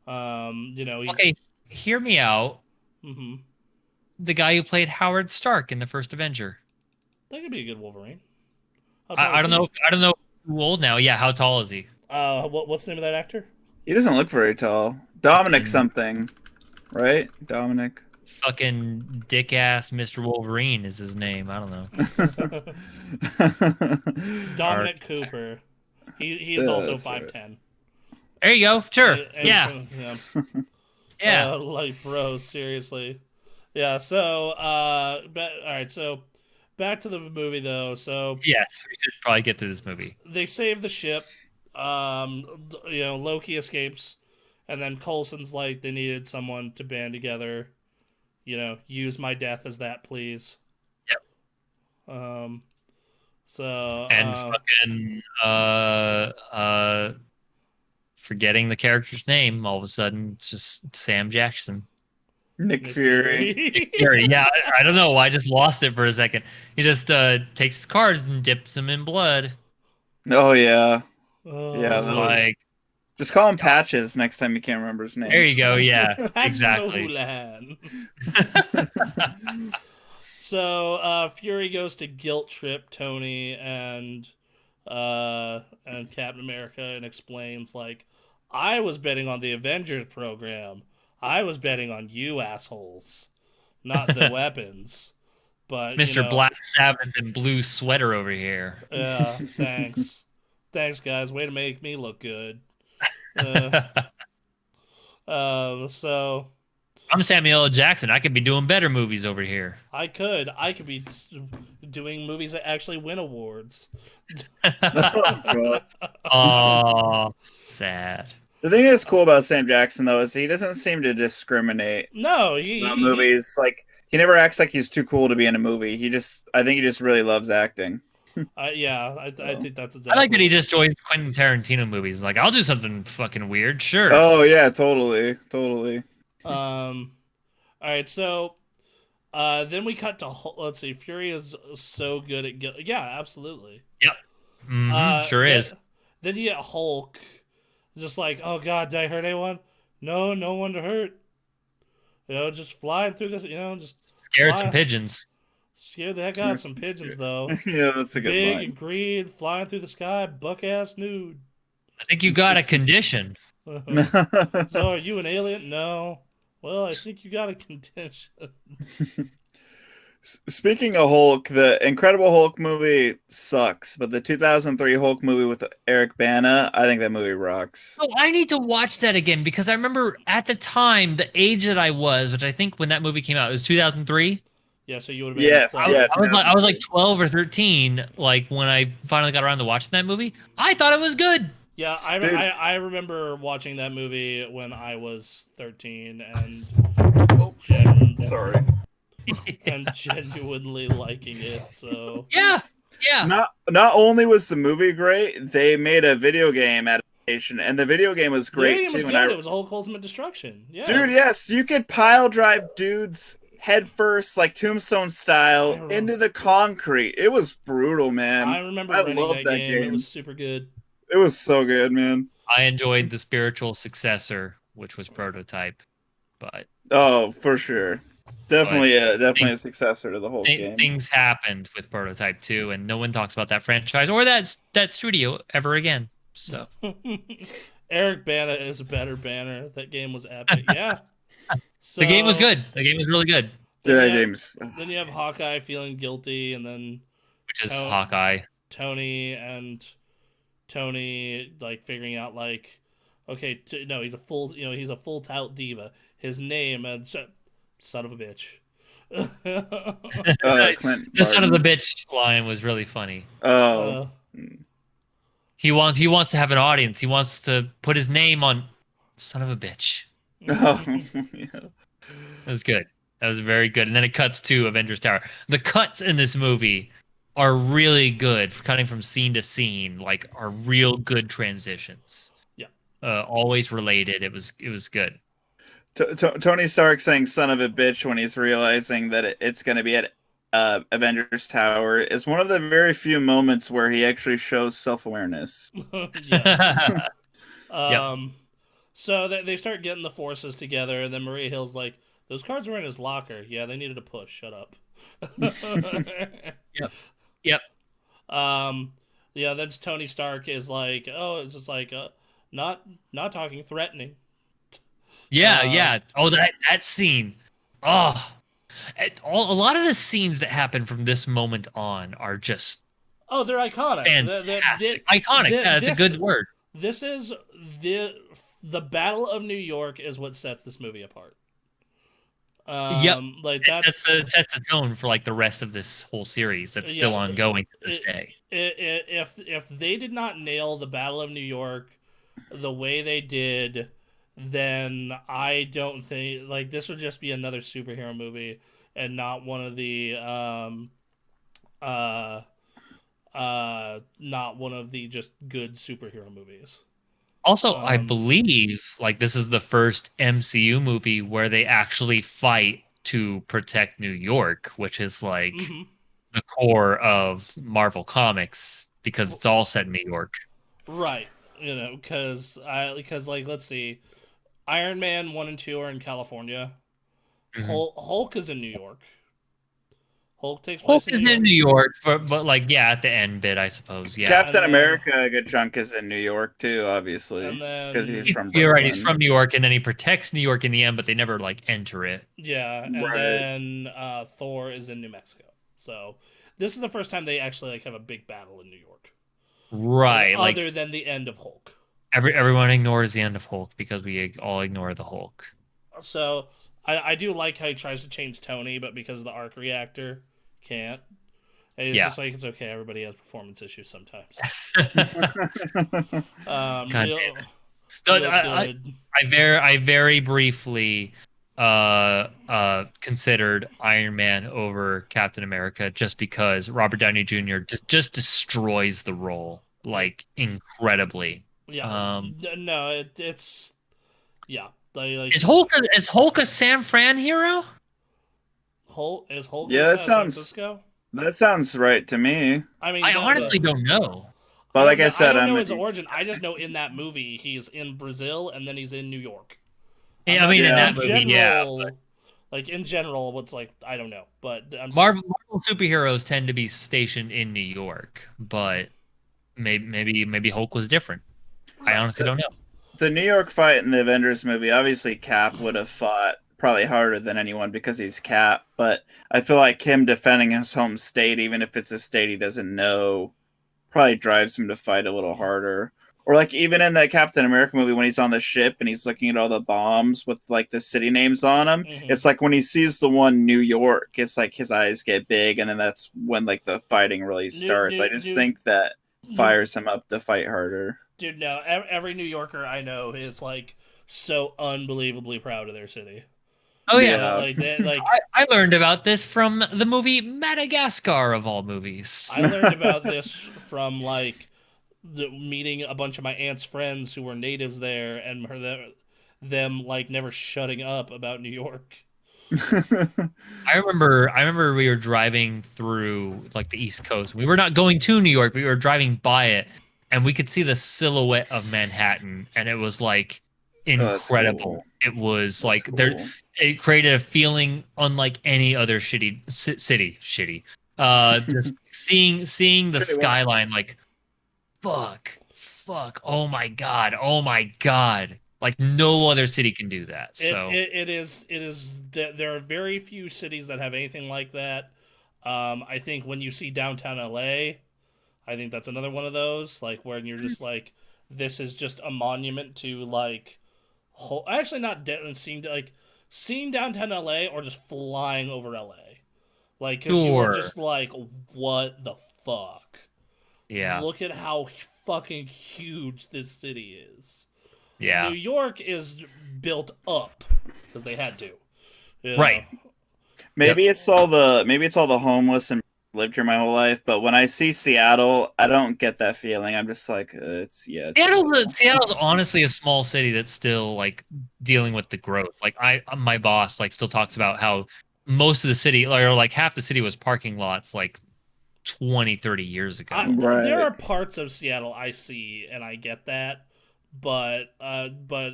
Okay, hear me out. Mm-hmm. The guy who played Howard Stark in the first Avenger. That could be a good Wolverine. I don't know. I don't know who old now. Yeah, how tall is he? What's the name of that actor? He doesn't look very tall. Dominic something, right? Dominic. Fucking dick ass Mr. Wolverine is his name. I don't know. Dominic Cooper. He is also 5'10". Right. There you go. Sure. Yeah. Yeah. Like, bro, seriously. Yeah. So, all right. So, back to the movie though. So yes, we should probably get through this movie. They save the ship. Loki escapes, and then Coulson's like, they needed someone to band together. Use my death as that, please. Yep. So and forgetting the character's name, all of a sudden it's just Sam Jackson. Nick Fury. Nick Fury. Yeah, I don't know why I just lost it for a second. He just takes his cards and dips them in blood. Oh yeah. Yeah, like just call him Patches next time you can't remember his name. There you go. Yeah, exactly. So Fury goes to guilt trip Tony and Captain America and explains like, I was betting on the Avengers program. I was betting on you assholes, not the weapons. But Mr. Black Sabbath and blue sweater over here. Yeah, thanks. Thanks, guys. Way to make me look good. So I'm Samuel L. Jackson. I could be doing better movies over here. I could be doing movies that actually win awards. Oh, sad. The thing that's cool about Sam Jackson though is he doesn't seem to discriminate. No, movies like he never acts like he's too cool to be in a movie. I think he just really loves acting. I think that's exactly. I like that he just joins Quentin Tarantino movies. Like, I'll do something fucking weird, sure. Oh yeah, totally. All right, so then we cut to let's see. Fury is so good at yeah, absolutely. Yep. Mm-hmm, sure is. Then you get Hulk, just like, oh god, did I hurt anyone? No, no one to hurt. Just flying through this. Just scared some pigeons. Scared the heck out of some pigeons, though. Yeah, that's a good Big line. and green, flying through the sky, buck-ass nude. I think you got a condition. So, are you an alien? No. Well, I think you got a condition. Speaking of Hulk, the Incredible Hulk movie sucks, but the 2003 Hulk movie with Eric Bana, I think that movie rocks. Oh, I need to watch that again because I remember at the time, the age that I was, which I think when that movie came out, it was 2003. Yeah, so you would have been. Yes, yeah. I was like 12 or 13, like when I finally got around to watching that movie. I thought it was good. Yeah, I remember watching that movie when I was 13 and and genuinely liking it. So yeah. Not only was the movie great, they made a video game adaptation, and the video game was great too. It was Hulk Ultimate Destruction. Yeah, dude, yes, you could pile drive dudes' head first, like Tombstone style, into the concrete. It was brutal, man. I remember I renting love that that game. It game. was super good. It was so good, man. I enjoyed the spiritual successor, which was Prototype, but Oh, for sure. Definitely a successor to the whole game. things happened with Prototype 2, and no one talks about that franchise or that studio ever again. So Eric Bana is a better banner. That game was epic. Yeah. So, the game was good. The game was really good, That game's Then you have Hawkeye feeling guilty, and then which is Hawkeye. Tony like figuring out like, okay, no, he's a full, he's a full tout diva. His name, son of a bitch. Clint The son of the Barton. bitch line was really funny. Oh. He wants to have an audience. He wants to put his name on son of a bitch. Oh, yeah. That was good. That was very good. And then it cuts to Avengers Tower. The cuts in this movie are really good, cutting from scene to scene, like are real good transitions. Yeah. Always related. It was good. Tony Stark saying "son of a bitch" when he's realizing that it's going to be at Avengers Tower is one of the very few moments where he actually shows self-awareness. Yes. Yep. So they start getting the forces together, and then Maria Hill's like, "Those cards were in his locker. Yeah, they needed a push. Shut up." Yep. Yeah. Then Tony Stark is like, "Oh, it's just like, not talking, threatening." Yeah. Oh, that scene. Oh, a lot of the scenes that happen from this moment on are just Oh, they're iconic. fantastic. Iconic. That's a good word. This is the Battle of New York is what sets this movie apart. Yep. Like That sets the tone for like the rest of this whole series that's still ongoing to this day. If they did not nail the Battle of New York the way they did, then I don't think like this would just be another superhero movie and not one of the not one of the just good superhero movies. Also, I believe like this is the first MCU movie where they actually fight to protect New York, which is like the core of Marvel Comics because it's all set in New York. Right. Because like let's see, Iron Man 1 and 2 are in California. Hulk is in New York. Hulk takes place Hulk is in New York, but like at the end bit, I suppose. Yeah. Captain America, a good chunk is in New York too, obviously, because he's from Brooklyn. You're right. He's from New York, and then he protects New York in the end, but they never like enter it. Yeah, and then Thor is in New Mexico. So this is the first time they actually like have a big battle in New York. Right. Other than the end of Hulk. Everyone ignores the end of Hulk because we all ignore the Hulk. So I do like how he tries to change Tony, but because of the arc reactor, can't. And it's just like, it's okay, everybody has performance issues sometimes. I very briefly considered Iron Man over Captain America just because Robert Downey Jr. just destroys the role like incredibly. Yeah. No, it's yeah. Like, is Hulk a San Fran hero? Is Hulk yeah, in San Francisco? That sounds right to me. I mean, I honestly don't know. But like I said, I don't know his origin. I just know in that movie he's in Brazil and then he's in New York. Yeah, I mean, in that movie, general, like in general, what's like I don't know, but Marvel superheroes tend to be stationed in New York, but maybe Hulk was different. I honestly don't know. The New York fight in the Avengers movie, obviously Cap would have fought probably harder than anyone because he's Cap, but I feel like him defending his home state, even if it's a state he doesn't know, probably drives him to fight a little harder. Or like even in that Captain America movie when he's on the ship and he's looking at all the bombs with like the city names on them, it's like when he sees the one New York, it's like his eyes get big, and then that's when like the fighting really starts. I just think that fires him up to fight harder. Dude, no, every New Yorker I know is like so unbelievably proud of their city. Oh yeah, I learned about this from the movie Madagascar of all movies. I learned about this from like meeting a bunch of my aunt's friends who were natives there, and them like never shutting up about New York. I remember we were driving through like the East Coast. We were not going to New York, we were driving by it, and we could see the silhouette of Manhattan, and it was like Oh, that's cool. incredible. It was That's like there cool. it created a feeling unlike any other city. Shitty. Just seeing the Shitty what? skyline like fuck, oh my god. Like no other city can do that. So It is there are very few cities that have anything like that. I think when you see downtown LA, I think that's another one of those, like when you're just like, this is just a monument to like, actually not seeing downtown LA or just flying over LA, like because you are sure. just like, what the fuck? Yeah. Look at how fucking huge this city is. New Yeah. York is built up because they had to. You know? Right. Maybe it's all the homeless and lived here my whole life, but when I see Seattle, I don't get that feeling. I'm just like, it's Seattle's honestly a small city that's still like dealing with the growth. Like my boss like still talks about how most of the city or like half the city was parking lots like 20, 30 years ago. There right. are parts of Seattle I see and I get that, but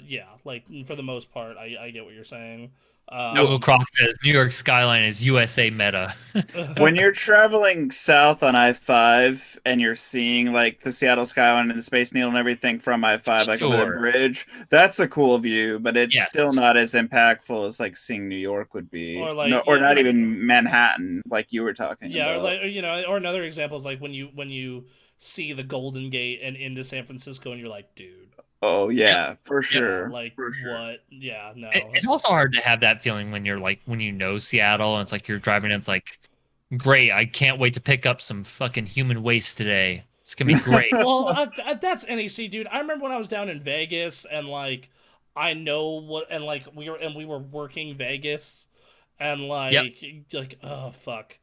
yeah, like for the most part, I get what you're saying. Google Croc says New York skyline is USA meta. When you're traveling south on I-5 and you're seeing like the Seattle skyline and the Space Needle and everything from I-5, like over the Sure. bridge, that's a cool view, but it's still Yes. not as impactful as like seeing New York would be. or No, like or yeah, not even Manhattan, like you were talking yeah, or about. like or another example is like when you see the Golden Gate and into San Francisco, and you're like, dude, Oh Yep. yeah, for Yep. yeah, sure. like For sure. what? Yeah, no, It's also hard to have that feeling when you're like when you know Seattle and it's like you're driving and it's like great, I can't wait to pick up some fucking human waste today. It's gonna be great. Well, that's NEC, dude. I remember when I was down in Vegas, and like, I know what, and like we were working Vegas, and Yep. like oh fuck,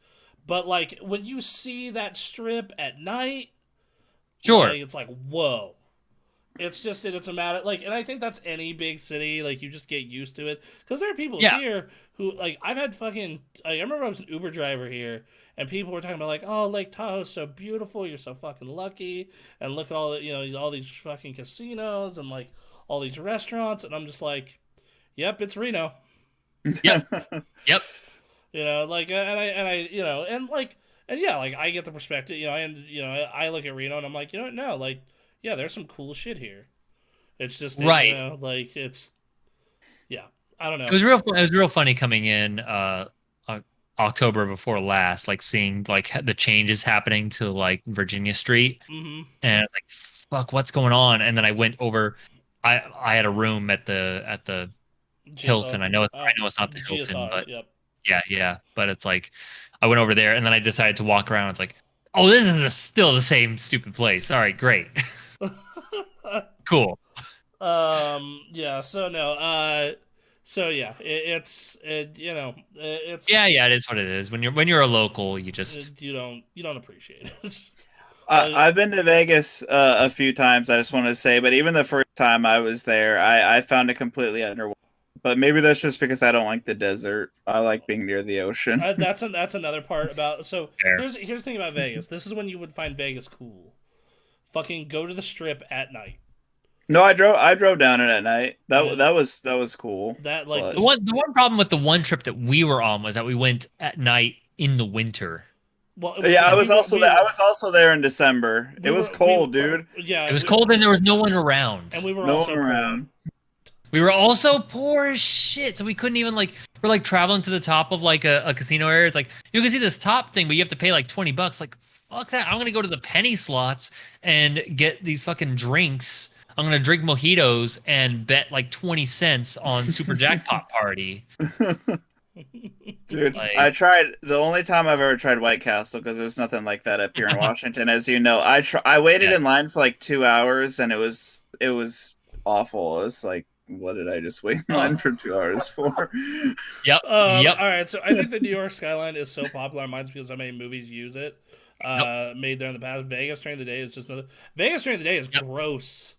but like when you see that strip at night, like Sure. it's like whoa. It's a matter like, and I think that's any big city. Like you just get used to it because there are people Yeah. here who like I've had fucking. I remember I was an Uber driver here, and people were talking about like, oh, Lake Tahoe's so beautiful. You're so fucking lucky, and look at all the all these fucking casinos and like all these restaurants, and I'm just like, yep, it's Reno. Yep. Yep. Like and I and like and yeah, like I get the perspective. I look at Reno and I'm like, no, like yeah, there's some cool shit here. It's just Right. like it's yeah. I don't know. It was real funny coming in October before last, like seeing like the changes happening to like Virginia Street. Mm-hmm. And it's like, fuck, what's going on? And then I went over I had a room at the GSR. Hilton. I know it's not the Hilton, GSR. but Yep. yeah. But it's like I went over there and then I decided to walk around. It's like, oh, this is still the same stupid place. All right, great. Cool. Yeah. So no. So yeah. It's Yeah, it is what it is. When you're a local, you just you don't appreciate it. I've been to Vegas a few times. I just want to say, but even the first time I was there, I found it completely underwhelming. But maybe that's just because I don't like the desert. I like being near the ocean. That's another part about. So fair. here's the thing about Vegas. This is when you would find Vegas cool. Fucking go to the Strip at night. No, I drove down it at night. Yeah. That was cool. That like But- The one problem with the one trip that we were on was that we went at night in the winter. well, Yeah, I we was were- also we there. I were- was also there in December. we It was were- cold, we- dude. Yeah, It was cold and there was no one around. and we were No also one around. We were also poor as shit, so we couldn't even like we're like traveling to the top of like a casino area. It's like you can see this top thing, but you have to pay like $20. Like fuck that! I'm gonna go to the penny slots and get these fucking drinks. I'm gonna drink mojitos and bet like 20 cents on Super Jackpot Party. Dude, Like- I tried the only time I've ever tried White Castle because there's nothing like that up here in Washington, as you know. I waited Yeah. in line for like 2 hours and it was awful. It was like, what did I just wait in line for 2 hours for? Yep. All right, so I think the New York skyline is so popular in minds because so many movies use it. Made there in the past. Vegas during the day is just another. Vegas during the day is gross.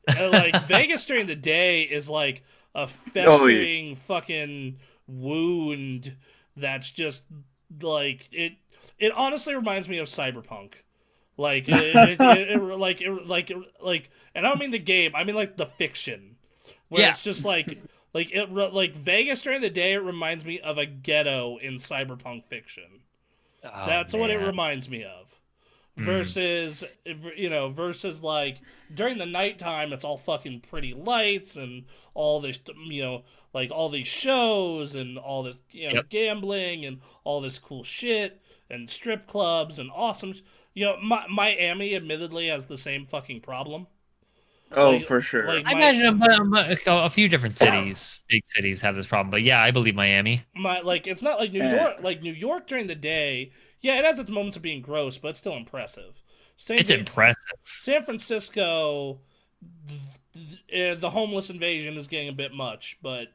Like Vegas during the day is like a festering fucking wound that's just like it honestly reminds me of Cyberpunk. Like and I don't mean the game, I mean like the fiction. Where it's just like Vegas during the day, it reminds me of a ghetto in cyberpunk fiction. Oh, That's what it man. reminds me of. Versus like during the nighttime, it's all fucking pretty lights and all this, like all these shows and all this, gambling and all this cool shit and strip clubs and awesome. Miami admittedly has the same fucking problem. Oh, for sure. Like I imagine a few different cities, big cities, have this problem. But yeah, I believe Miami. It's not like New York. Like New York during the day, yeah, it has its moments of being gross, but it's still impressive. Impressive. San Francisco, the homeless invasion is getting a bit much, but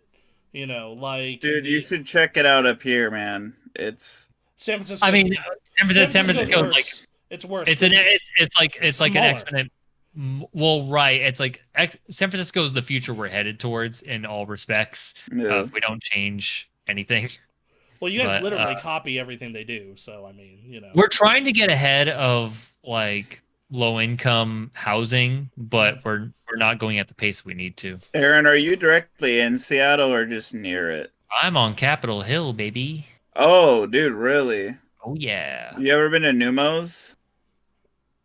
dude, you should check it out up here, man. It's San Francisco. I mean, San Francisco, worse. like it's worse. It's like an exponent. Well, right. It's like San Francisco is the future we're headed towards in all respects. If we don't change anything. Well, you guys literally copy everything they do. So, I mean, We're trying to get ahead of like low income housing, but we're not going at the pace we need to. Aaron, are you directly in Seattle or just near it? I'm on Capitol Hill, baby. Oh, dude, really? Oh yeah. You ever been to Numos?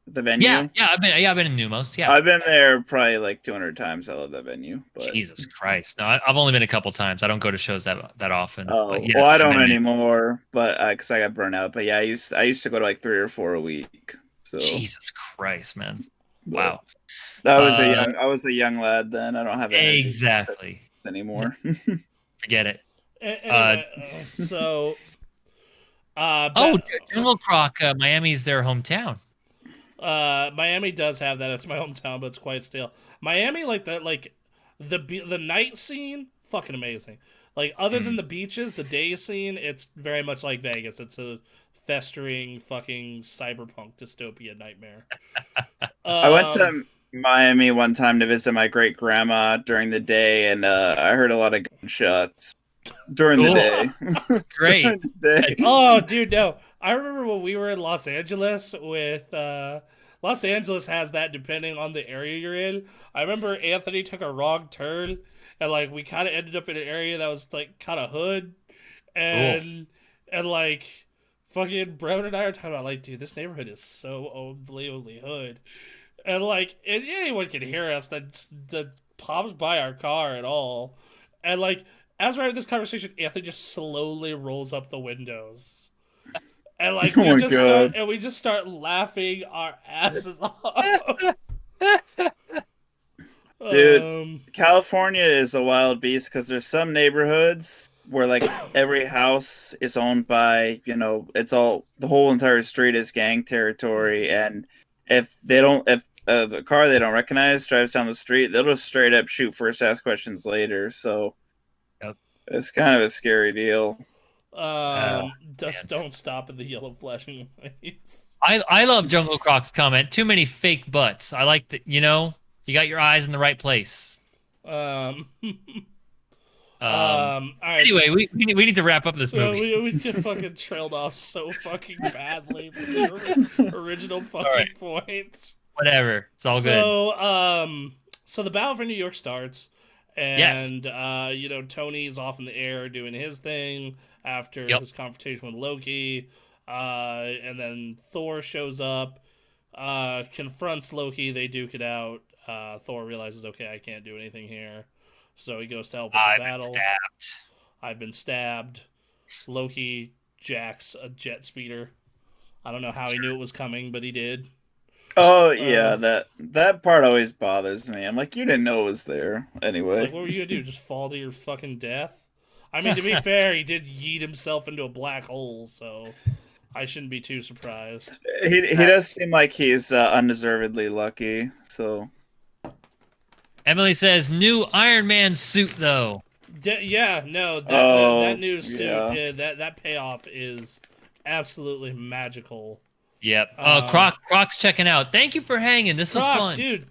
The venue? Yeah, I've been in Numos. Yeah, I've been there probably like 200 times. I love that venue. But... Jesus Christ! No, I've only been a couple times. I don't go to shows that often. Oh, but yes, well, I don't anymore. But because I got burnt out. But yeah, I used to go to like 3 or 4 a week. So Jesus Christ, man! Wow. That was I was a young lad then. I don't have energy exactly anymore. Forget it. Anyway, so. Jungle Croc, Miami's their hometown. Miami does have that. It's my hometown, but it's quite still. Miami, like that, like the night scene, fucking amazing. Like other than the beaches, the day scene, it's very much like Vegas. It's a festering fucking cyberpunk dystopia nightmare. I went to Miami one time to visit my great grandma during the day, and I heard a lot of gunshots during the day. Great. During the day. Oh, dude, no. I remember when we were in Los Angeles with Los Angeles has that depending on the area you're in. I remember Anthony took a wrong turn and like we kind of ended up in an area that was like kind of hood and like fucking Brown and I are talking about like, dude, this neighborhood is so unbelievably hood. And like anyone can hear us that pops by our car at all. And like as we're having this conversation, Anthony just slowly rolls up the windows. And like we just start laughing our asses off. Dude, California is a wild beast because there's some neighborhoods where like every house is owned by, it's all the whole entire street is gang territory, and if the car they don't recognize drives down the street, they'll just straight up shoot first, ask questions later. So it's kind of a scary deal. Just don't stop at the yellow flashing lights. I love Jungle Croc's comment. Too many fake butts. I like that. You got your eyes in the right place. All right, anyway, we need to wrap up this movie. We get fucking trailed off so fucking badly from the original fucking points. Whatever, it's all good. So the battle for New York starts, and Tony's off in the air doing his thing after his confrontation with Loki, and then Thor shows up, confronts Loki. They duke it out. Thor realizes, okay, I can't do anything here, so he goes to help with the battle. I've been stabbed. Loki jacks a jet speeder. I don't know how he knew it was coming, but he did. Oh yeah, that part always bothers me. I'm like, you didn't know it was there anyway. Like, what were you gonna do? Just fall to your fucking death? I mean, to be fair, he did yeet himself into a black hole, so I shouldn't be too surprised. He does seem like he's undeservedly lucky. So Emily says, new Iron Man suit though. That new suit, that payoff is absolutely magical. Yep. Croc's checking out. Thank you for hanging. This was fun. Dude,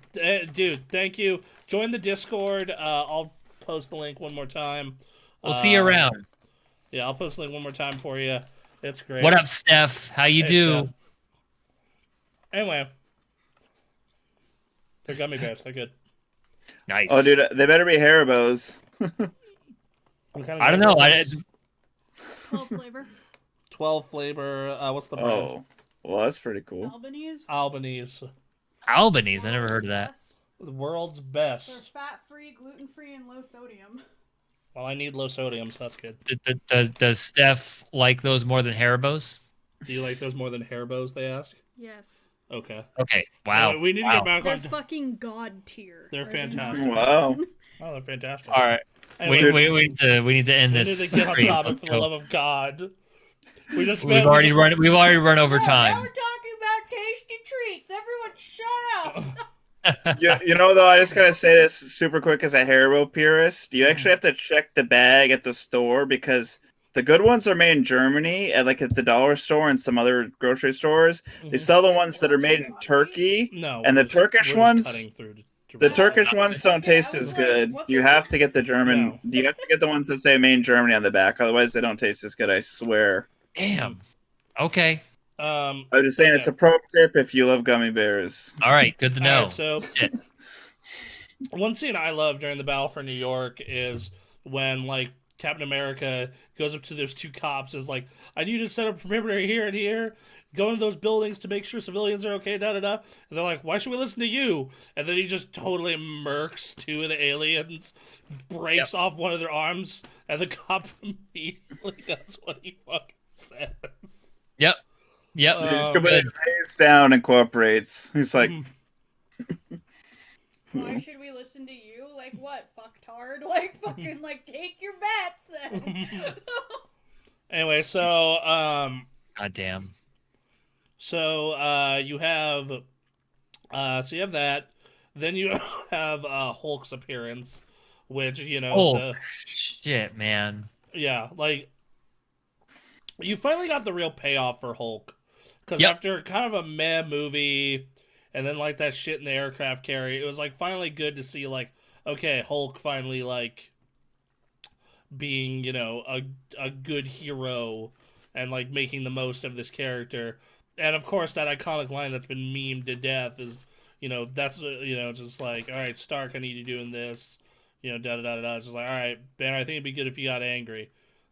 thank you. Join the Discord. I'll post the link one more time. We'll see you around. Yeah, I'll post the link one more time for you. It's great. What up, Steph? How you Hey, do? Steph. Anyway, they're gummy bears. They're good. Nice. Oh, dude, they better be Haribos. What kind of I don't gummy know. bears are these? 12 flavor. 12 flavor. What's the brand? Oh, well, that's pretty cool. Albanese. Albanese. Albanese. I never heard of that. Best. The world's They're best. fat-free, gluten-free, and low sodium. Well, I need low sodium, so that's good. Does Steph like those more than Haribos? Do you like those more than Haribos, they ask? Yes. Okay. Okay. Wow. Anyway, we need to Wow. get back They're on. fucking god tier. They're Are they not? fantastic. Wow. Oh, they're fantastic. All right. Anyway, We need to end we this. need to get on stream. topic Let's for the go. love of God. We just We've already run over Now time. we're talking about tasty treats. Everyone shut up. You know, though, I just gotta say this super quick as a Haribo purist. You actually have to check the bag at the store because the good ones are made in Germany, at the dollar store and some other grocery stores. They sell the ones that are made in Turkey, No. and we're the Turkish we're ones- cutting through to the read. Turkish ones don't Yeah, I taste was as like, good. what the You have fuck? to get the German. No. You have to get the ones that say "Made in Germany" on the back. Otherwise, they don't taste as good. I swear. Damn. Okay. I'm just saying, it's a pro tip if you love gummy bears. All right. Good to All know. right, so Shit. one scene I love during the battle for New York is when Captain America goes up to those two cops, is like, I need you to set up a perimeter here and here, go into those buildings to make sure civilians are okay, da da da. And they're like, why should we listen to you? And then he just totally murks two of the aliens, breaks off one of their arms, and the cop immediately does what he fucking says. Yep. Yep. Uh, He just Oh, completely lays down and cooperates. He's like, Why should we listen to you? Like what? Fucktard? Like fucking take your bets then. Anyway, so God damn. you have that. Then you have Hulk's appearance, which Oh shit, man. yeah, you finally got the real payoff for Hulk, because Yep. after kind of a meh movie, and then that shit in the aircraft carrier, it was finally good to see okay, Hulk finally being a good hero and making the most of this character. And of course that iconic line that's been memed to death is that's just all right, Stark, I need you doing this, da da da da. It's just all right, Banner, I think it'd be good if you got angry.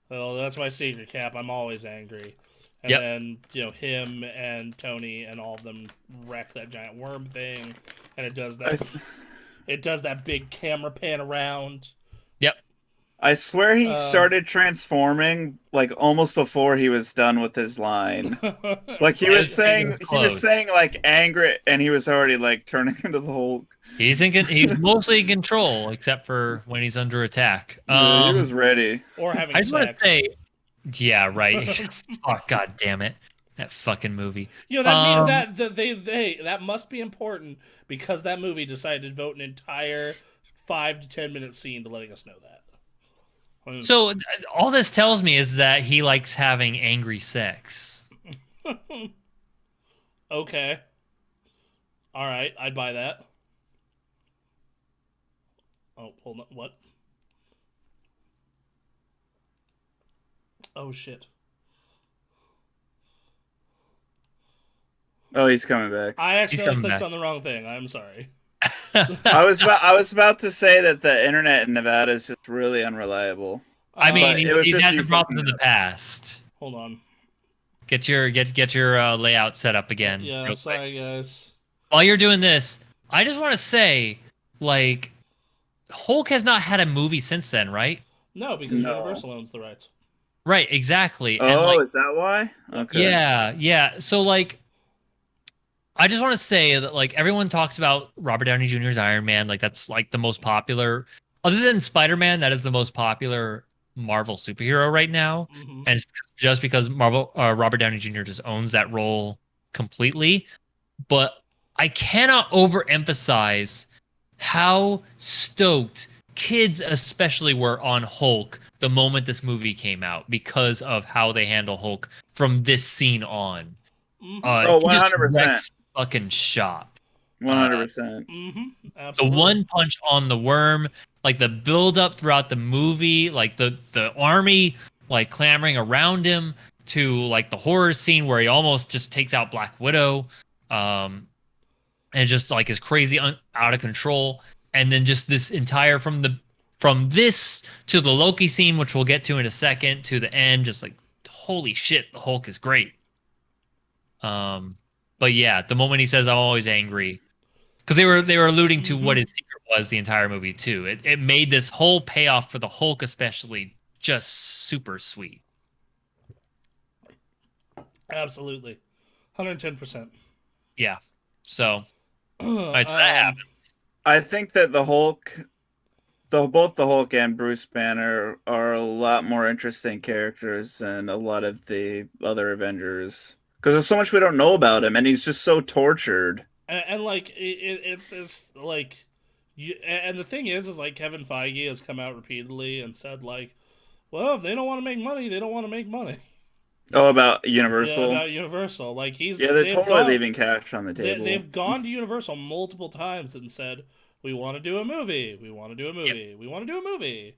Well, that's my secret, Cap, I'm always angry. And Yep. then him and Tony and all of them wreck that giant worm thing, and it does that big camera pan around. Yep. I swear he started transforming almost before he was done with his line. He was saying angry, and he was already turning into the Hulk. He's mostly in control, except for when he's under attack. Yeah, he was ready. Or having I just want to sex. say, yeah, right. Fuck, god damn it, that fucking movie. That must be important because that movie decided to devote an entire 5 to 10 minute scene to letting us know that. So all this tells me is that he likes having angry sex. Okay. All right, I'd buy that. Oh, hold on. What? Oh shit. Oh, he's coming back. I accidentally coming clicked back. on the wrong thing. I'm sorry. I was about to say that the internet in Nevada is just really unreliable. I mean, But it was he's just had you the problems in fucking the past. Hold on. Get your layout set up again. Yeah, real quick. sorry guys. While you're doing this, I just want to say, Hulk has not had a movie since then, right? No, because No. Universal owns the rights. Right, exactly. Oh, is that why? Okay. Yeah. So I just want to say that everyone talks about Robert Downey Jr.'s Iron Man, that's the most popular, other than Spider-Man, that is the most popular Marvel superhero right now, Mhm. and it's just because Robert Downey Jr. just owns that role completely. But I cannot overemphasize how stoked kids especially were on Hulk the moment this movie came out because of how they handle Hulk from this scene on. Mhm. Oh, He just 100%. wrecks fucking shop. 100%. Mhm. The Absolutely. one punch on the worm, the build up throughout the movie, the army, like clamoring around him to like the horror scene where he almost just takes out Black Widow, and just like is crazy out of control. And then just this entire from this to the Loki scene, which we'll get to in a second, to the end, just like holy shit, the Hulk is great. But yeah, the moment he says I'm always angry, because they were alluding to what his secret was the entire movie too. It made this whole payoff for the Hulk especially just super sweet. Absolutely, 110%. Yeah. So, all right, so that happens. I think that the Hulk, both the Hulk and Bruce Banner are a lot more interesting characters than a lot of the other Avengers. Because there's so much we don't know about him, and he's just so tortured. And like it's this like, and the thing is like Kevin Feige has come out repeatedly and said like, well, if they don't want to make money, they don't want to make money. Oh, about Universal? Yeah, about Universal. Like they're totally leaving cash on the table. They've gone to Universal multiple times and said, we want to do a movie. We want to do a movie. Yep. We want to do a movie.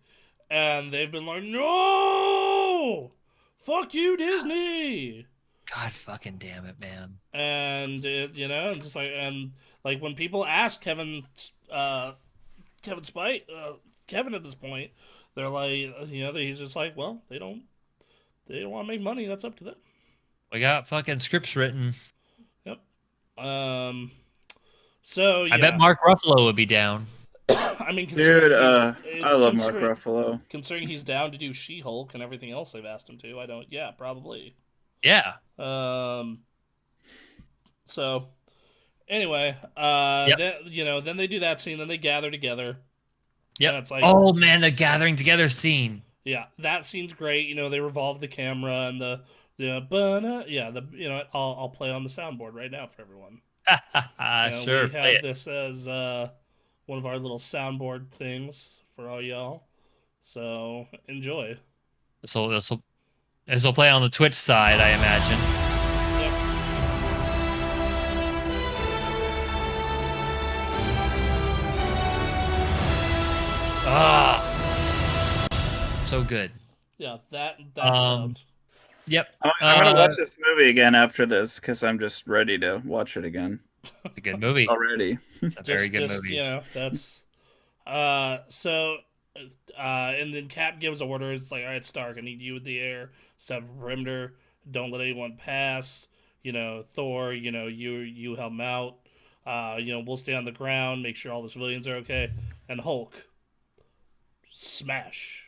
And they've been like, no! Fuck you, Disney! God fucking damn it, man. And, just like, and like when people ask Kevin at this point, they're like, he's just like, well, they don't want to make money. That's up to them. We got fucking scripts written. Yep. So yeah. I bet Mark Ruffalo would be down. I mean, dude, I love Mark Ruffalo. Considering he's down to do She-Hulk and everything else they've asked him to, yeah, probably. Yeah. So, anyway, Yep. then they do that scene, then they gather together. Yep. It's like, oh man, the gathering together scene. Yeah, that scene's great. They revolve the camera and I'll play on the soundboard right now for everyone. Sure. We have this as one of our little soundboard things for all y'all. So enjoy. This will play on the Twitch side, I imagine. Yep. So good. Yeah, that sound. Yep. I'm gonna watch this movie again after this because I'm just ready to watch it again. It's a good movie. Already. It's a very good movie. That's and then Cap gives orders. It's like, all right, Stark, I need you in the air, set up a perimeter, don't let anyone pass. Thor, you help him out. We'll stay on the ground, make sure all the civilians are okay. And Hulk, smash.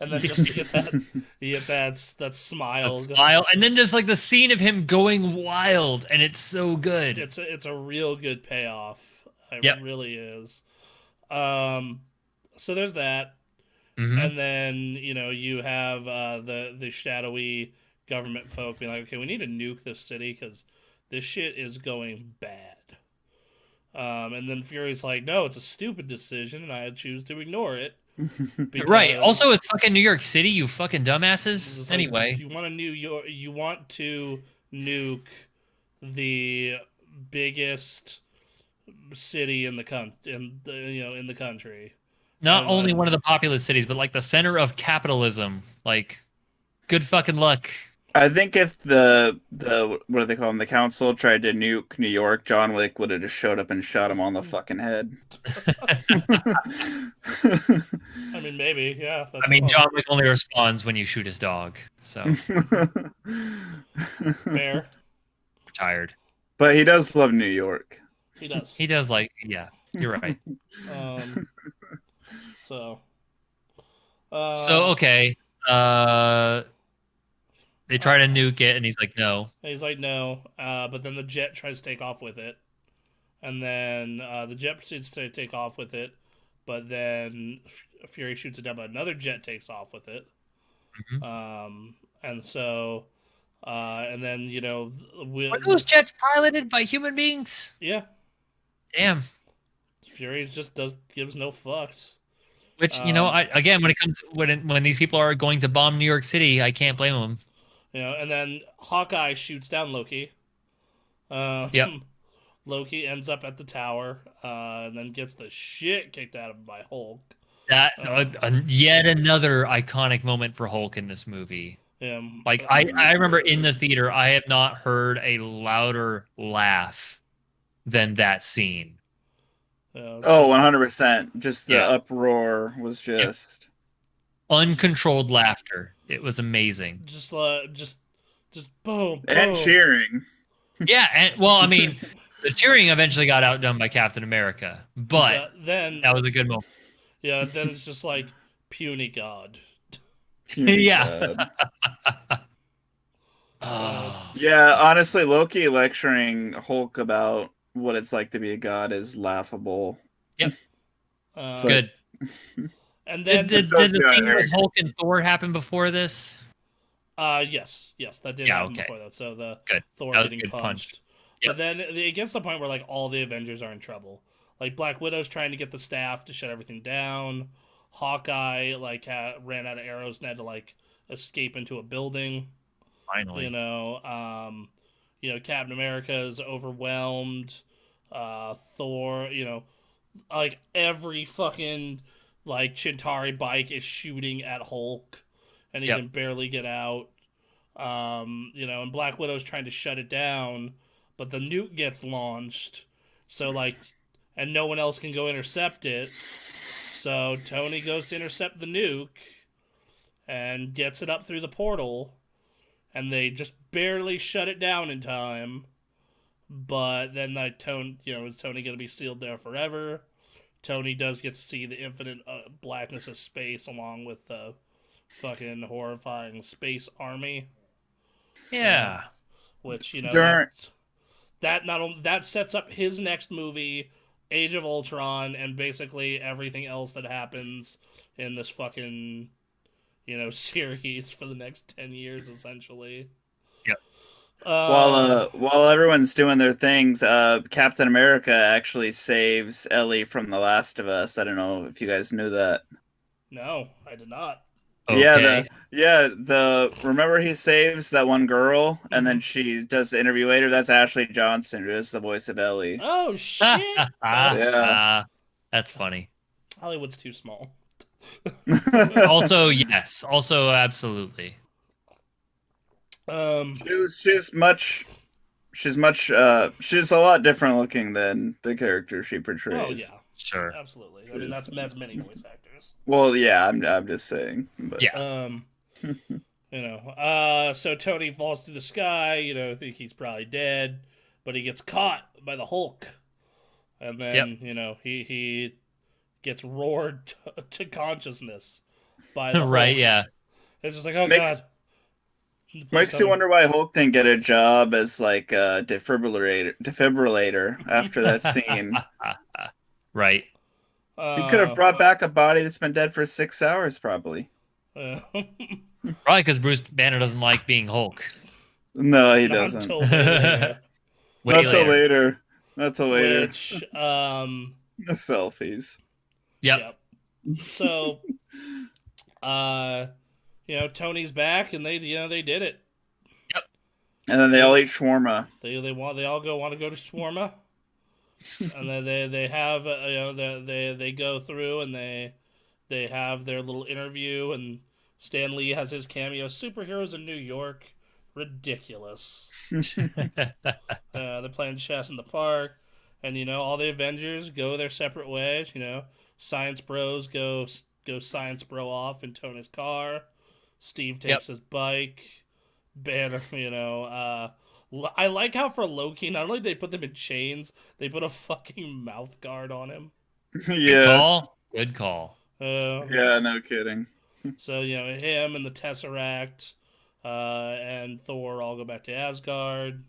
And then just you get that smile. And then there's like the scene of him going wild, and it's so good. It's a real good payoff. It really is. So there's that. Mm-hmm. And then, you have the shadowy government folk being like, okay, we need to nuke this city because this shit is going bad. And then Fury's like, no, it's a stupid decision, and I choose to ignore it. Right. Also, it's fucking New York City, you fucking dumbasses. Anyway, you want to nuke the biggest city in the country. Not only one of the populous cities, but like the center of capitalism. Like, good fucking luck. I think if the what do they call them? The council tried to nuke New York, John Wick would have just showed up and shot him on the fucking head. I mean, maybe, yeah. John Wick only responds when you shoot his dog. So fair. Retired. But he does love New York. He does. He does like, yeah. You're right. So okay. They try to nuke it, and he's like, no. He's like, no. But then the jet tries to take off with it. And then the jet proceeds to take off with it. But then Fury shoots it down, but another jet takes off with it. Mm-hmm. And so, and then, Were those jets piloted by human beings? Yeah. Damn. Fury just gives no fucks. Which, when these people are going to bomb New York City, I can't blame them. And then Hawkeye shoots down Loki. Yep. Loki ends up at the tower, and then gets the shit kicked out of him by Hulk. That yet another iconic moment for Hulk in this movie. Like I remember in the theater, I have not heard a louder laugh than that scene. Oh, 100%. Just the Yeah. uproar was just Uncontrolled laughter. It was amazing. just boom, and boom. cheering. Yeah, and well, I mean, the cheering eventually got outdone by Captain America, but Then that was a good moment. yeah, then it's just like puny god. Yeah. Yeah, honestly, Loki lecturing Hulk about what it's like to be a god is laughable. Yep. It's Good. And then Did the scene with Hulk and Thor happen before this? yes, that did happen okay. before that. So the Good. Thor That was a getting good punched. punch. Yep. But then it gets to the point where like all the Avengers are in trouble. Like Black Widow's trying to get the staff to shut everything down. Hawkeye like ran out of arrows and had to like escape into a building. Finally. You know, Captain America is overwhelmed. Thor, like every fucking like Chintari bike is shooting at Hulk, and he can barely get out. And Black Widow's trying to shut it down, but the nuke gets launched, so like, and no one else can go intercept it. So Tony goes to intercept the nuke, and gets it up through the portal, and they just barely shut it down in time. But then is Tony going to be sealed there forever? Tony does get to see the infinite blackness of space along with the fucking horrifying space army. Yeah. Which, that sets up his next movie, Age of Ultron, and basically everything else that happens in this fucking, series for the next 10 years, essentially. Yep. While everyone's doing their things, Captain America actually saves Ellie from The Last of Us. I don't know if you guys knew that. No, I did not. Okay. Remember he saves that one girl, and then she does the interview later. That's Ashley Johnson, who is the voice of Ellie. Oh shit! That's funny. Hollywood's too small. Also, yes. Also, absolutely. She's a lot different looking than the character she portrays. Oh yeah, sure, absolutely. I mean, that's many voice actors. Well, yeah, I'm just saying. But. Yeah. So Tony falls through the sky. Think he's probably dead, but he gets caught by the Hulk, and then he gets roared to consciousness by the Hulk. Right. Yeah. It's just like, oh god. Makes you wonder why Hulk didn't get a job as like a defibrillator after that scene. Right. He could have brought back a body that's been dead for 6 hours, probably. Probably because Bruce Banner doesn't like being Hulk. No, he doesn't. Until later. Not till later. Which, the selfies. Yep. So, Tony's back, and they did it. Yep. And then they all eat shawarma. They want to go to shawarma, and then they have they go through and they have their little interview, and Stan Lee has his cameo. Superheroes in New York, ridiculous. They're playing chess in the park, and all the Avengers go their separate ways. Science Bros go Science Bro off in Tony's car. Steve takes his bike. Banner, I like how for Loki, not only they put them in chains, they put a fucking mouth guard on him. Yeah. Good call. Yeah, no kidding. So, him and the Tesseract and Thor all go back to Asgard.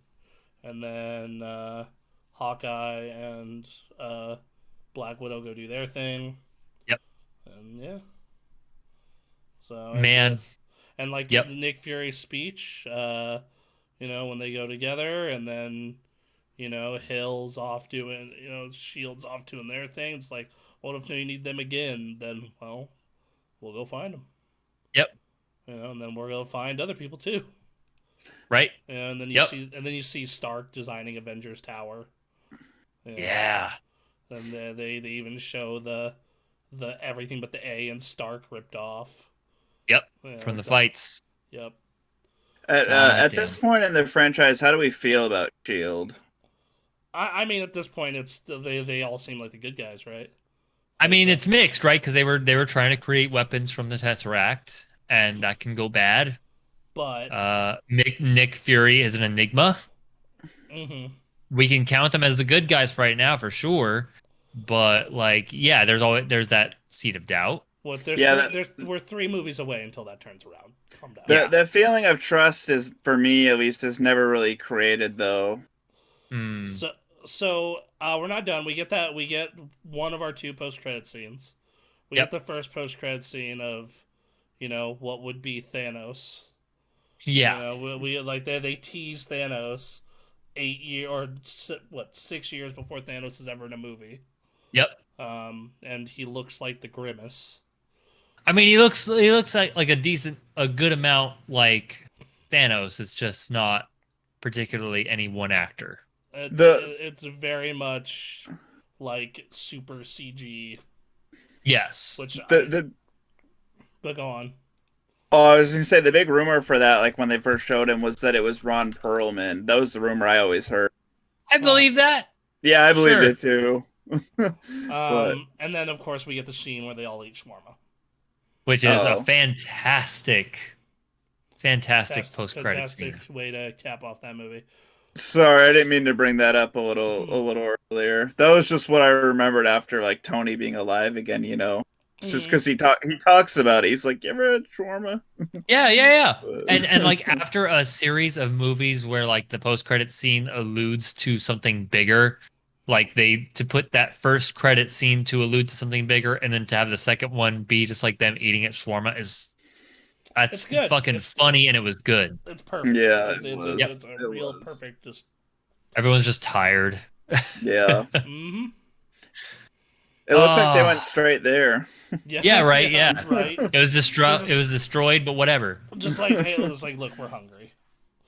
And then Hawkeye and Black Widow go do their thing. Yep. And yeah. So man. And like the Nick Fury speech, when they go together, and then, Hill's off doing, Shield's off doing their thing. It's like, what if we need them again? Then, well, we'll go find them. Yep. And then we're gonna find other people too. Right. And then you see Stark designing Avengers Tower. Yeah. And they even show the the everything but the A and Stark ripped off. Yep. Yeah, From the that- fights. Yep. At God this damn. point in the franchise, how do we feel about Shield? I mean, at this point, it's they all seem like the good guys, right? I mean, Like, it's mixed, right? Because they were trying to create weapons from the Tesseract, and that can go bad. but Nick Fury is an enigma. mhm. We can count them as the good guys for right now for sure, but like, yeah, there's that seed of doubt. What Yeah, we're 3 movies away until that turns around. Calm down. Yeah. the feeling of trust is, for me at least, is never really created though. Hmm. So we're not done. We get one of our 2 post-credit scenes. We Yep. get the first post-credit scene of, what would be Thanos. Yeah. We like they tease Thanos 6 years before Thanos is ever in a movie. Yep. And he looks like the Grimace. I mean, he looks like a good amount like Thanos. It's just not particularly any one actor. It's very much like super CG, Yes. which The but go on. Oh, I was gonna say the big rumor for that, like when they first showed him, was that it was Ron Perlman. That was the rumor I always heard. I believe that. Yeah, I believed Sure. it too. But And then of course we get the scene where they all eat shawarma. Which is a Oh. fantastic post-credit Fantastic scene. way to cap off that movie. sorry, I didn't mean to bring that up a little earlier. That was just what I remembered after like Tony being alive again. It's just because he talks about it. He's like, "You ever had shawarma?" Yeah. And like after a series of movies where like the post-credit scene alludes to something bigger, like to put that first credit scene to allude to something bigger, and then to have the second one be just like them eating at shawarma that's It's good. fucking funny, and it was good. It's perfect. Yeah, it's, it it's, was. it's a It real was. perfect. Just Everyone's just tired. Yeah, mm-hmm. it looks like they Ah. went straight there. Yeah, right, yeah. right. It was destroyed, but whatever. Just like Halo, just like, look, we're hungry.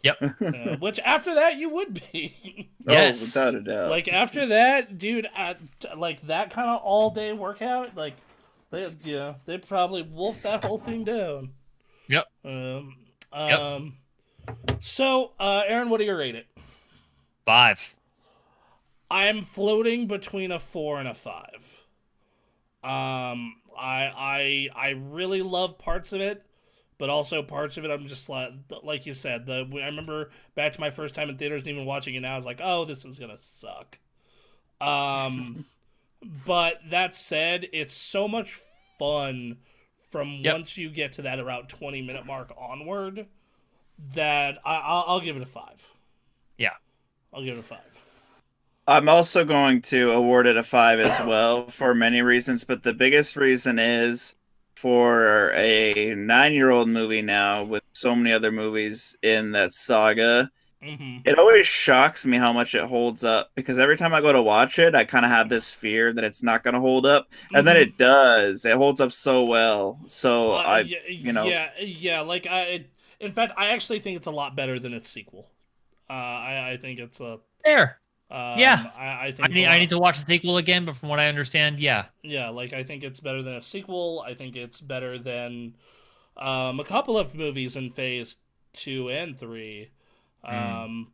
Yep. Which after that you would be. Yes. Oh, without a doubt. Like after that, dude, like that kind of all day workout, like they probably wolfed that whole thing down. Yep. So, Aaron, what do you rate it? 5. I'm floating between a 4 and a 5. I really love parts of it, but also parts of it I'm just like you said. I remember back to my first time in theaters and even watching it now, I was like, oh, this is gonna suck. But that said, it's so much fun from once you get to that about 20-minute mark onward that I'll give it a 5. Yeah. I'll give it a 5. I'm also going to award it a 5 as well for many reasons, but the biggest reason is for a 9-year-old movie now with so many other movies in that saga. Mm-hmm. It always shocks me how much it holds up, because every time I go to watch it, I kind of have this fear that it's not going to hold up, and then it does. It holds up so well. So yeah. Like in fact, I actually think it's a lot better than its sequel. I think it's a There. Yeah. I think I need to watch the sequel again, but from what I understand, yeah. Yeah, like I think it's better than a sequel. I think it's better than a couple of movies in Phase 2 and 3.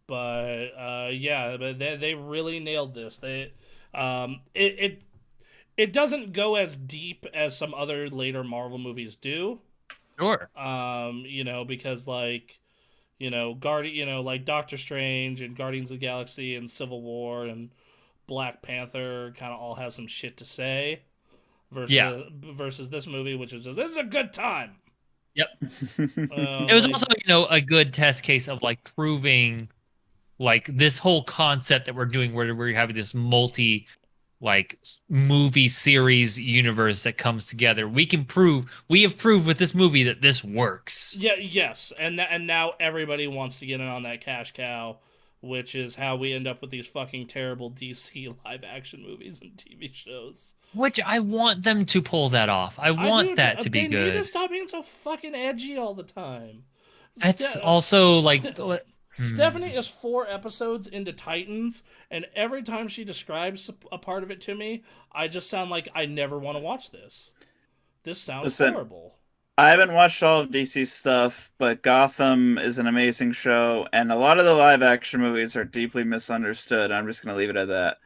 But they really nailed this. It doesn't go as deep as some other later Marvel movies do. Sure. Because like like Doctor Strange and Guardians of the Galaxy and Civil War and Black Panther kind of all have some shit to say versus this movie, which is just, this is a good time. Yep. It was also, a good test case of like proving like this whole concept that we're doing where we have this movie series universe that comes together. We have proved with this movie that this works. Yeah, yes. And now everybody wants to get in on that cash cow, which is how we end up with these fucking terrible DC live action movies and TV shows. Which I want them to pull that off. I want that to be good. They need to stop being so fucking edgy all the time. That's also like Stephanie is 4 episodes into Titans, and every time she describes a part of it to me, I just sound like I never want to watch this. This sounds Listen, horrible. I haven't watched all of DC's stuff, but Gotham is an amazing show, and a lot of the live action movies are deeply misunderstood. I'm just gonna leave it at that.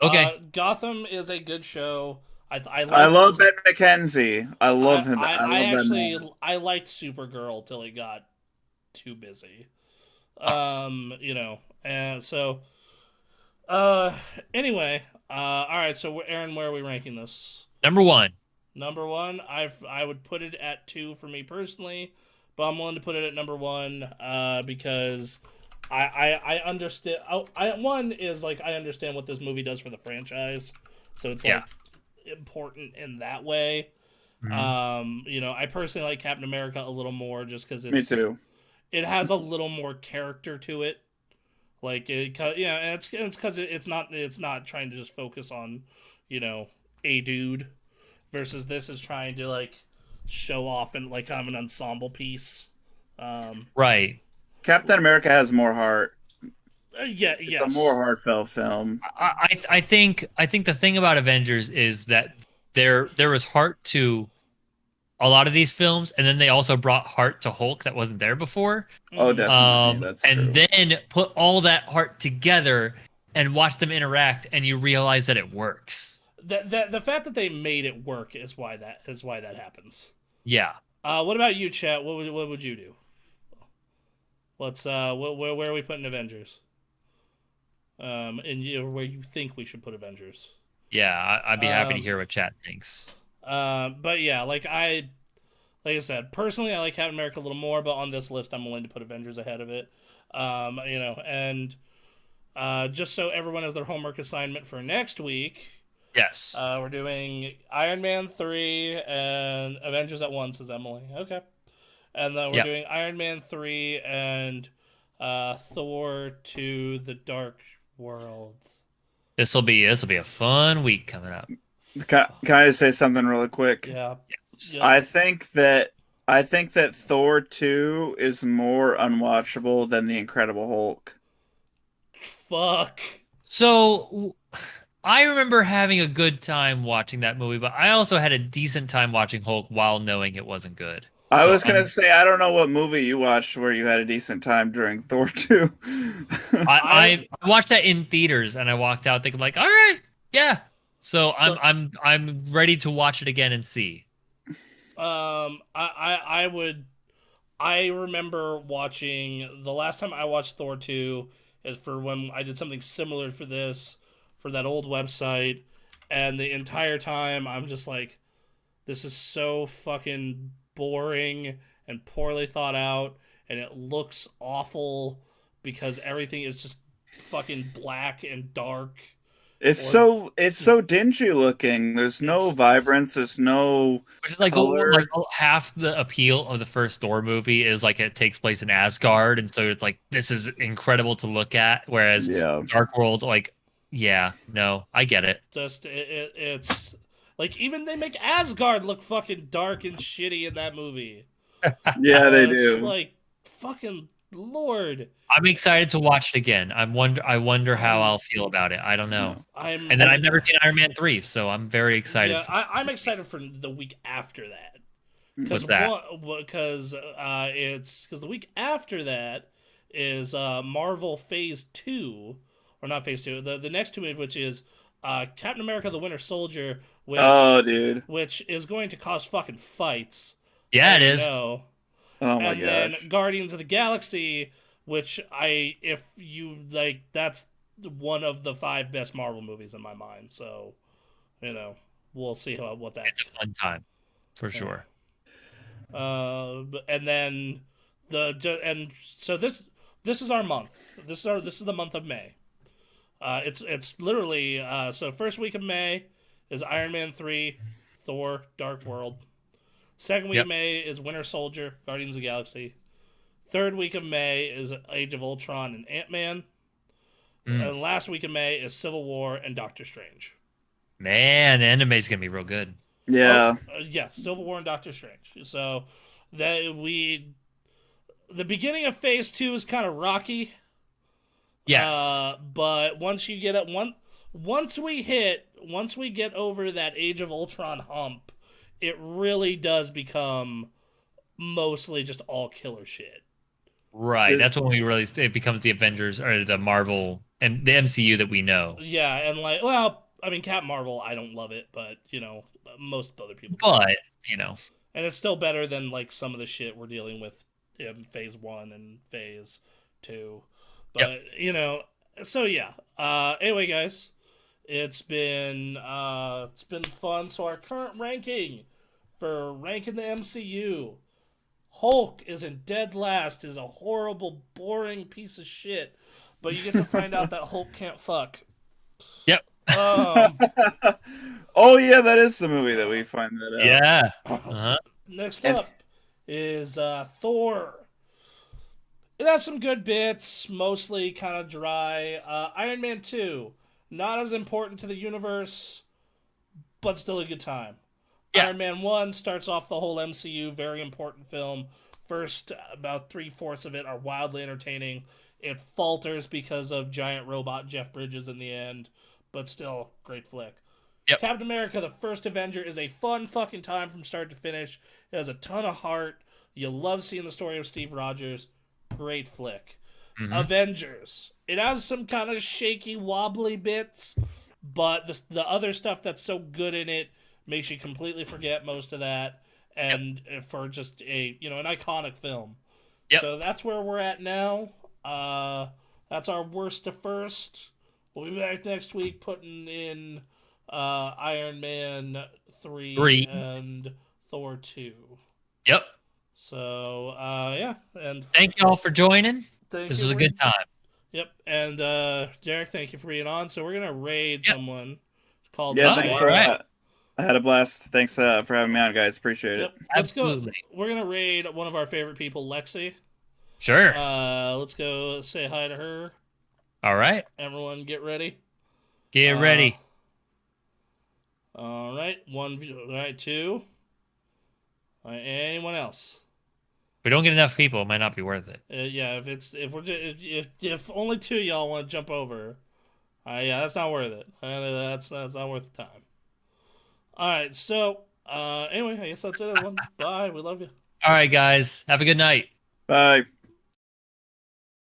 Okay. Gotham is a good show. I I liked, love Ben McKenzie. I love him. I I love that actually man. I liked Supergirl till it got too busy. You know, and so anyway, all right, so Aaron, where are we ranking this? Number 1. Number 1, I would put it at 2 for me personally, but I'm willing to put it at number 1 because I understand. One is like I understand what this movie does for the franchise, so it's like important in that way. You know, I personally like Captain America a little more just because Me too. it has a little more character to it. Like yeah, and it's because it's not trying to just focus on, you know, a dude, versus this is trying to like show off and like kind of an ensemble piece. Right. Captain America has more heart. Yeah, It's yes. a more heartfelt film. I think the thing about Avengers is that there was heart to a lot of these films, and then they also brought heart to Hulk that wasn't there before. Oh, definitely. That's and true. then put all that heart together and watch them interact, and you realize that it works. The fact that they made it work is why that happens. Yeah. What about you, Chet? What would you do? Let's where are we putting Avengers? And where you think we should put Avengers? Yeah, I'd be happy to hear what chat thinks. But yeah, like I said, personally, I like Captain America a little more, but on this list, I'm willing to put Avengers ahead of it. You know, and just so everyone has their homework assignment for next week, Yes. we're doing Iron Man 3 and Avengers at once, says Emily. Okay. And then we're doing Iron Man 3 and Thor to the Dark World. This will be a fun week coming up. Can I just say something really quick? Yeah. Yes. Yeah. I think that Thor 2 is more unwatchable than The Incredible Hulk. Fuck. So I remember having a good time watching that movie, but I also had a decent time watching Hulk while knowing it wasn't good. I So was gonna say I don't know what movie you watched where you had a decent time during Thor 2. I watched that in theaters and I walked out thinking like, all right, yeah. So I'm ready to watch it again and see. I remember watching the last time I watched Thor 2 is for when I did something similar for that old website, and the entire time I'm just like, this is so fucking boring and poorly thought out, and it looks awful because everything is just fucking black and dark. It's so dingy looking. There's no vibrance. There's no Which is like color. half the appeal of the first Thor movie is like it takes place in Asgard, and so it's like this is incredible to look at. Whereas Dark World, like, yeah, no, I get it. Just it's like even they make Asgard look fucking dark and shitty in that movie. Yeah, they It's do. like fucking Lord. I'm excited to watch it again. I wonder how I'll feel about it. I don't know. And then I've never seen Iron Man 3, so I'm very excited. Yeah, I'm excited for the week after that. What's that? Because because the week after that is Marvel Phase 2, or not Phase 2. The next two, which is Captain America: The Winter Soldier, which is going to cause fucking fights. Yeah, it is. Know. Oh my and gosh. then Guardians of the Galaxy, which if you like, that's one of the 5 best Marvel movies in my mind. So, you know, we'll see what that. It's a fun time, for sure. And then so this is our month. This is the month of May. It's literally so first week of May is Iron Man 3, Thor, Dark World. Second week of May is Winter Soldier, Guardians of the Galaxy. Third week of May is Age of Ultron and Ant-Man. And last week of May is Civil War and Doctor Strange. Man, anime's gonna be real good. Yeah. Yes, Civil War and Doctor Strange. So the beginning of Phase 2 is kind of rocky. Yes. But once you get once we get over that Age of Ultron hump, it really does become mostly just all killer shit. Right. That's when it becomes the Avengers or the Marvel and the MCU that we know. Yeah, and like, well, I mean, Captain Marvel, I don't love it, but most other people do. But, And it's still better than like some of the shit we're dealing with in Phase 1 and Phase 2. But, so yeah. Anyway, guys, it's been fun. So our current ranking for ranking the MCU, Hulk is in dead last, is a horrible, boring piece of shit. But you get to find out that Hulk can't fuck. Yep. Oh yeah, that is the movie that we find that out. Yeah. Uh-huh. Next up is Thor. It has some good bits, mostly kind of dry. Iron Man 2, not as important to the universe, but still a good time. Yeah. Iron Man 1 starts off the whole MCU, very important film. First, about 3/4 of it are wildly entertaining. It falters because of giant robot Jeff Bridges in the end, but still, great flick. Yep. Captain America, the first Avenger, is a fun fucking time from start to finish. It has a ton of heart. You love seeing the story of Steve Rogers. Great flick. Mm-hmm. Avengers. It has some kind of shaky, wobbly bits, but the other stuff that's so good in it makes you completely forget most of that. And for just an iconic film. Yep. So that's where we're at now. That's our worst to first. We'll be back next week putting in Iron Man 3 and Thor 2. Yep. So, yeah. And thank you all for joining. This was a good time. Yep. And, Derek, thank you for being on. So we're going to raid someone called... Yeah, thanks a lot. I had a blast. Thanks for having me on, guys. Appreciate it. Absolutely. Let's go. We're going to raid one of our favorite people, Lexi. Sure. Let's go say hi to her. All right. Everyone get ready. Get ready. All right. All right, 2. All right, anyone else? We don't get enough people, it might not be worth it. Yeah, if only 2 of y'all want to jump over, yeah, that's not worth it. That's not worth the time. All right, so anyway, I guess that's it, everyone. Bye. We love you. All right, guys. Have a good night. Bye.